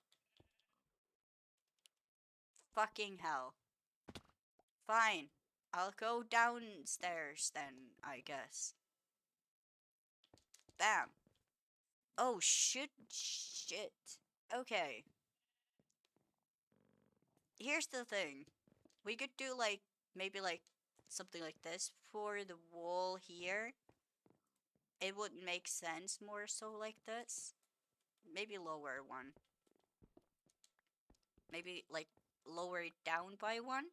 Fucking hell. Fine. I'll go downstairs then, I guess. Bam. Oh, shit. Shit. Okay. Here's the thing. We could do like, maybe like something like this for the wall here. It would make sense more so like this. Maybe lower one. Maybe like lower it down by one.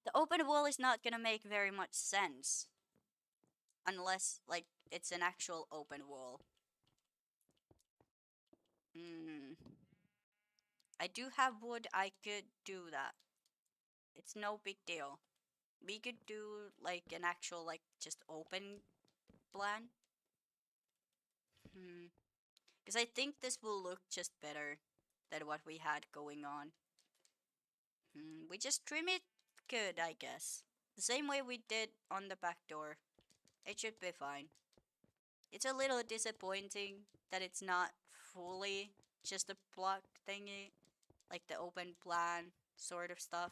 The open wall is not gonna make very much sense unless like it's an actual open wall. Hmm. I do have wood. I could do that. It's no big deal. We could do like an actual like just open plan. Hmm. Because I think this will look just better than what we had going on. We just trim it good, I guess. The same way we did on the back door. It should be fine. It's a little disappointing that it's not fully just a block thingy, like the open plan sort of stuff.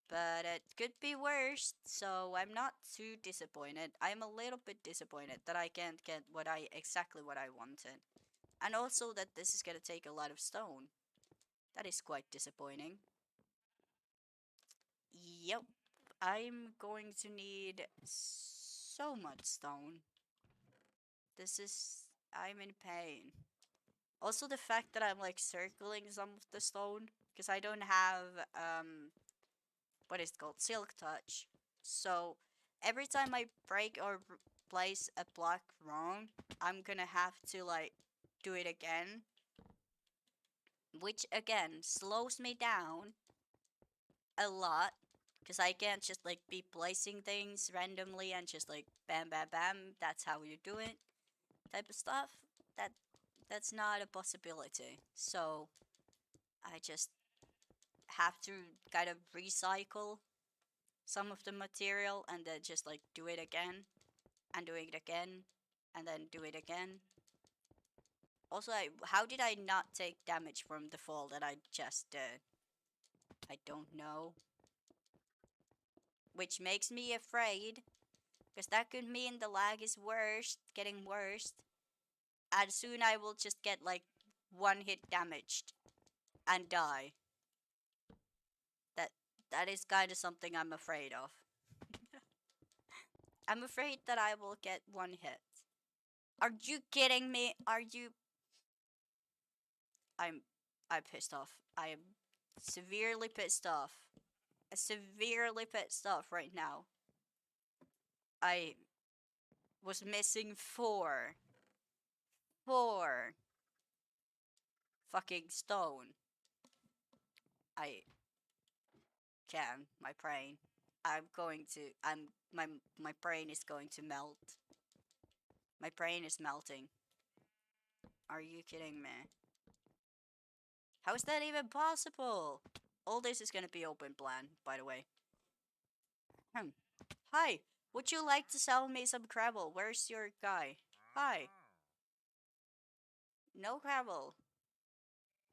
But it could be worse, so I'm not too disappointed. I'm a little bit disappointed that I can't get exactly what I wanted. And also that this is gonna take a lot of stone. That is quite disappointing. Yep, I'm going to need so much stone. This is. I'm in pain. Also, the fact that I'm like circling some of the stone because I don't have what is it called, silk touch. So every time I break or place a block wrong, I'm gonna have to like do it again, which again slows me down a lot because I can't just like be placing things randomly and just like bam bam bam, that's how you do it type of stuff. That that's not a possibility. So I just have to kind of recycle some of the material and then just like do it again and do it again and then do it again. Also, how did I not take damage from the fall that I just did? I don't know. Which makes me afraid because that could mean the lag is worse, getting worse. And soon I will just get like one hit damaged and die. That that is kind of something I'm afraid of. I'm afraid that I will get one hit. Are you kidding me? Are you? I'm I'm pissed off. I am severely pissed off. Severely pissed off right now. I was missing four fucking stone. I can. My brain. I'm going to. My brain is going to melt. My brain is melting. Are you kidding me? How is that even possible? All this is gonna be open plan, by the way. Hmm. Hi. Would you like to sell me some gravel? Where's your guy? Hi. No gravel.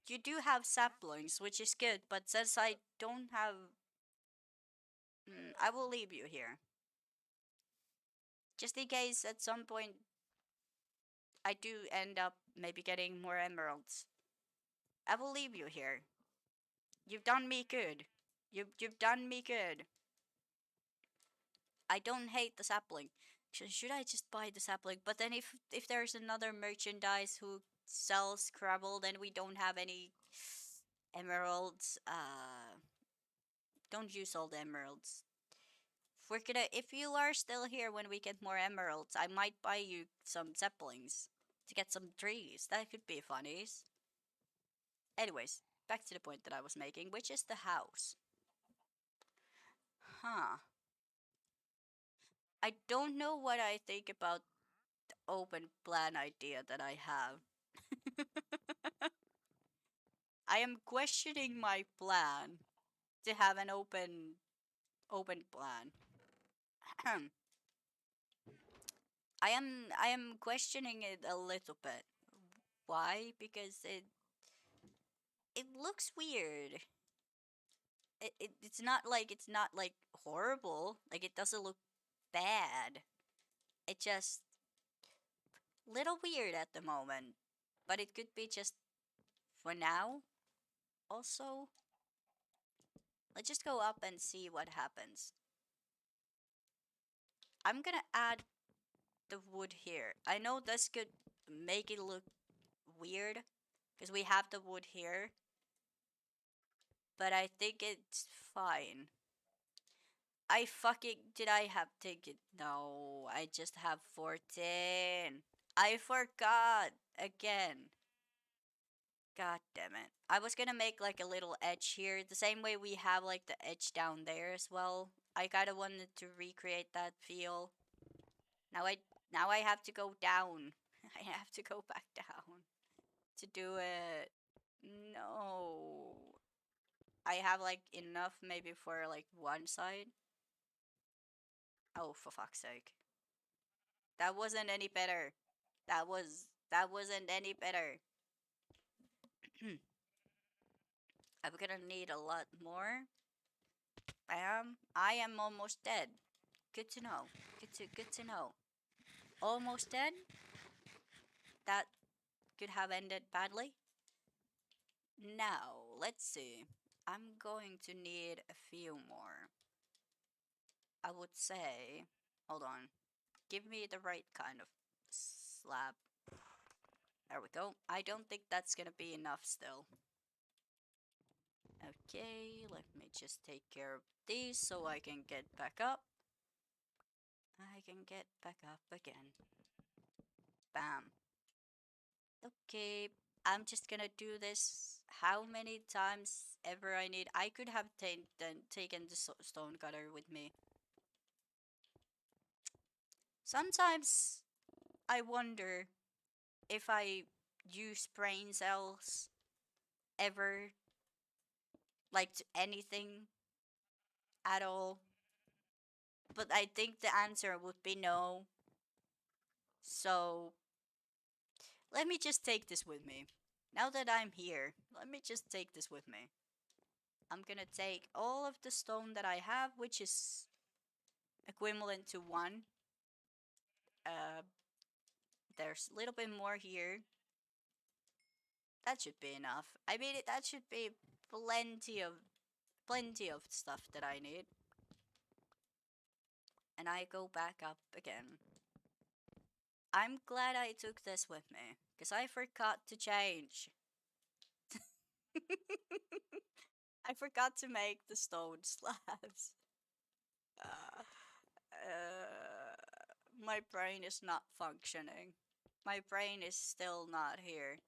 You do have saplings, which is good, but since I don't have. I will leave you here. Just in case at some point I do end up maybe getting more emeralds. I will leave you here. You've done me good. You've done me good. I don't hate the sapling. Should I just buy the sapling? But then if there's another merchandise who sells gravel, then we don't have any emeralds. Don't use all the emeralds. If you are still here when we get more emeralds, I might buy you some saplings to get some trees. That could be funny. Anyways, back to the point that I was making, which is the house. Huh. I don't know what I think about the open plan idea that I have. I am questioning my plan to have an open plan. I am questioning it a little bit. Why? Because it looks weird. It's not like horrible. Like it doesn't look bad. It just little weird at the moment. But it could be just for now also. Let's just go up and see what happens. I'm gonna add the wood here. I know this could make it look weird because we have the wood here, but I think it's fine. I fucking did I have ticket? No, I just have 14. I forgot again. God damn it. I was gonna make like a little edge here, the same way we have like the edge down there as well. I kinda wanted to recreate that feel. Now I now I have to go down. I have to go back down to do it. No. I have like enough maybe for like one side. Oh, for fuck's sake. That wasn't any better. That wasn't any better. I'm gonna need a lot more. I am almost dead. Good to know. Good to know. Almost dead? That could have ended badly. Now, let's see. I'm going to need a few more. I would say, hold on. Give me the right kind of slab. There we go. I don't think that's gonna be enough still. Okay, let me just take care of these so I can get back up. I can get back up again. Bam. Okay, I'm just gonna do this how many times ever I need. I could have taken the stone cutter with me. Sometimes I wonder if I use brain cells ever, like to anything at all. But I think the answer would be no. So let me just take this with me. Now that I'm here, let me just take this with me. I'm gonna take all of the stone that I have, which is equivalent to one. Uh, there's a little bit more here. That should be enough. I mean, that should be plenty of stuff that I need. And I go back up again. I'm glad I took this with me, because I forgot to change. I forgot to make the stone slabs. Uh, my brain is not functioning. My brain is still not here.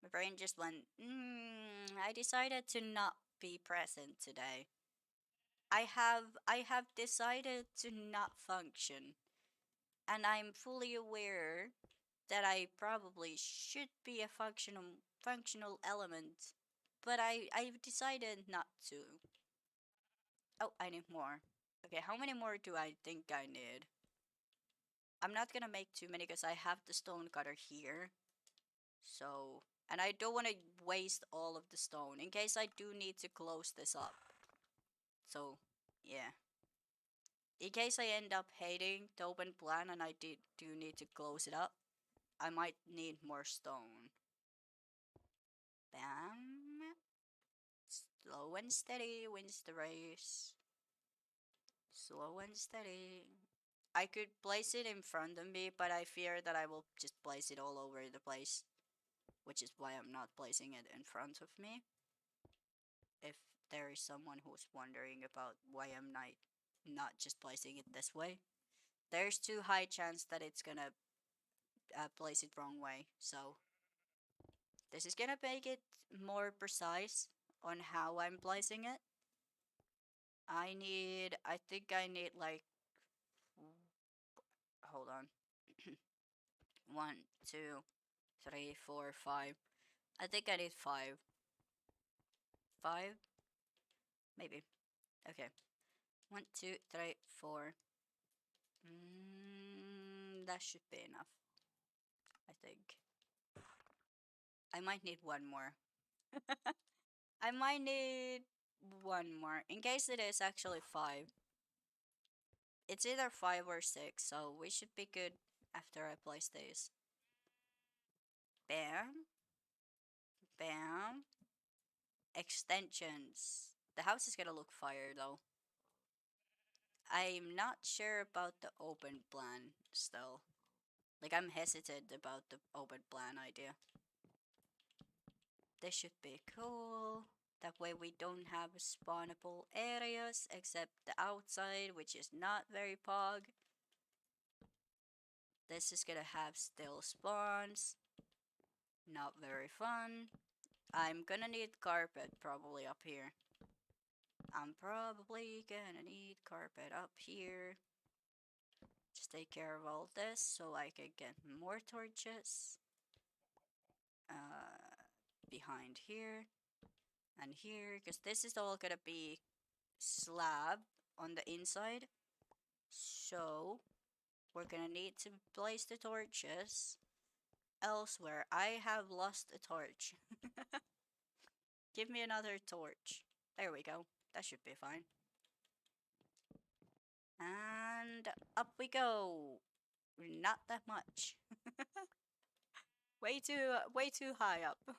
My brain just went, I decided to not be present today. I have decided to not function. And I'm fully aware that I probably should be a functional element. But I've decided not to. Oh, I need more. Okay, how many more do I think I need? I'm not gonna make too many because I have the stone cutter here. So, and I don't want to waste all of the stone in case I do need to close this up. So, yeah. In case I end up hating the open plan and I do need to close it up, I might need more stone. Bam. Slow and steady wins the race. Slow and steady. I could place it in front of me, but I fear that I will just place it all over the place. Which is why I'm not placing it in front of me. If there is someone who's wondering about why I'm not just placing it this way, there's too high chance that it's gonna place it wrong way. So this is gonna make it more precise on how I'm placing it. I think I need like, hold on. One, two, three, four, five. I think I need five. Five? Maybe. Okay. One, two, three, four. That should be enough. I think. I might need one more. I might need one more. In case it is actually five. It's either five or six, so we should be good after I place these. Bam. Bam. Extensions. The house is gonna look fire though. I'm not sure about the open plan still. Like, I'm hesitant about the open plan idea. This should be cool. That way we don't have spawnable areas except the outside, which is not very pog. This is gonna have still spawns. Not very fun. I'm gonna need carpet probably up here. I'm probably gonna need carpet up here. Just take care of all this so I can get more torches. Behind here and here, because this is all gonna be slab on the inside. So we're gonna need to place the torches elsewhere. I have lost a torch. Give me another torch. There we go. That should be fine. And up we go. Not that much. Way too high up.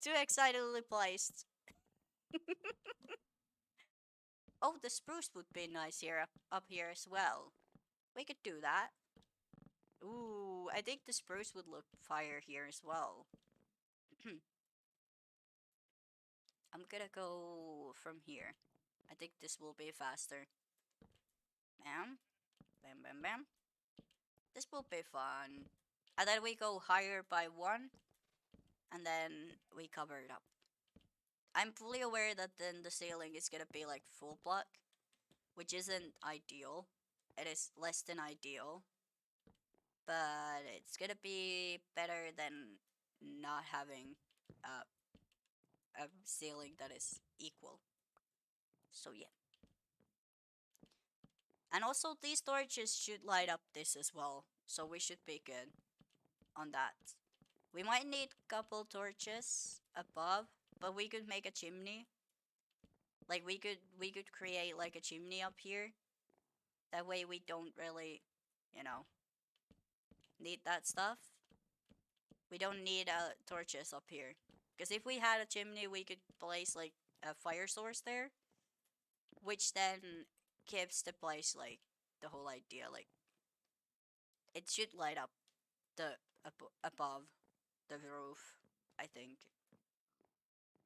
Too excitedly placed. Oh, the spruce would be nice here up here as well. We could do that. Ooh, I think the spruce would look fire here as well. I'm gonna go from here. I think this will be faster. Bam, bam, bam, bam. This will be fun. And then we go higher by one, and then we cover it up. I'm fully aware that then the ceiling is gonna be like full block, which isn't ideal. It is less than ideal, but it's gonna be better than not having a, a ceiling that is equal. So yeah. And also these torches should light up this as well, so we should be good on that. We might need a couple torches above, but we could make a chimney. Like we could create like a chimney up here. That way we don't really, you know, need that stuff. We don't need torches up here. Because if we had a chimney, we could place like a fire source there, which then keeps the place like the whole idea. Like it should light up the above the roof, I think.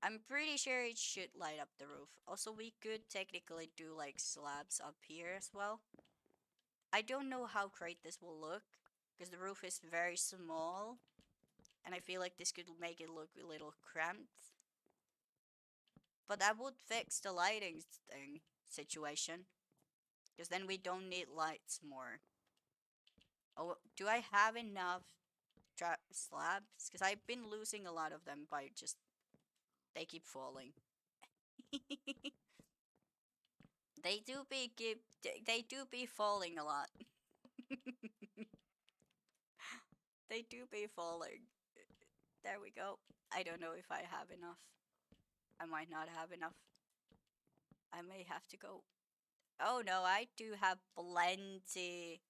I'm pretty sure it should light up the roof. Also, we could technically do like slabs up here as well. I don't know how great this will look because the roof is very small and I feel like this could make it look a little cramped. But that would fix the lighting thing situation because then we don't need lights more. Oh, do I have enough slabs? Because I've been losing a lot of them by just they keep falling. They do be falling a lot. They do be falling. There we go. I don't know if I have enough. I might not have enough. I may have to go. Oh no, I do have plenty.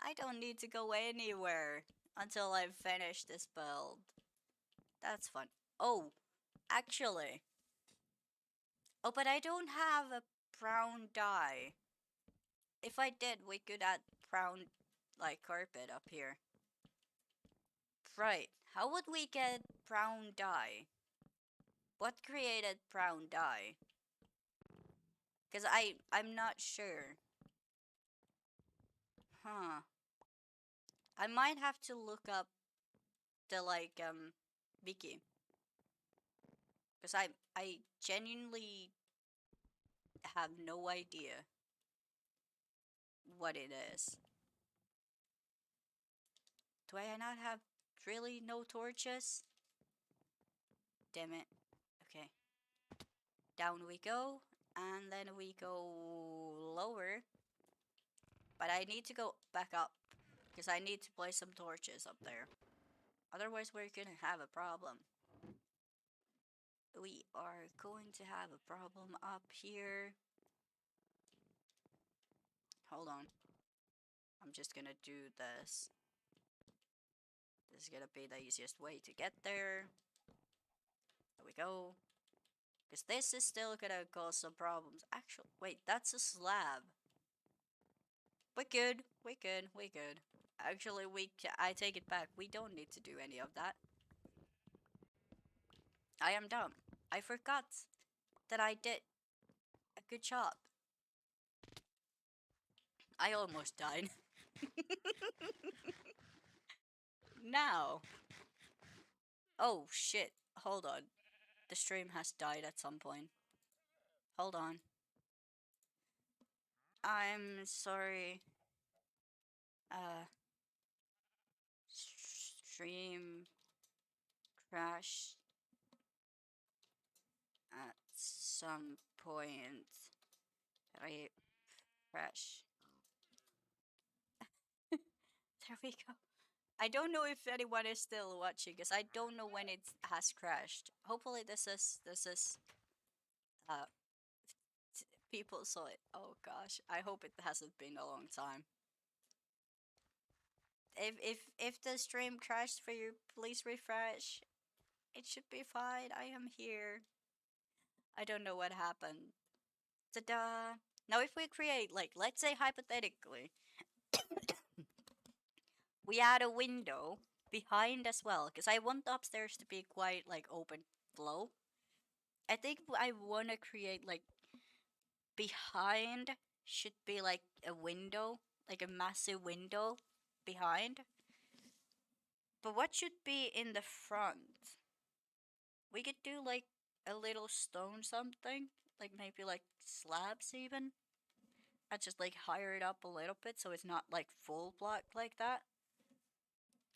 I don't need to go anywhere until I've finished this build. That's fun. Oh, actually. Oh, but I don't have a brown dye. If I did, we could add brown, like, carpet up here. Right. How would we get brown dye? What created brown dye? Because I'm not sure. Huh. I might have to look up the, like, wiki. Because I genuinely have no idea what it is. Do I not have really no torches? Damn it. Okay. Down we go. And then we go lower. But I need to go back up. Because I need to place some torches up there. Otherwise we're gonna have a problem. We are going to have a problem up here. Hold on. I'm just gonna do this. This is gonna be the easiest way to get there. There we go. Because this is still gonna cause some problems. Actually, wait, that's a slab. We good. We good. We good. Actually, I take it back. We don't need to do any of that. I am dumb. I forgot that I did a good job. I almost died. Now. Oh shit. Hold on. The stream has died at some point. Hold on. I'm sorry. Uh, stream crash at some point. Refresh. There we go. I don't know if anyone is still watching because I don't know when it has crashed. Hopefully this is uh people saw it. Oh gosh, I hope it hasn't been a long time. If the stream crashed for you, please refresh. It should be fine. I am here. I don't know what happened. Ta-da! Now if we create, like, let's say hypothetically, we add a window behind as well, because I want the upstairs to be quite, like, open flow. I think I want to create, like, behind should be, like, a window, like a massive window behind. But what should be in the front? We could do, like, a little stone something, like maybe, like, slabs even. I just, like, higher it up a little bit so it's not, like, full block like that.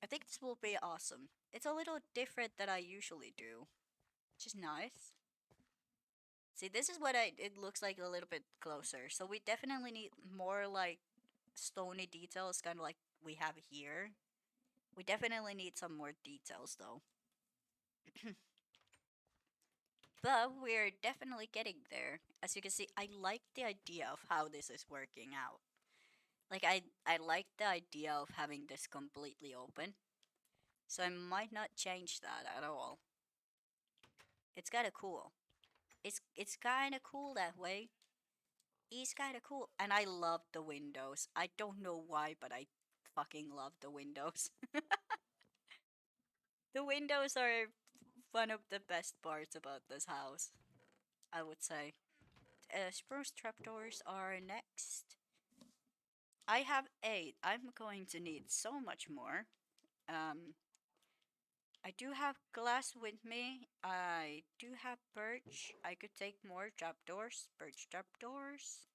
I think this will be awesome. It's a little different than I usually do, which is nice. See, this is what it looks like a little bit closer. So we definitely need more, like, stony details, kind of like we have here. We definitely need some more details though. But we're definitely getting there. As you can see, I like the idea of how this is working out. Like, I like the idea of having this completely open. So I might not change that at all. It's kind of cool. It's kind of cool that way. It's kind of cool. And I love the windows. I don't know why, but I fucking love the windows. The windows are one of the best parts about this house, I would say. Spruce trapdoors are next. I have 8. I'm going to need so much more. Um, I do have glass with me. I do have birch. I could take more trapdoors. Birch trapdoors.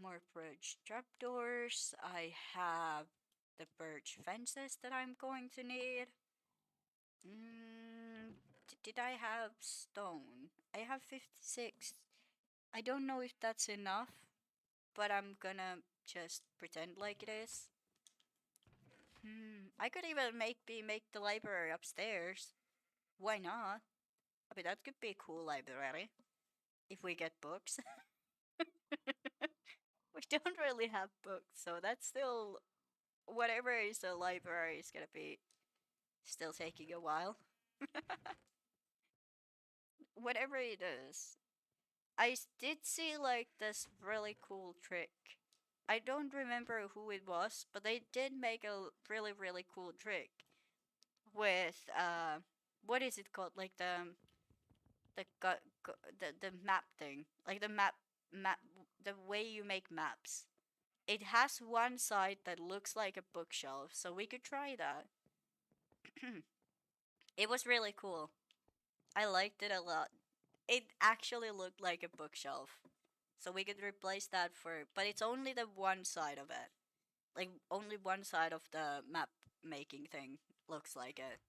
More birch trapdoors. I have the birch fences that I'm going to need. Did I have stone? I have 56. I don't know if that's enough, but I'm gonna just pretend like it is. I could even make the library upstairs. Why not? I mean, that could be a cool library if we get books. We don't really have books, so that's still whatever is a library is gonna be still taking a while. Whatever it is. Did see like this really cool trick. I don't remember who it was, but they did make a really cool trick with what is it called? Like the map thing, like the map the way you make maps. It has one side that looks like a bookshelf, so we could try that. It was really cool. I liked it a lot. It actually looked like a bookshelf. So we could replace that for, but it's only the one side of it. Like, only one side of the map making thing looks like it.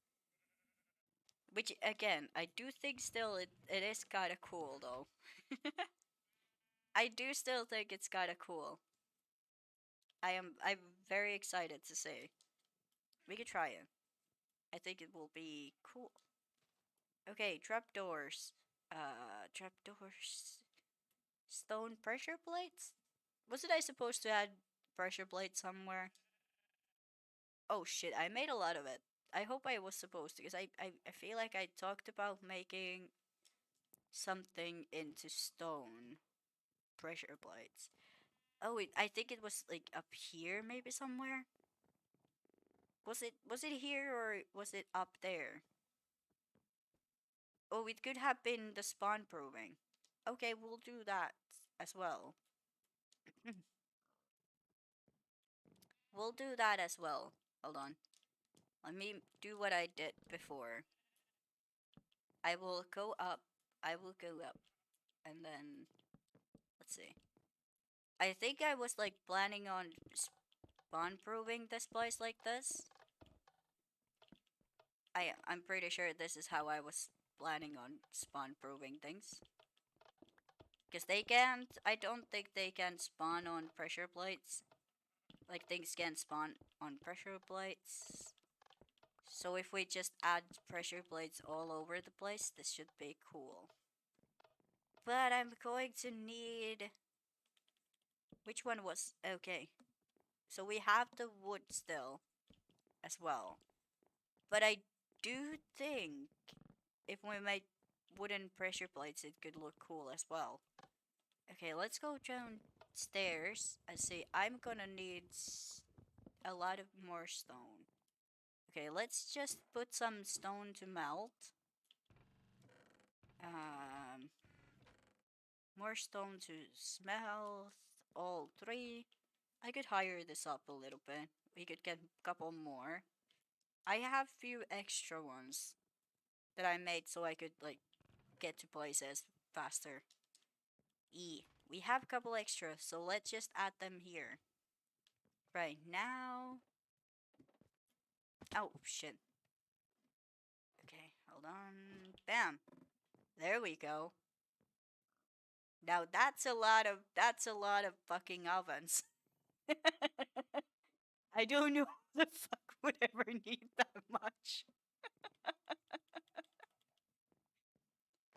Which, again, I do think still it is kind of cool, though. I do still think it's kind of cool. I'm very excited to see. We could try it. I think it will be cool. Okay, trapdoors. Trapdoors. Stone pressure plates? Wasn't I supposed to add pressure plates somewhere? Oh shit, I made a lot of it. I hope I was supposed to, because I feel like I talked about making something into stone pressure plates. Oh wait, I think it was like up here maybe somewhere. Was it here or was it up there? Oh, it could have been the spawn proving. Okay, we'll do that as well. We'll do that as well. Hold on. Let me do what I did before. I will go up. I will go up. And then, let's see. I think I was like planning on spawn proving this place like this. I'm pretty sure this is how I was planning on spawn proving things. Because they can't, I don't think they can spawn on pressure plates. Like things can spawn on pressure plates. So if we just add pressure plates all over the place, this should be cool. But I'm going to need... Which one was... Okay. So we have the wood still as well. But I do think if we made wooden pressure plates, it could look cool as well. Okay, let's go downstairs. I see I'm gonna need a lot of more stone. Okay, let's just put some stone to melt. Um, More stone to smelt. All three. I could hire this up a little bit. We could get a couple more. I have few extra ones that I made so I could like get to places faster. We have a couple extra, so let's just add them here. Right now. Oh shit. Okay, hold on. Bam. There we go. Now that's a lot of fucking ovens. I don't know who the fuck would ever need that much.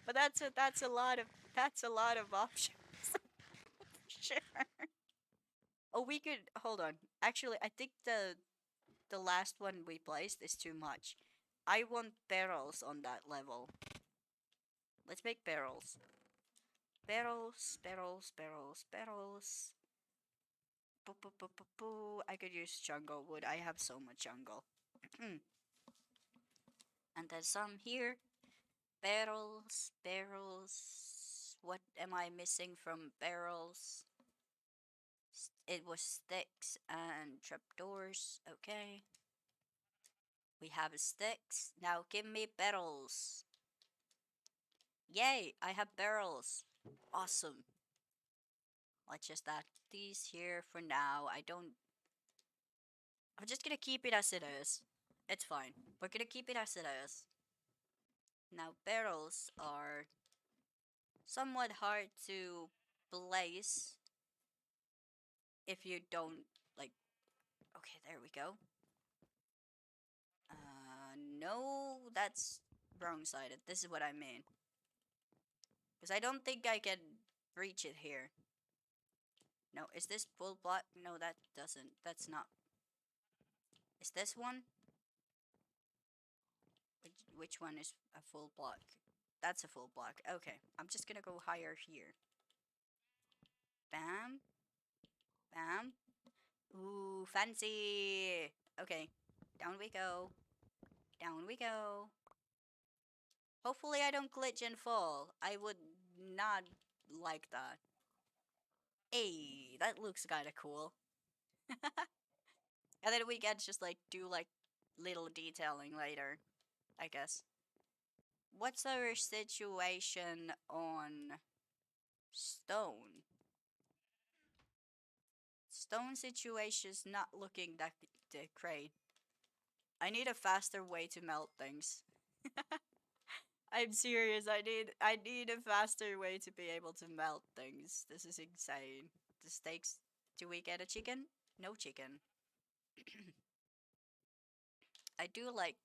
But that's a lot of options. Sure. Oh, we could hold on. Actually, I think the last one we placed is too much. I want barrels on that level. Let's make barrels. Barrels, barrels, barrels, barrels. Boo, boo, boo, boo, boo. I could use jungle wood. I have so much jungle. And then some here. Barrels, barrels. What am I missing from barrels? It was sticks and trapdoors. Okay. We have sticks. Now give me barrels. Yay, I have barrels. Awesome. Let's just add these here for now. I'm just gonna keep it as it is. It's fine. We're gonna keep it as it is. Now barrels are somewhat hard to place if you don't like. Okay, there we go. No, that's wrong sided. This is what I mean. Because I don't think I can reach it here. No, is this full block? No, that doesn't. That's not. Is this one? Which one is a full block? That's a full block. Okay, I'm just gonna go higher here. Bam. Bam. Ooh, fancy. Okay, down we go. Down we go. Hopefully I don't glitch and fall. I would not like that. Hey, that looks kinda cool. And then we can just like do like little detailing later, I guess. What's our situation on stone? Stone situation's not looking that great. I need a faster way to melt things. I'm serious. I need a faster way to be able to melt things. This is insane. The steaks. Do we get a chicken? No chicken. I do like.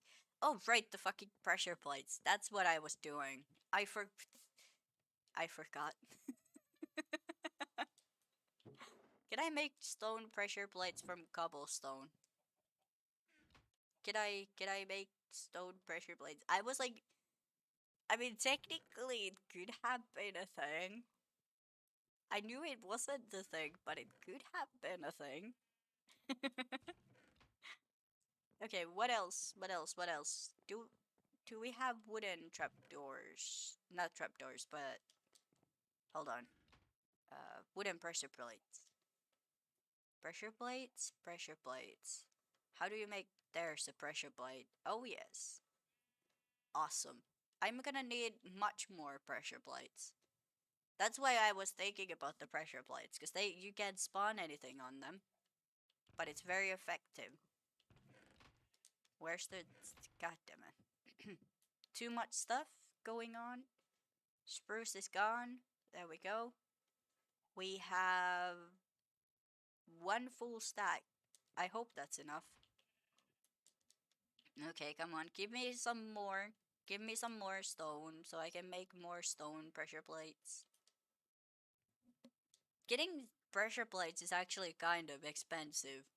Oh right, the fucking pressure plates. That's what I was doing. I forgot. Can I make stone pressure plates from cobblestone? Can I make stone pressure plates? I was like I mean, technically, it could have been a thing. I knew it wasn't the thing, but it could have been a thing. Okay, what else? What else? What else? Do we have wooden trapdoors? Not trapdoors, but hold on. Wooden pressure plates. Pressure plates? Pressure plates. How do you make there's a pressure plate? Oh yes. Awesome. I'm gonna need much more pressure plates. That's why I was thinking about the pressure plates, because they you can't spawn anything on them, but it's very effective. Where's the god damn it. Too much stuff going on. Spruce is gone. There we go. We have one full stack. I hope that's enough. Okay, come on. Give me some more. Give me some more stone so I can make more stone pressure plates. Getting pressure plates is actually kind of expensive.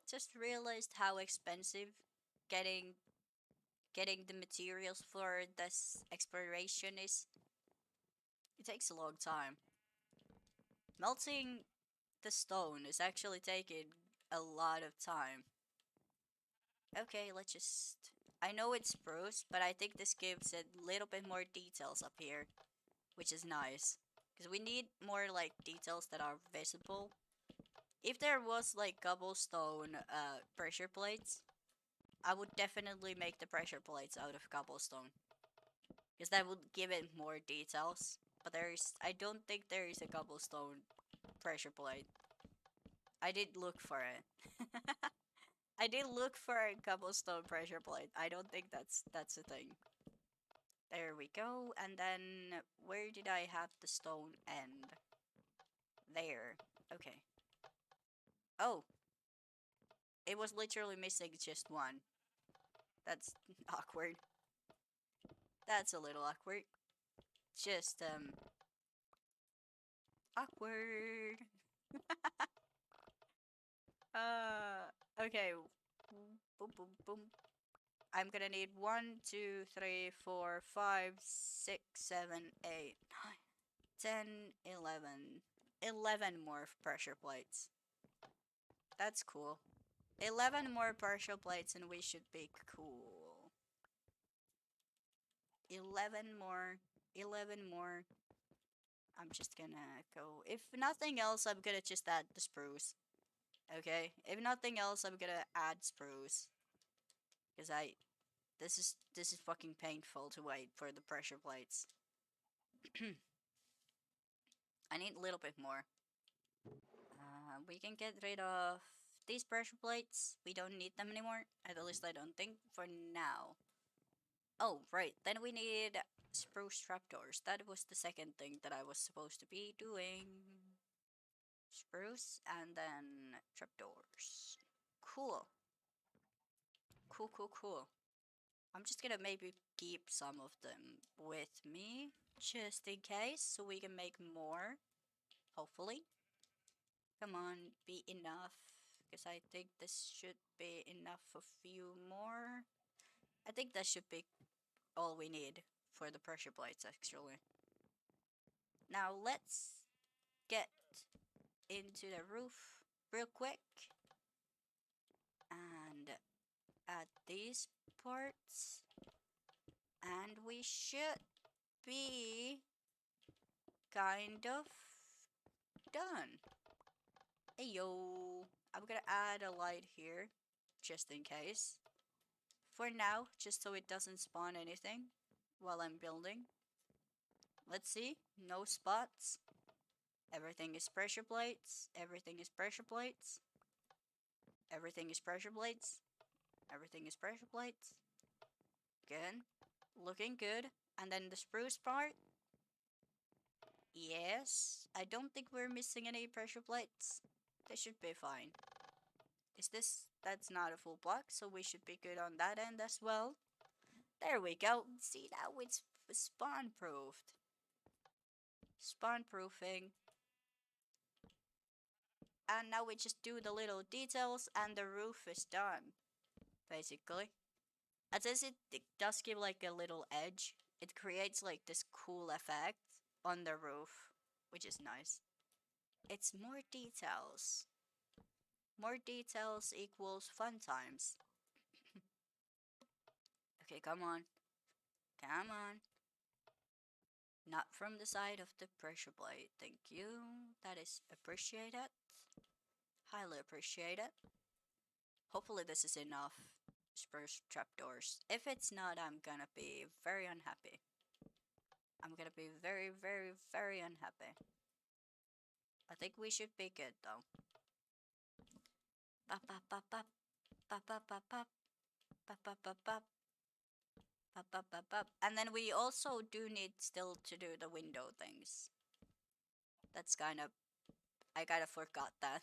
Just realized how expensive getting getting the materials for this exploration is. It takes a long time. Melting the stone is actually taking a lot of time. Okay, let's just... I know it's spruce, but I think this gives a little bit more details up here, which is nice. Because we need more, like, details that are visible. If there was, like, cobblestone pressure plates, I would definitely make the pressure plates out of cobblestone. Because that would give it more details. But I don't think there is a cobblestone pressure plate. I did look for it. I did look for a cobblestone pressure plate. I don't think that's a thing. There we go. And then where did I have the stone end? There. Okay. Oh, it was literally missing just one. That's awkward. That's a little awkward. Just awkward. Okay. Boom, boom, boom. I'm gonna need 1, 2, 3, 4, 5, 6, 7, 8, 9, 10, 11. 11 more pressure plates. That's cool. 11 more pressure plates and we should be cool. 11 more. 11 more. I'm just gonna go. If nothing else, I'm gonna just add the spruce. Okay? If nothing else, I'm gonna add spruce. Because this is fucking painful to wait for the pressure plates. I need a little bit more. We can get rid of these pressure plates. We don't need them anymore. At least I don't think for now. Oh, right. Then we need spruce trapdoors. That was the second thing that I was supposed to be doing. Spruce and then trapdoors. Cool. Cool, cool, cool. I'm just gonna maybe keep some of them with me, just in case, so we can make more, hopefully. Come on, be enough, because I think this should be enough for few more. I think that should be all we need for the pressure plates, actually. Now let's get into the roof real quick and add these parts, and we should be kind of done. Hey yo, I'm gonna add a light here, just in case. For now, just so it doesn't spawn anything while I'm building. Let's see, no spots. Everything is pressure plates. Everything is pressure plates. Everything is pressure plates. Everything is pressure plates. Good. Looking good. And then the spruce part. Yes. I don't think we're missing any pressure plates. They should be fine. Is this... That's not a full block, so we should be good on that end as well. There we go. See, now it's spawn proofed. Spawn proofing. And now we just do the little details and the roof is done. Basically. As it does give like a little edge it creates like this cool effect on the roof, which is nice. It's more details. More details equals fun times. Okay, come on. Come on. Not from the side of the pressure plate. Thank you. That is appreciated. Highly appreciated. Hopefully this is enough. Spurs trapdoors. If it's not, I'm gonna be very unhappy. I'm gonna be very, very, very unhappy. I think we should be good though. Pop, pop, pop, pop, pop, pop, pop, pop, pop, pop, pop, pop, pop, pop, pop, pop. And then we also do need still to do the window things. That's kind of, I kind of forgot that.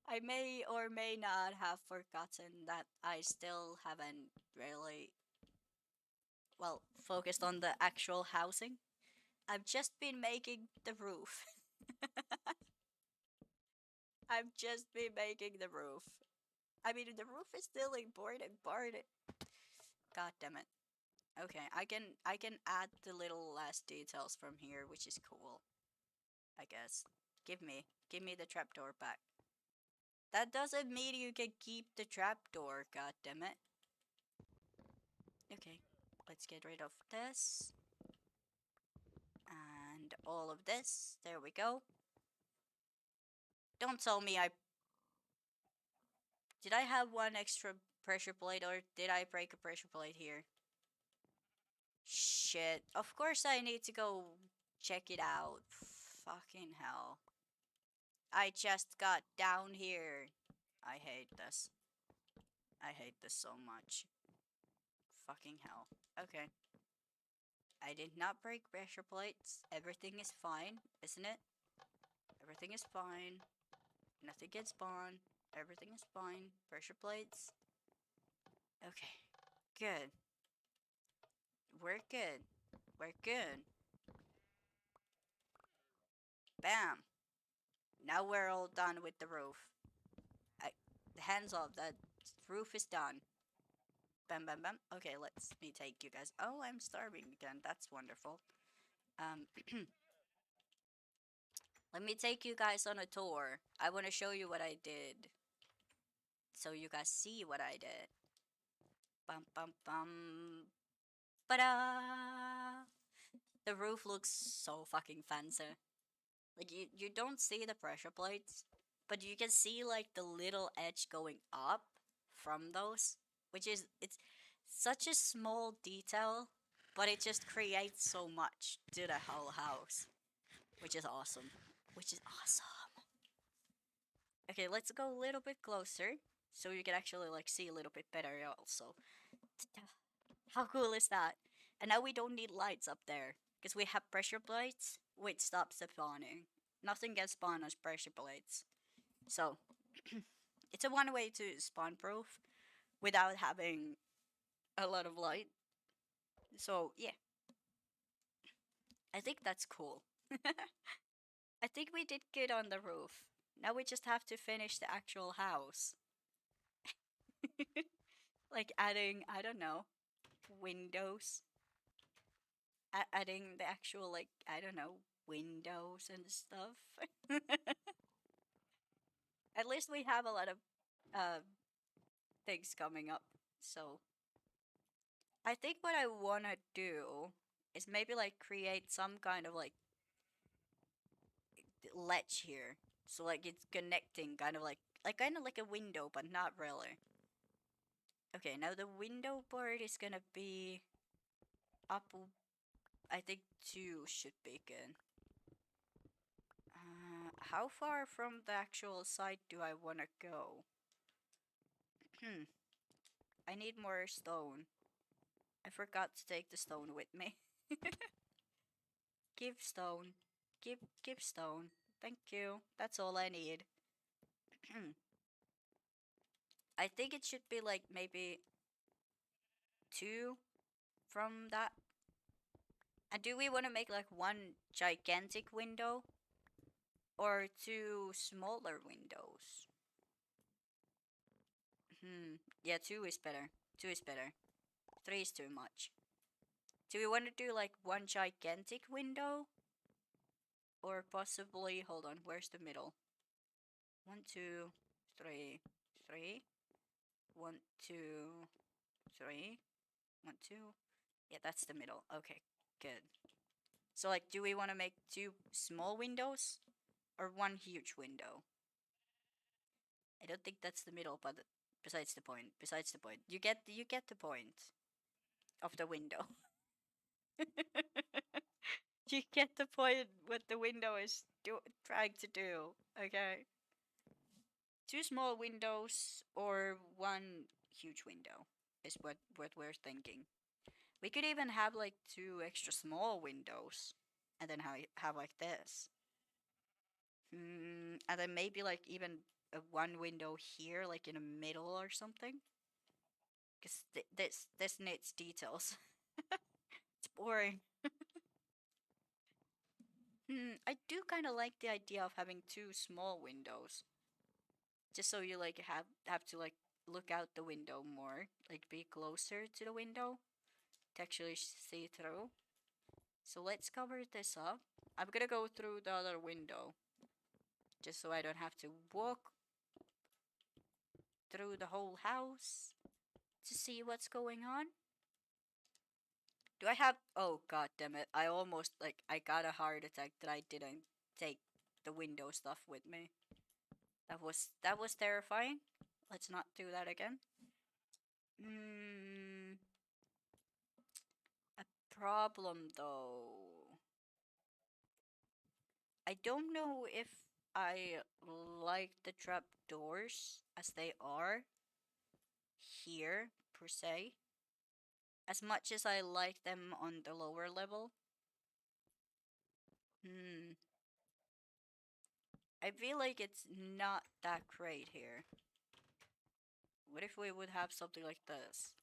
I may or may not have forgotten that I still haven't really, well, focused on the actual housing. I've just been making the roof. I've just been making the roof. I mean, the roof is still important part. God damn it. Okay, I can add the little last details from here, which is cool. I guess. Give me the trapdoor back. That doesn't mean you can keep the trapdoor. God damn it. Okay, let's get rid of this and all of this. There we go. Don't tell me I did I have one extra pressure plate or did I break a pressure plate here? Shit. Of course I need to go check it out. Fucking hell. I just got down here. I hate this. I hate this so much. Fucking hell. Okay. I did not break pressure plates. Everything is fine, isn't it? Everything is fine. Nothing gets spawned. Everything is fine. Pressure plates. Okay. Good. We're good. We're good. Bam. Now we're all done with the roof. I, hands off. That roof is done. Bam, bam, bam. Okay, let's me take you guys. Oh, I'm starving again. That's wonderful. Um, let me take you guys on a tour. I want to show you what I did, so you guys see what I did. Bum, bum, bum. Ba-da! The roof looks so fucking fancy. Like you don't see the pressure plates, but you can see like the little edge going up from those, which is it's such a small detail, but it just creates so much to the whole house, which is awesome. Which is awesome. Okay, let's go a little bit closer so you can actually like see a little bit better also. How cool is that? And now we don't need lights up there because we have pressure plates which stops the spawning. Nothing gets spawned as pressure plates. So it's a one way to spawn proof without having a lot of light. So yeah, I think that's cool. I think we did good on the roof. Now we just have to finish the actual house. Like adding, I don't know, windows. Adding the actual, like, I don't know, windows and stuff. At least we have a lot of uh, things coming up. So I think what I want to do is maybe like create some kind of like ledge here. So like it's connecting kind of like a window, but not really. Okay, now the window part is gonna be up. I think two should be good. How far from the actual site do I want to go? Hmm. I need more stone. I forgot to take the stone with me. Give stone. Give stone. Thank you. That's all I need. I think it should be like maybe two from that. And do we want to make like one gigantic window or two smaller windows? Yeah, two is better. Two is better. Three is too much. Do we want to do like one gigantic window? Or possibly, hold on, where's the middle? One, two, three, three. One, two, three. One, two. Yeah, that's the middle. Okay, good. So, like, do we want to make two small windows or one huge window? I don't think that's the middle, but besides the point. Besides the point. You get the point of the window. You get the point what the window is trying to do. Okay. Two small windows or one huge window is what we're thinking. We could even have like two extra small windows and then have like this. And then maybe like even one window here, like in the middle or something. Because this needs details. It's boring. I do kind of like the idea of having two small windows, just so you like have to like look out the window more, like be closer to the window to actually see through. So let's cover this up. I'm gonna go through the other window, just so I don't have to walk through the whole house to see what's going on. Do I have? Oh god damn it! I almost like I got a heart attack that I didn't take the window stuff with me. That was terrifying. Let's not do that again. Hmm. A problem though. I don't know if I like the trapdoors as they are here per se, as much as I like them on the lower level. Hmm. I feel like it's not that great here. What if we would have something like this?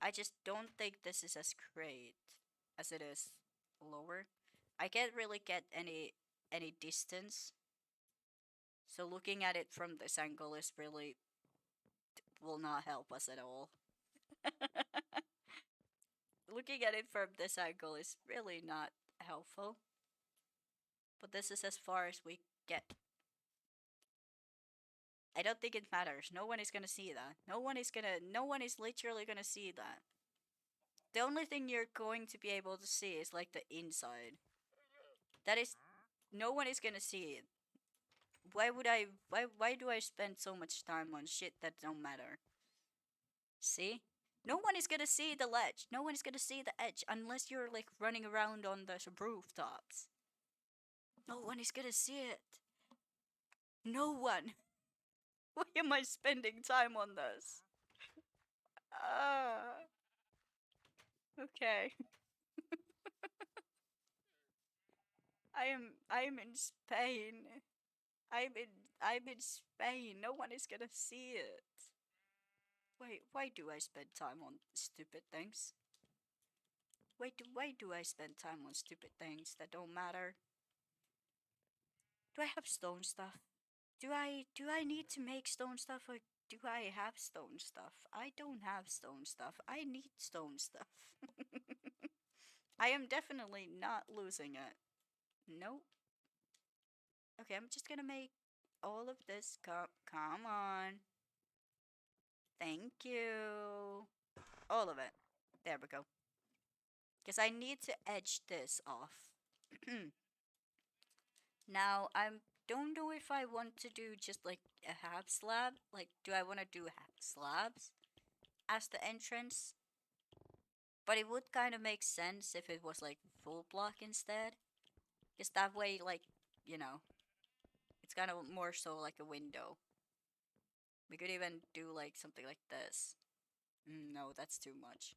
I just don't think this is as great as it is lower. I can't really get any distance. So looking at it from this angle is really will not help us at all. Looking at it from this angle is really not helpful. But this is as far as we get. I don't think it matters. No one is gonna see that. No one is literally gonna see that. The only thing you're going to be able to see is like the inside. That is, no one is gonna see it. Why do I spend so much time on shit that don't matter? See? No one is gonna see the ledge. No one is gonna see the edge unless you're like running around on the rooftops. No one is gonna see it. No one. Why am I spending time on this? Ah, okay. I am in Spain. I'm in I'm in Spain. No one is gonna see it. Why do I spend time on stupid things? Why do I spend time on stupid things that don't matter? Do I have stone stuff? Do I need to make stone stuff or do I have stone stuff? I don't have stone stuff. I need stone stuff. I am definitely not losing it. Nope. Okay, I'm just gonna make all of this come on. Thank you. All of it. There we go. Because I need to edge this off. Now, I don't know if I want to do just like a half slab. Like, do I want to do half slabs as the entrance? But it would kind of make sense if it was like full block instead. Because that way, like, you know, it's kind of more so like a window. We could even do like something like this. No, that's too much.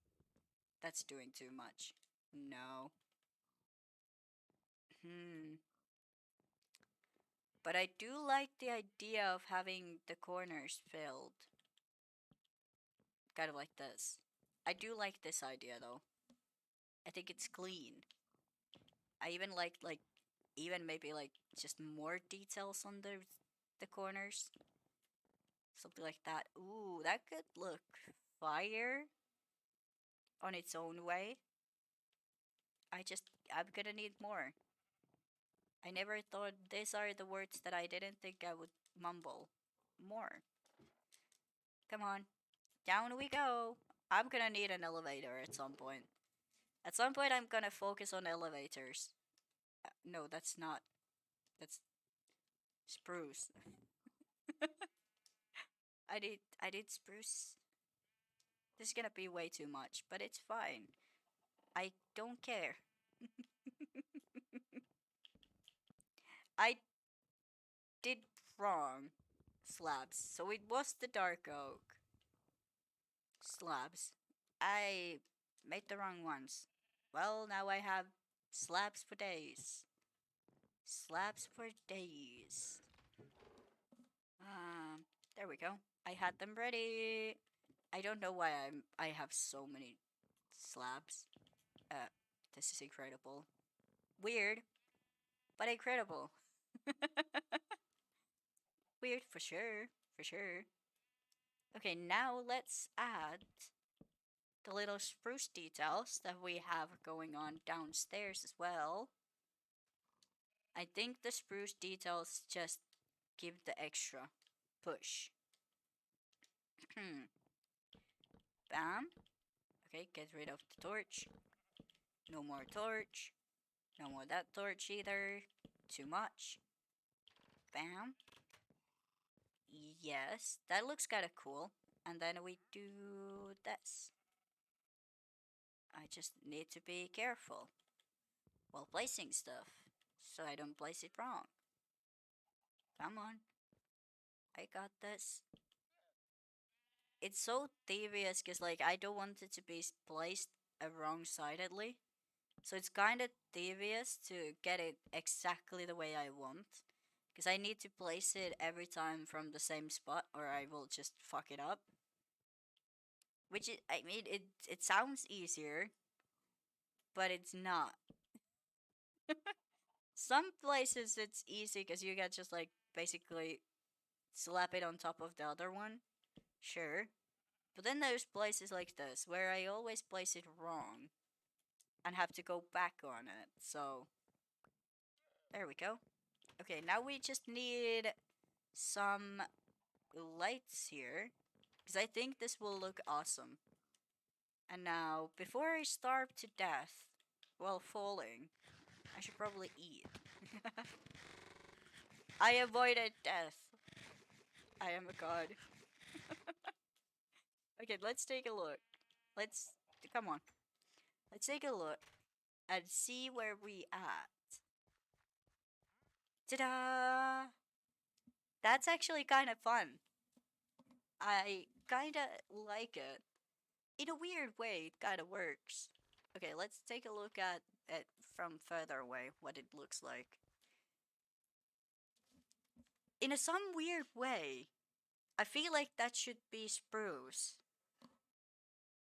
That's doing too much. No. Hmm. But I do like the idea of having the corners filled. Kind of like this. I do like this idea though. I think it's clean. I even like even maybe like just more details on the corners. Something like that. Ooh, that could look fire. on its own way. I'm gonna need more. I never thought these are the words that I didn't think I would mumble. More. Come on. Down we go. I'm gonna need an elevator at some point. At some point, I'm gonna focus on elevators. No, that's not. That's spruce. I did spruce. This is gonna be way too much, but it's fine. I don't care. I did wrong slabs. So it was the dark oak slabs. I made the wrong ones. Well, now I have slabs for days. Slabs for days. There we go. I had them ready. I don't know why I have so many slabs. Uh, this is incredible. Weird, but incredible. Weird for sure, for sure. Okay, now let's add the little spruce details that we have going on downstairs as well. I think the spruce details just give the extra push. Bam. Okay, get rid of the torch. No more torch. No more that torch either. Too much. Bam. Yes, that looks kind of cool. And then we do this. I just need to be careful while placing stuff so I don't place it wrong. Come on. I got this. It's so devious because like I don't want it to be placed wrong-sidedly. So it's kind of devious to get it exactly the way I want. Because I need to place it every time from the same spot or I will just fuck it up. Which I mean, it sounds easier, but it's not. Some places it's easy because you can just like basically slap it on top of the other one. Sure. But then there's places like this where I always place it wrong and have to go back on it. So there we go. Okay, now we just need some lights here because I think this will look awesome. And now, before I starve to death while falling, I should probably eat. I avoided death. I am a god. Okay, let's take a look. Let's come on. Let's take a look and see where we at. Ta-da! That's actually kind of fun. I kind of like it. In a weird way, it kind of works. Okay, let's take a look at it from further away, what it looks like. In some weird way, I feel like that should be spruce.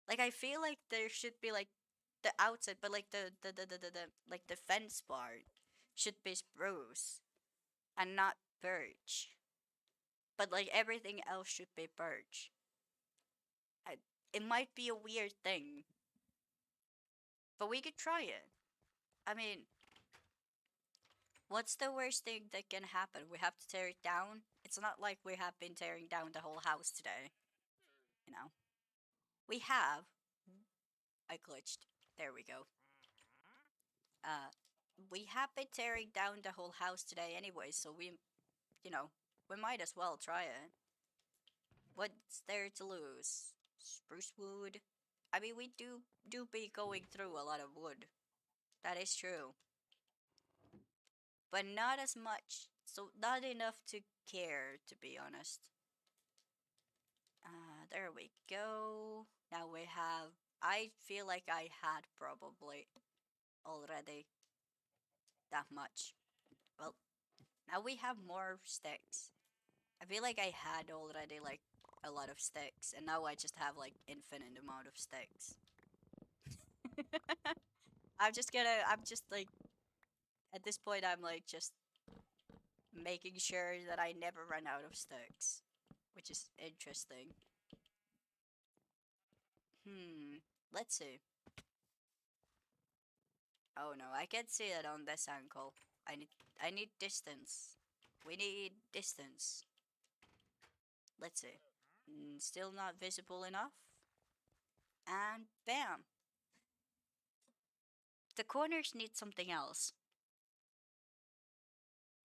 Like I feel like there should be like the outside, but like the like the fence part should be spruce and not birch. But like everything else should be birch. I, it might be a weird thing, but we could try it. I mean, what's the worst thing that can happen? We have to tear it down. It's not like we have been tearing down the whole house today. You know, we have. I glitched. There we go. Uh, we have been tearing down the whole house today anyway, so you know, we might as well try it. What's there to lose? Spruce wood. I mean, we do be going through a lot of wood. That is true, but not as much. So not enough to care, to be honest. There we go. Now we have. I feel like I had probably already that much. Well, now we have more sticks. I feel like I had already like a lot of sticks, and now I just have like infinite amount of sticks. I'm just like, at this point, I'm like just making sure that I never run out of sticks, which is interesting. Hmm. Let's see. Oh no, I can't see it on this angle. I need I need distance. We need distance. Let's see. Still not visible enough. And bam. The corners need something else.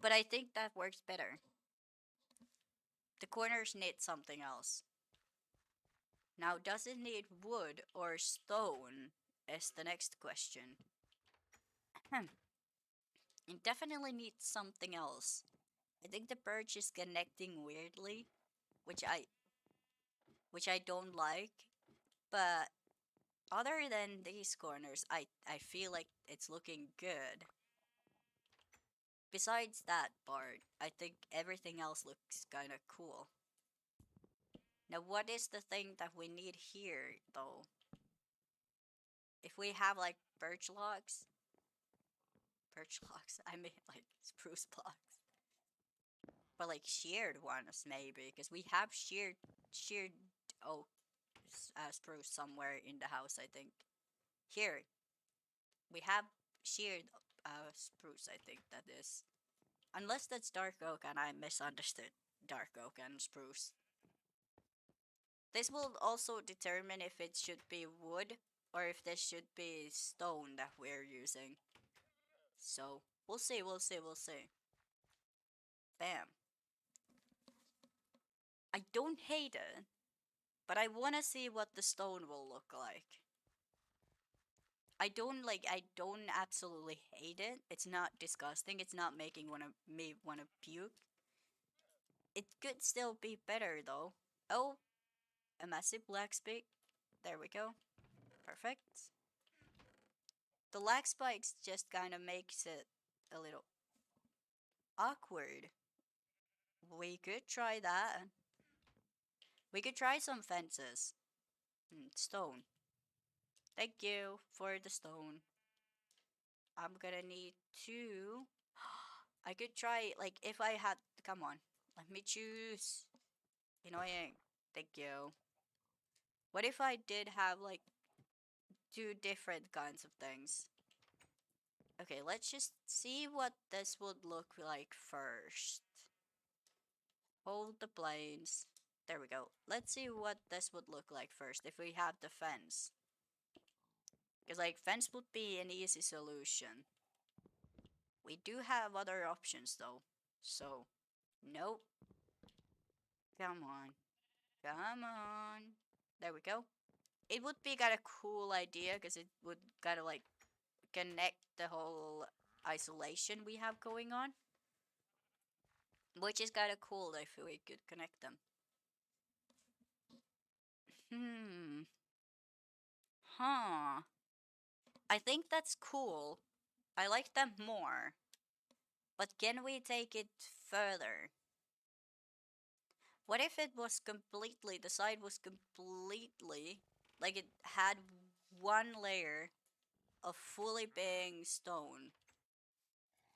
But I think that works better. The corners need something else. Now, does it need wood or stone? Is the next question. It definitely needs something else. I think the birch is connecting weirdly, which I which I don't like. But other than these corners, I feel like it's looking good. Besides that part, I think everything else looks kind of cool. Now, what is the thing that we need here, though? If we have like birch logs, I mean like spruce blocks, but like sheared ones maybe, because we have sheared oak spruce somewhere in the house. I think here we have sheared spruce. I think that is, unless that's dark oak and I misunderstood dark oak and spruce. This will also determine if it should be wood or if this should be stone that we're using. So we'll see, we'll see, we'll see. Bam. I don't hate it, but I wanna see what the stone will look like. I don't absolutely hate it. It's not disgusting. It's not making me wanna puke. It could still be better though. Oh, a massive black spike. There we go. Perfect. The lag spikes just kind of makes it a little awkward. We could try that. We could try some fences. Stone. Thank you for the stone. I'm gonna need two. I could try, like, if I had. Come on. Let me choose. Annoying. Thank you. What if I did have, like, two different kinds of things? Okay, let's just see what this would look like first. Hold the planes. There we go. Let's see what this would look like first if we have the fence. Because, like, fence would be an easy solution. We do have other options, though. So, nope. Come on. Come on. There we go. It would be kind of cool idea because it would kind of, like, connect the whole isolation we have going on. Which is kind of cool if we could connect them. Hmm. Huh. I think that's cool. I like them more. But can we take it further? What if it was completely, the side was completely, like it had one layer of fully being stone?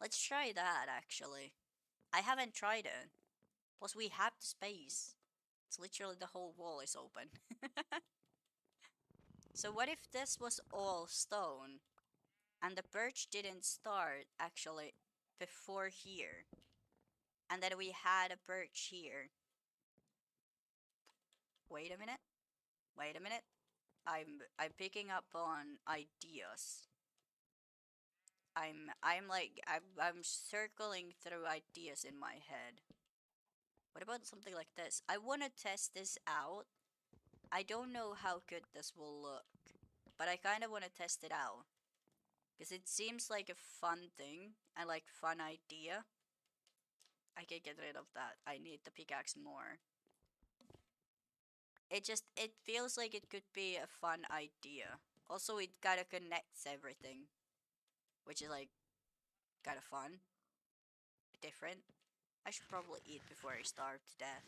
Let's try that actually. I haven't tried it. Plus we have the space. It's literally the whole wall is open. So what if this was all stone and the birch didn't start actually before here? And then we had a birch here. Wait a minute. Wait a minute. I'm picking up on ideas. I'm circling through ideas in my head. What about something like this? I want to test this out. I don't know how good this will look, but I kind of want to test it out because it seems like a fun thing and like fun idea. I can get rid of that. I need the pickaxe more. It feels like it could be a fun idea. Also, it kind of connects everything, which is like kind of fun, different. I should probably eat before I starve to death.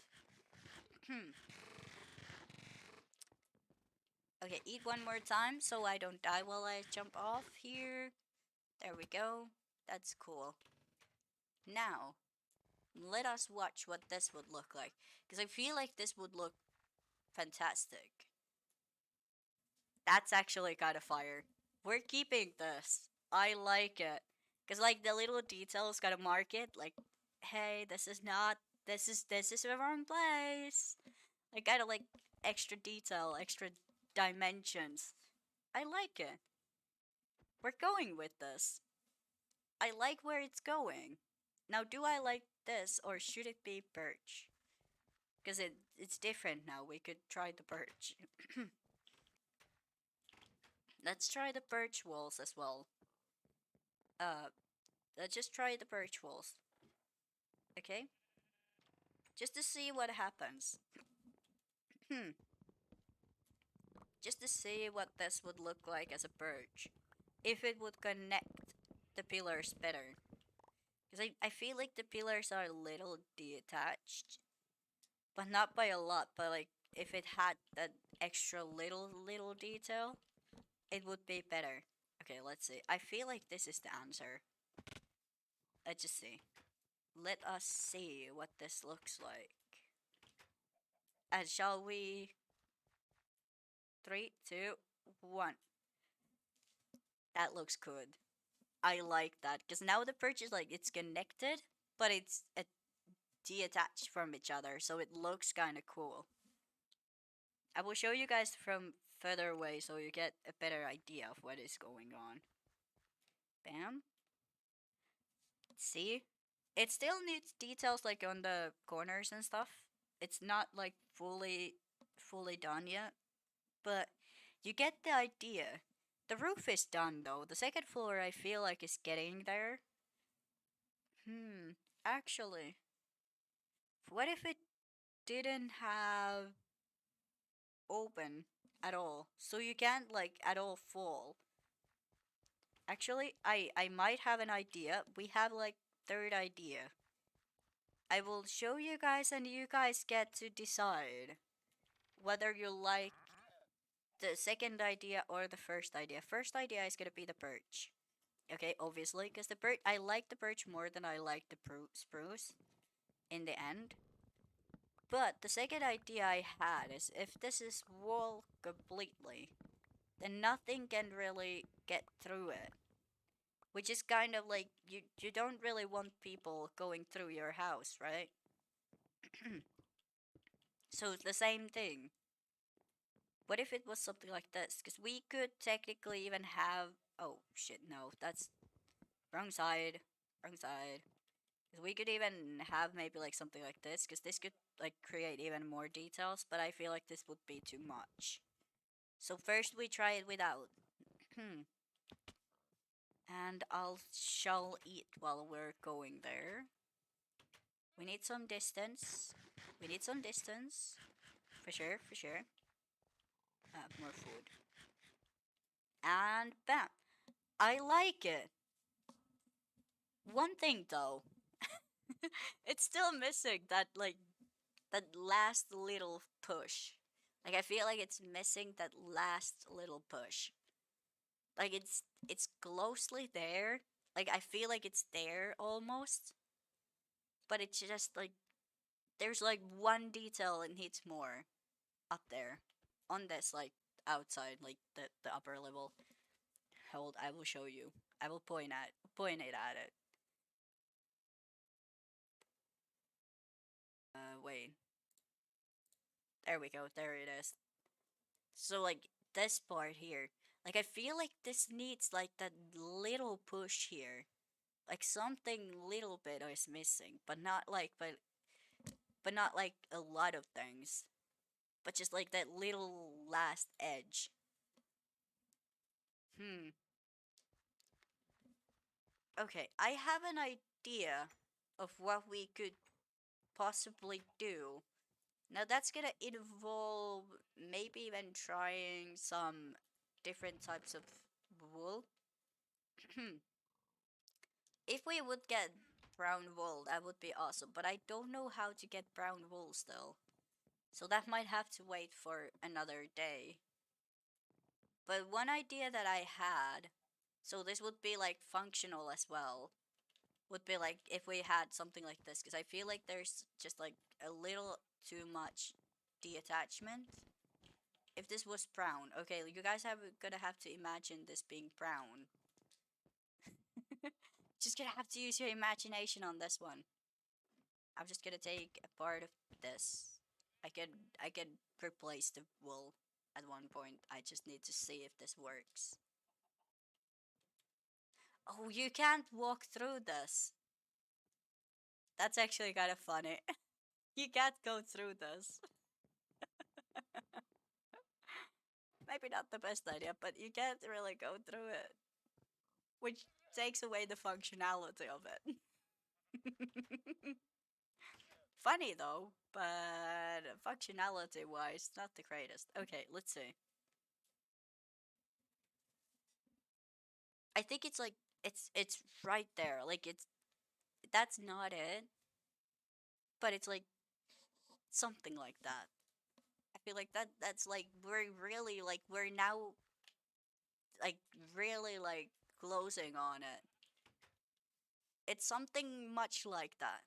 Okay, eat one more time so I don't die while I jump off here. There we go. That's cool. Now, let us watch what this would look like. Because I feel like this would look fantastic. That's actually kind of fire. We're keeping this. I like it. Cause like the little details gotta mark it. Like, hey, this is not. This is the wrong place. Like kind of like extra detail, extra dimensions. I like it. We're going with this. I like where it's going. Now, do I like this or should it be birch? Because it's different now. We could try the birch. Let's try the birch walls as well. Uh, let's just try the birch walls. Okay? Just to see what happens. Hmm. Just to see what this would look like as a birch. If it would connect the pillars better. Because I feel like the pillars are a little detached. But not by a lot, but like if it had that extra little detail, it would be better. Okay, let's see. I feel like this is the answer. Let's just see. Let us see what this looks like. And shall we? Three, two, one. That looks good. I like that because now the perch is like it's connected, but it's detached from each other, so it looks kind of cool. I will show you guys from further away so you get a better idea of what is going on. Bam. See? It still needs details like on the corners and stuff. It's not like fully done yet, but you get the idea. The roof is done though. The second floor I feel like is getting there. Actually, what if it didn't have open at all? So you can't like at all fall. Actually, I might have an idea. We have like third idea. I will show you guys and you guys get to decide whether you like the second idea or the first idea. First idea is gonna be the birch. Okay, obviously, because the birch, I like the birch more than I like the spruce in the end. But the second idea I had is if this is wall completely, then nothing can really get through it. Which is kind of like you don't really want people going through your house, right? So it's the same thing. What if it was something like this? Because we could technically even have. Oh shit! No, that's wrong side. Wrong side. 'Cause we could even have maybe like something like this. Because this could like create even more details. But I feel like this would be too much. So first we try it without. And I'll shall eat while we're going there. We need some distance. We need some distance. For sure, for sure. More food. And bam. I like it. One thing though, it's still missing that like that last little push. Like I feel like it's missing that last little push. Like it's closely there. Like I feel like it's there almost, but it's just like there's like one detail it needs more up there on this like outside like the upper level. Hold, I will show you. I will point it at it. Wait. There we go. There it is. So like this part here, like I feel like this needs like that little push here. Like something little bit is missing, but not like a lot of things. But just like that little last edge. Hmm. Okay, I have an idea of what we could possibly do. Now that's gonna involve maybe even trying some different types of wool. If we would get brown wool, that would be awesome. But I don't know how to get brown wool still. So that might have to wait for another day. But one idea that I had, so this would be like functional as well, would be like if we had something like this. Because I feel like there's just like a little too much detachment. If this was brown, okay, you guys have gonna have to imagine this being brown. Just gonna have to use your imagination on this one. I'm just gonna take a part of this. I could I could replace the wool at one point. I just need to see if this works. Oh, you can't walk through this. That's actually kind of funny. You can't go through this. Maybe not the best idea, but you can't really go through it, which takes away the functionality of it. Funny though, but functionality wise, not the greatest. Okay, let's see. I think it's like it's right there. Like it's that's not it, but it's like something like that. I feel like that's like we're now like really like closing on it. It's something much like that.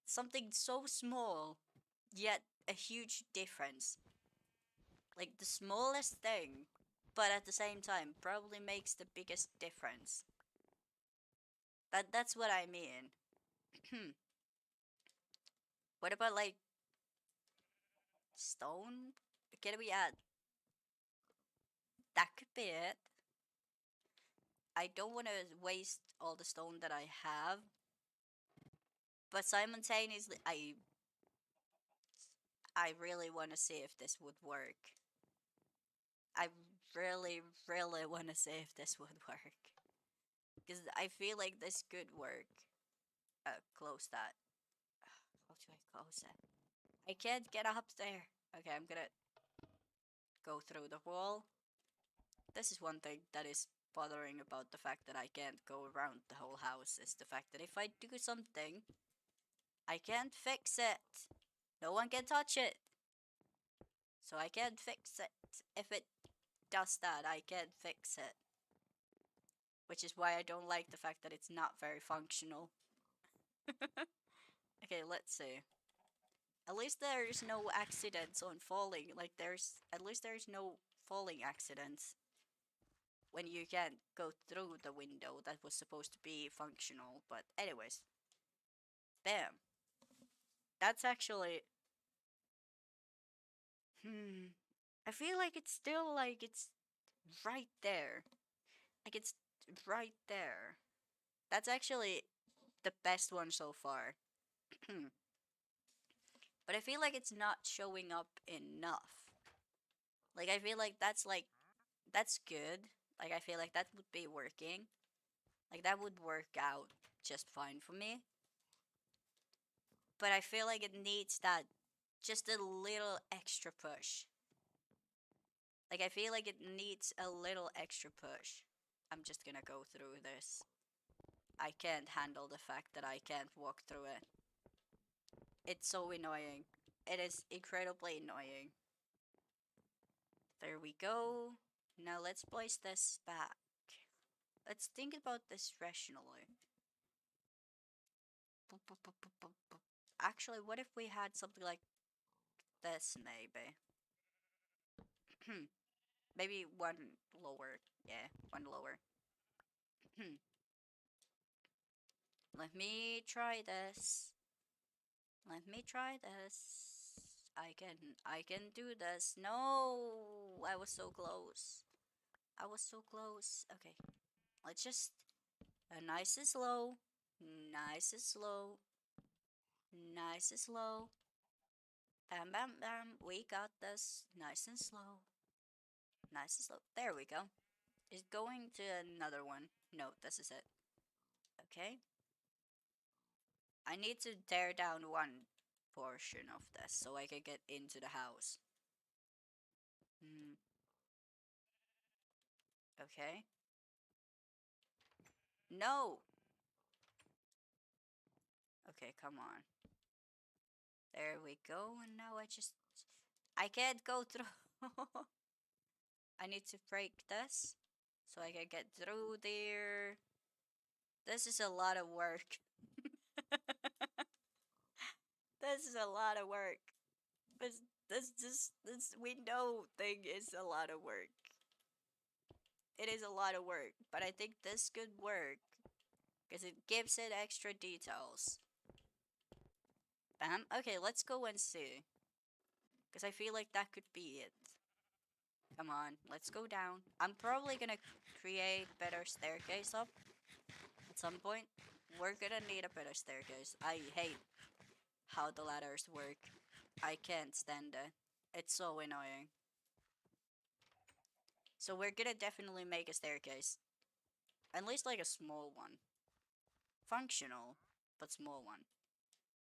Something so small, yet a huge difference. Like the smallest thing, but at the same time probably makes the biggest difference. That's what I mean. What about like stone? Can we add that could be it. I don't want to waste all the stone that I have, but simultaneously I really want to see if this would work. I really want to see if this would work because I feel like this could work. Close that. How do I close it? I can't get up there. Okay, I'm gonna go through the wall. This is one thing that is bothering about the fact that I can't go around the whole house is the fact that if I do something, I can't fix it. No one can touch it. So I can't fix it. If it does that, I can't fix it. Which is why I don't like the fact that it's not very functional. Okay, let's see. At least there's no accidents on falling. Like there's at least there's no falling accidents when you can't go through the window that was supposed to be functional. But anyways, bam. That's actually hmm. I feel like it's still like it's right there. Like it's right there. That's actually the best one so far. But I feel like it's not showing up enough. Like I feel like that's good. Like I feel like that would be working. Like that would work out just fine for me. But I feel like it needs that just a little extra push. Like I feel like it needs a little extra push. I'm just gonna go through this. I can't handle the fact that I can't walk through it. It's so annoying. It is incredibly annoying. There we go. Now let's place this back. Let's think about this rationally. Actually, what if we had something like this, maybe? Maybe one lower. Yeah, one lower. Let me try this. Let me try this. I can do this. No, I was so close. I was so close. Okay, let's just nice and slow, nice and slow, nice and slow. Bam, bam, bam. We got this. Nice and slow, nice and slow. There we go. It's going to another one. No, this is it. Okay. I need to tear down one portion of this so I can get into the house. Hmm. Okay. No. Okay, come on. There we go. And now I can't go through. I need to break this so I can get through there. This is a lot of work. This is a lot of work. This window thing is a lot of work. It is a lot of work, but I think this could work because it gives it extra details. Bam. Okay, let's go and see. Because I feel like that could be it. Come on, let's go down. I'm probably gonna create better staircase up at some point. We're gonna need a better staircase. I hate how the ladders work. I can't stand it. It's so annoying. So we're gonna definitely make a staircase. At least like a small one. Functional, but small one.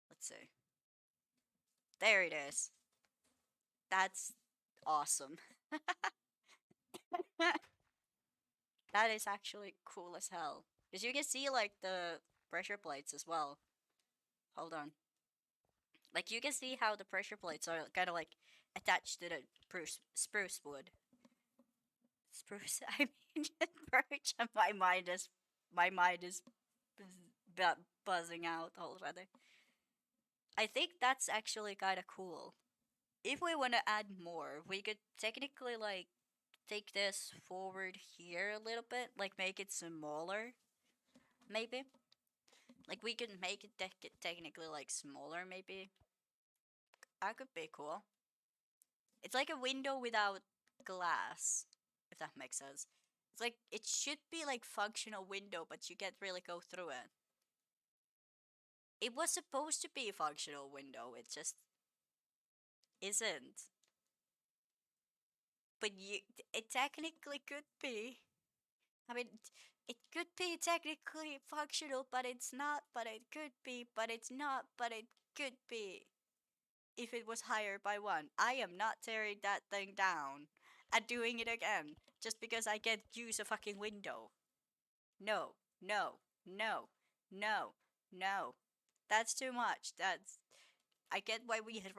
Let's see. There it is. That's awesome. That is actually cool as hell. Because you can see like the pressure plates as well. Hold on. Like you can see how the pressure plates are kind of like attached to the spruce wood. Spruce. I mean birch. My mind is buzzing out already. I think that's actually kind of cool. If we want to add more, we could technically like take this forward here a little bit, like make it smaller, maybe. Like we could make it technically like smaller, maybe. That could be cool. It's like a window without glass, if that makes sense. It's like it should be like functional window, but you can't really go through it. It was supposed to be a functional window, it just isn't. But it technically could be. I mean, it could be technically functional, but it's not. But it could be, but it's not. But it could be. If it was higher by one, I am not tearing that thing down and doing it again just because I can't use a fucking window. No, no, no, no, no. That's too much. That's. I get why we had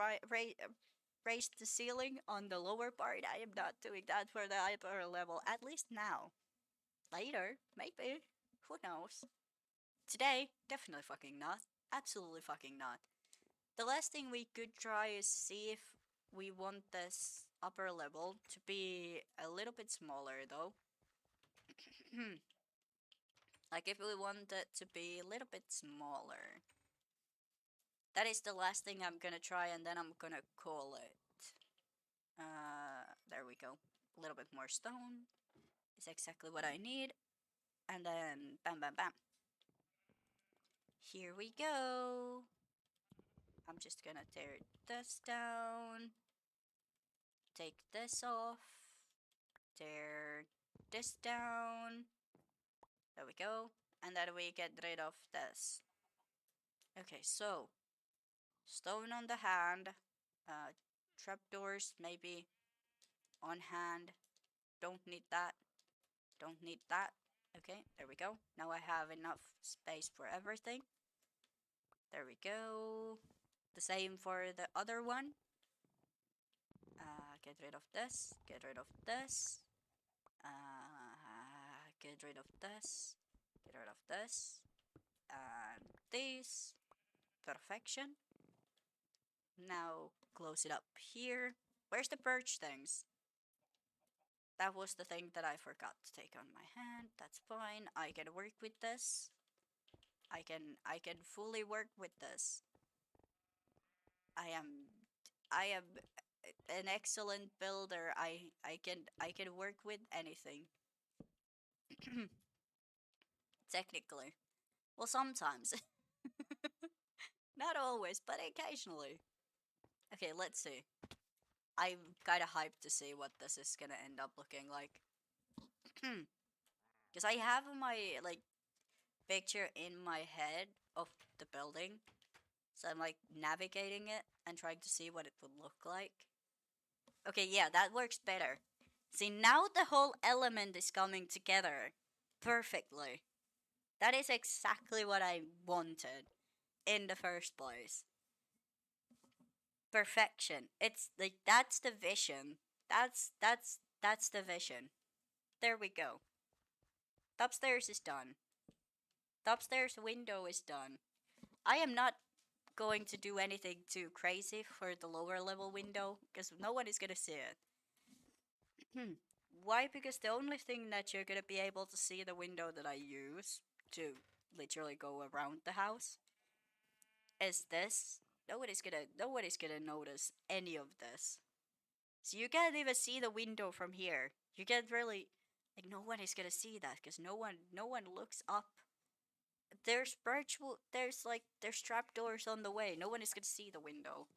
raised the ceiling on the lower part. I am not doing that for the upper level, at least now. Later, maybe. Who knows? Today, definitely fucking not. Absolutely fucking not. The last thing we could try is see if we want this upper level to be a little bit smaller though. Like if we want it to be a little bit smaller. That is the last thing I'm gonna try and then I'm gonna call it. There we go. A little bit more stone is exactly what I need. And then bam bam bam. Here we go. I'm just gonna tear this down. Take this off. Tear this down. There we go. And then we get rid of this. Okay, so stone on the hand. Trapdoors maybe on hand. Don't need that. Don't need that. Okay, there we go. Now I have enough space for everything. There we go. The same for the other one. Get rid of this. Get rid of this. Get rid of this. Get rid of this. And this. Perfection. Now close it up here. Where's the birch things? That was the thing that I forgot to take on my hand. That's fine. I can work with this. I can fully work with this. I am an excellent builder. I can work with anything. Technically. Well, sometimes. Not always, but occasionally. Okay, let's see. I'm kind of hyped to see what this is gonna end up looking like. Because I have my, like, picture in my head of the building. So I'm, like, navigating it and trying to see what it would look like. Okay, yeah, that works better. See, now the whole element is coming together perfectly. That is exactly what I wanted in the first place. Perfection. It's like that's the vision. That's the vision. There we go. Upstairs is done. The upstairs window is done. I am not going to do anything too crazy for the lower level window because no one is gonna see it. Why? Because the only thing that you're gonna be able to see the window that I use to literally go around the house is this. Nobody's gonna notice any of this. So you can't even see the window from here. You can't really like no one is gonna see that because no one looks up. There's trapdoors on the way. No one is gonna see the window.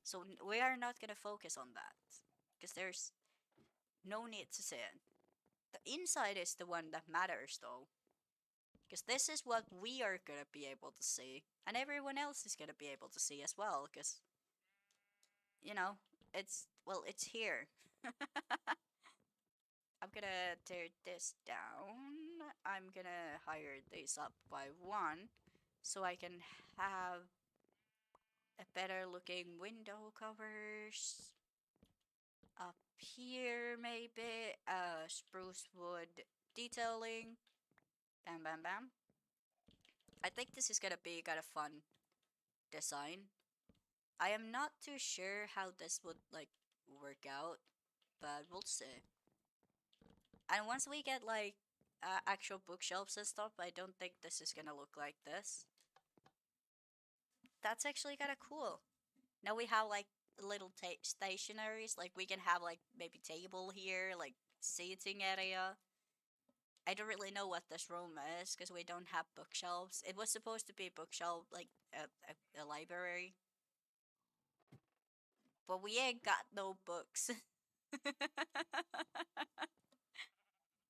So we are not gonna focus on that. Because there's no need to see it. The inside is the one that matters though. Because this is what we are gonna be able to see. And everyone else is gonna be able to see as well. Because, you know, it's here. I'm gonna tear this down. I'm gonna hire this up by one so I can have a better looking window covers up here maybe. Spruce wood detailing. Bam bam bam. I think this is gonna be kind of fun design. I am not too sure how this would like work out, but we'll see. And once we get like actual bookshelves and stuff, I don't think this is gonna look like this. That's actually kind of cool. Now we have like little stationaries, like we can have like maybe table here, like seating area. I don't really know what this room is because we don't have bookshelves. It was supposed to be a bookshelf, like a library, but we ain't got no books.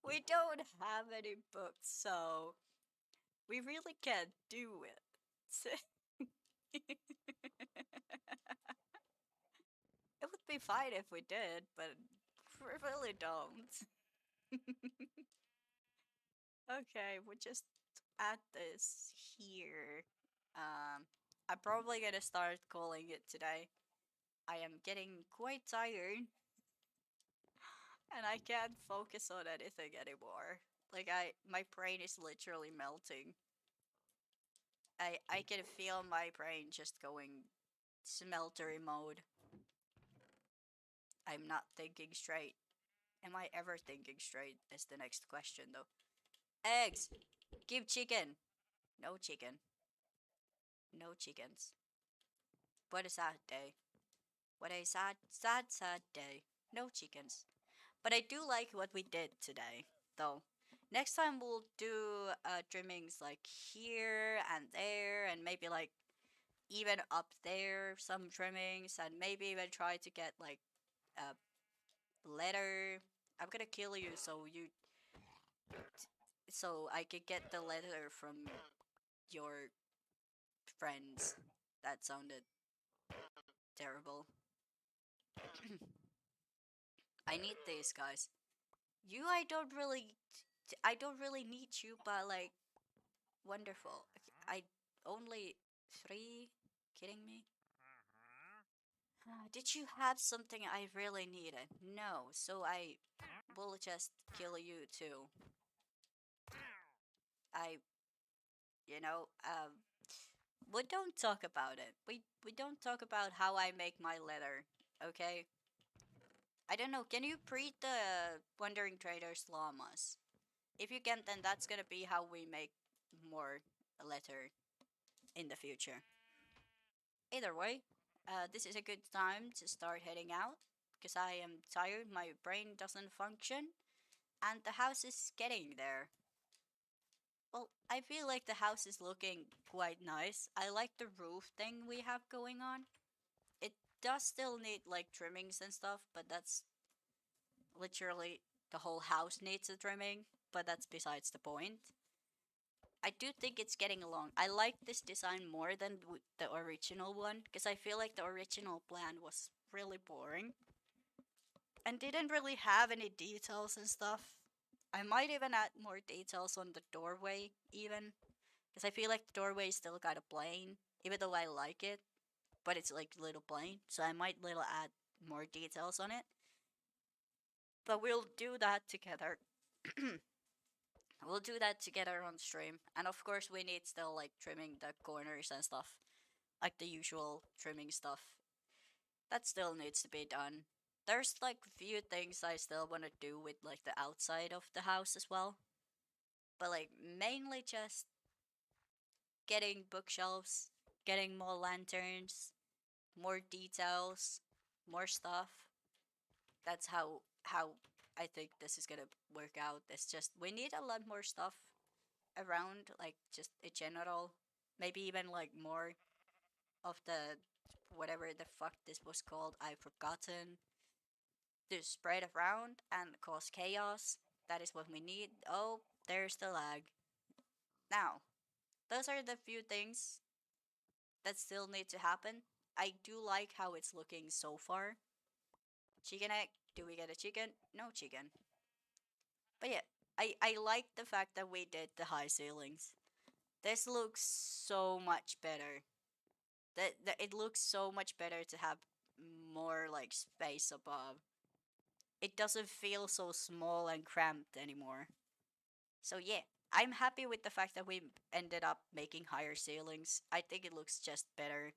We don't have any books, so we really can't do it. It would be fine if we did, but we really don't. Okay, we'll just add this here. I'm probably gonna start calling it today. I am getting quite tired and I can't focus on anything anymore. Like my brain is literally melting. I can feel my brain just going smeltery mode. I'm not thinking straight. Am I ever thinking straight? Is the next question though. Eggs! Give chicken! No chicken. No chickens. What a sad day. What a sad, sad, sad day. No chickens. But I do like what we did today, though. Next time we'll do trimmings like here and there, and maybe like even up there, some trimmings, and maybe even try to get like a letter. I'm gonna kill you so I could get the letter from your friends. That sounded terrible. I need these guys. You, I don't really need you, but like, wonderful. I only three. Kidding me? Did you have something I really needed? No, so I will just kill you too. I, you know, we don't talk about it. We don't talk about how I make my leather. Okay. I don't know. Can you breed the wandering traders llamas? If you can, then that's gonna be how we make more leather in the future. Either way, this is a good time to start heading out because I am tired. My brain doesn't function, and the house is getting there. Well, I feel like the house is looking quite nice. I like the roof thing we have going on. It does still need like trimmings and stuff, but that's literally the whole house needs a trimming, but that's besides the point. I do think it's getting along. I like this design more than the original one because I feel like the original plan was really boring and didn't really have any details and stuff. I might even add more details on the doorway, even because I feel like the doorway is still kind of plain, even though I like it, but it's like a little plain. So I might little add more details on it. But we'll do that together. We'll do that together on stream, and of course we need still like trimming the corners and stuff. like the usual trimming stuff. That still needs to be done. There's like a few things I still want to do with like the outside of the house as well, but like mainly just getting bookshelves, getting more lanterns, more details, more stuff. That's how I think this is gonna work out. It's just we need a lot more stuff around, like just in general. Maybe even like more of the whatever the fuck this was called. I've forgotten. To spread around and cause chaos. That is what we need. Oh, there's the lag. Now, those are the few things that still need to happen. I do like how it's looking so far. Chicken egg. Do we get a chicken? No chicken. But yeah, I like the fact that we did the high ceilings. This looks so much better. That it looks so much better to have more like space above. It doesn't feel so small and cramped anymore. So yeah, I'm happy with the fact that we ended up making higher ceilings. I think it looks just better.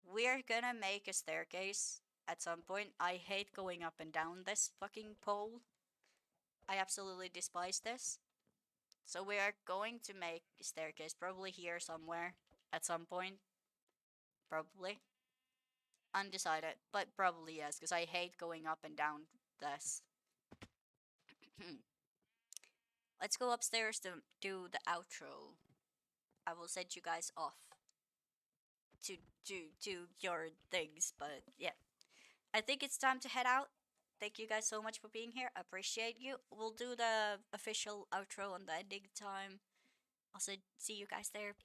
We're gonna make a staircase at some point. I hate going up and down this fucking pole. I absolutely despise this. So we are going to make a staircase probably here somewhere at some point. Probably. Undecided, but probably yes, because I hate going up and down this. Let's go upstairs to do the outro. I will send you guys off to to your things, but yeah. I think it's time to head out. Thank you guys so much for being here. Appreciate you. We'll do the official outro on the ending time. Also, see you guys there.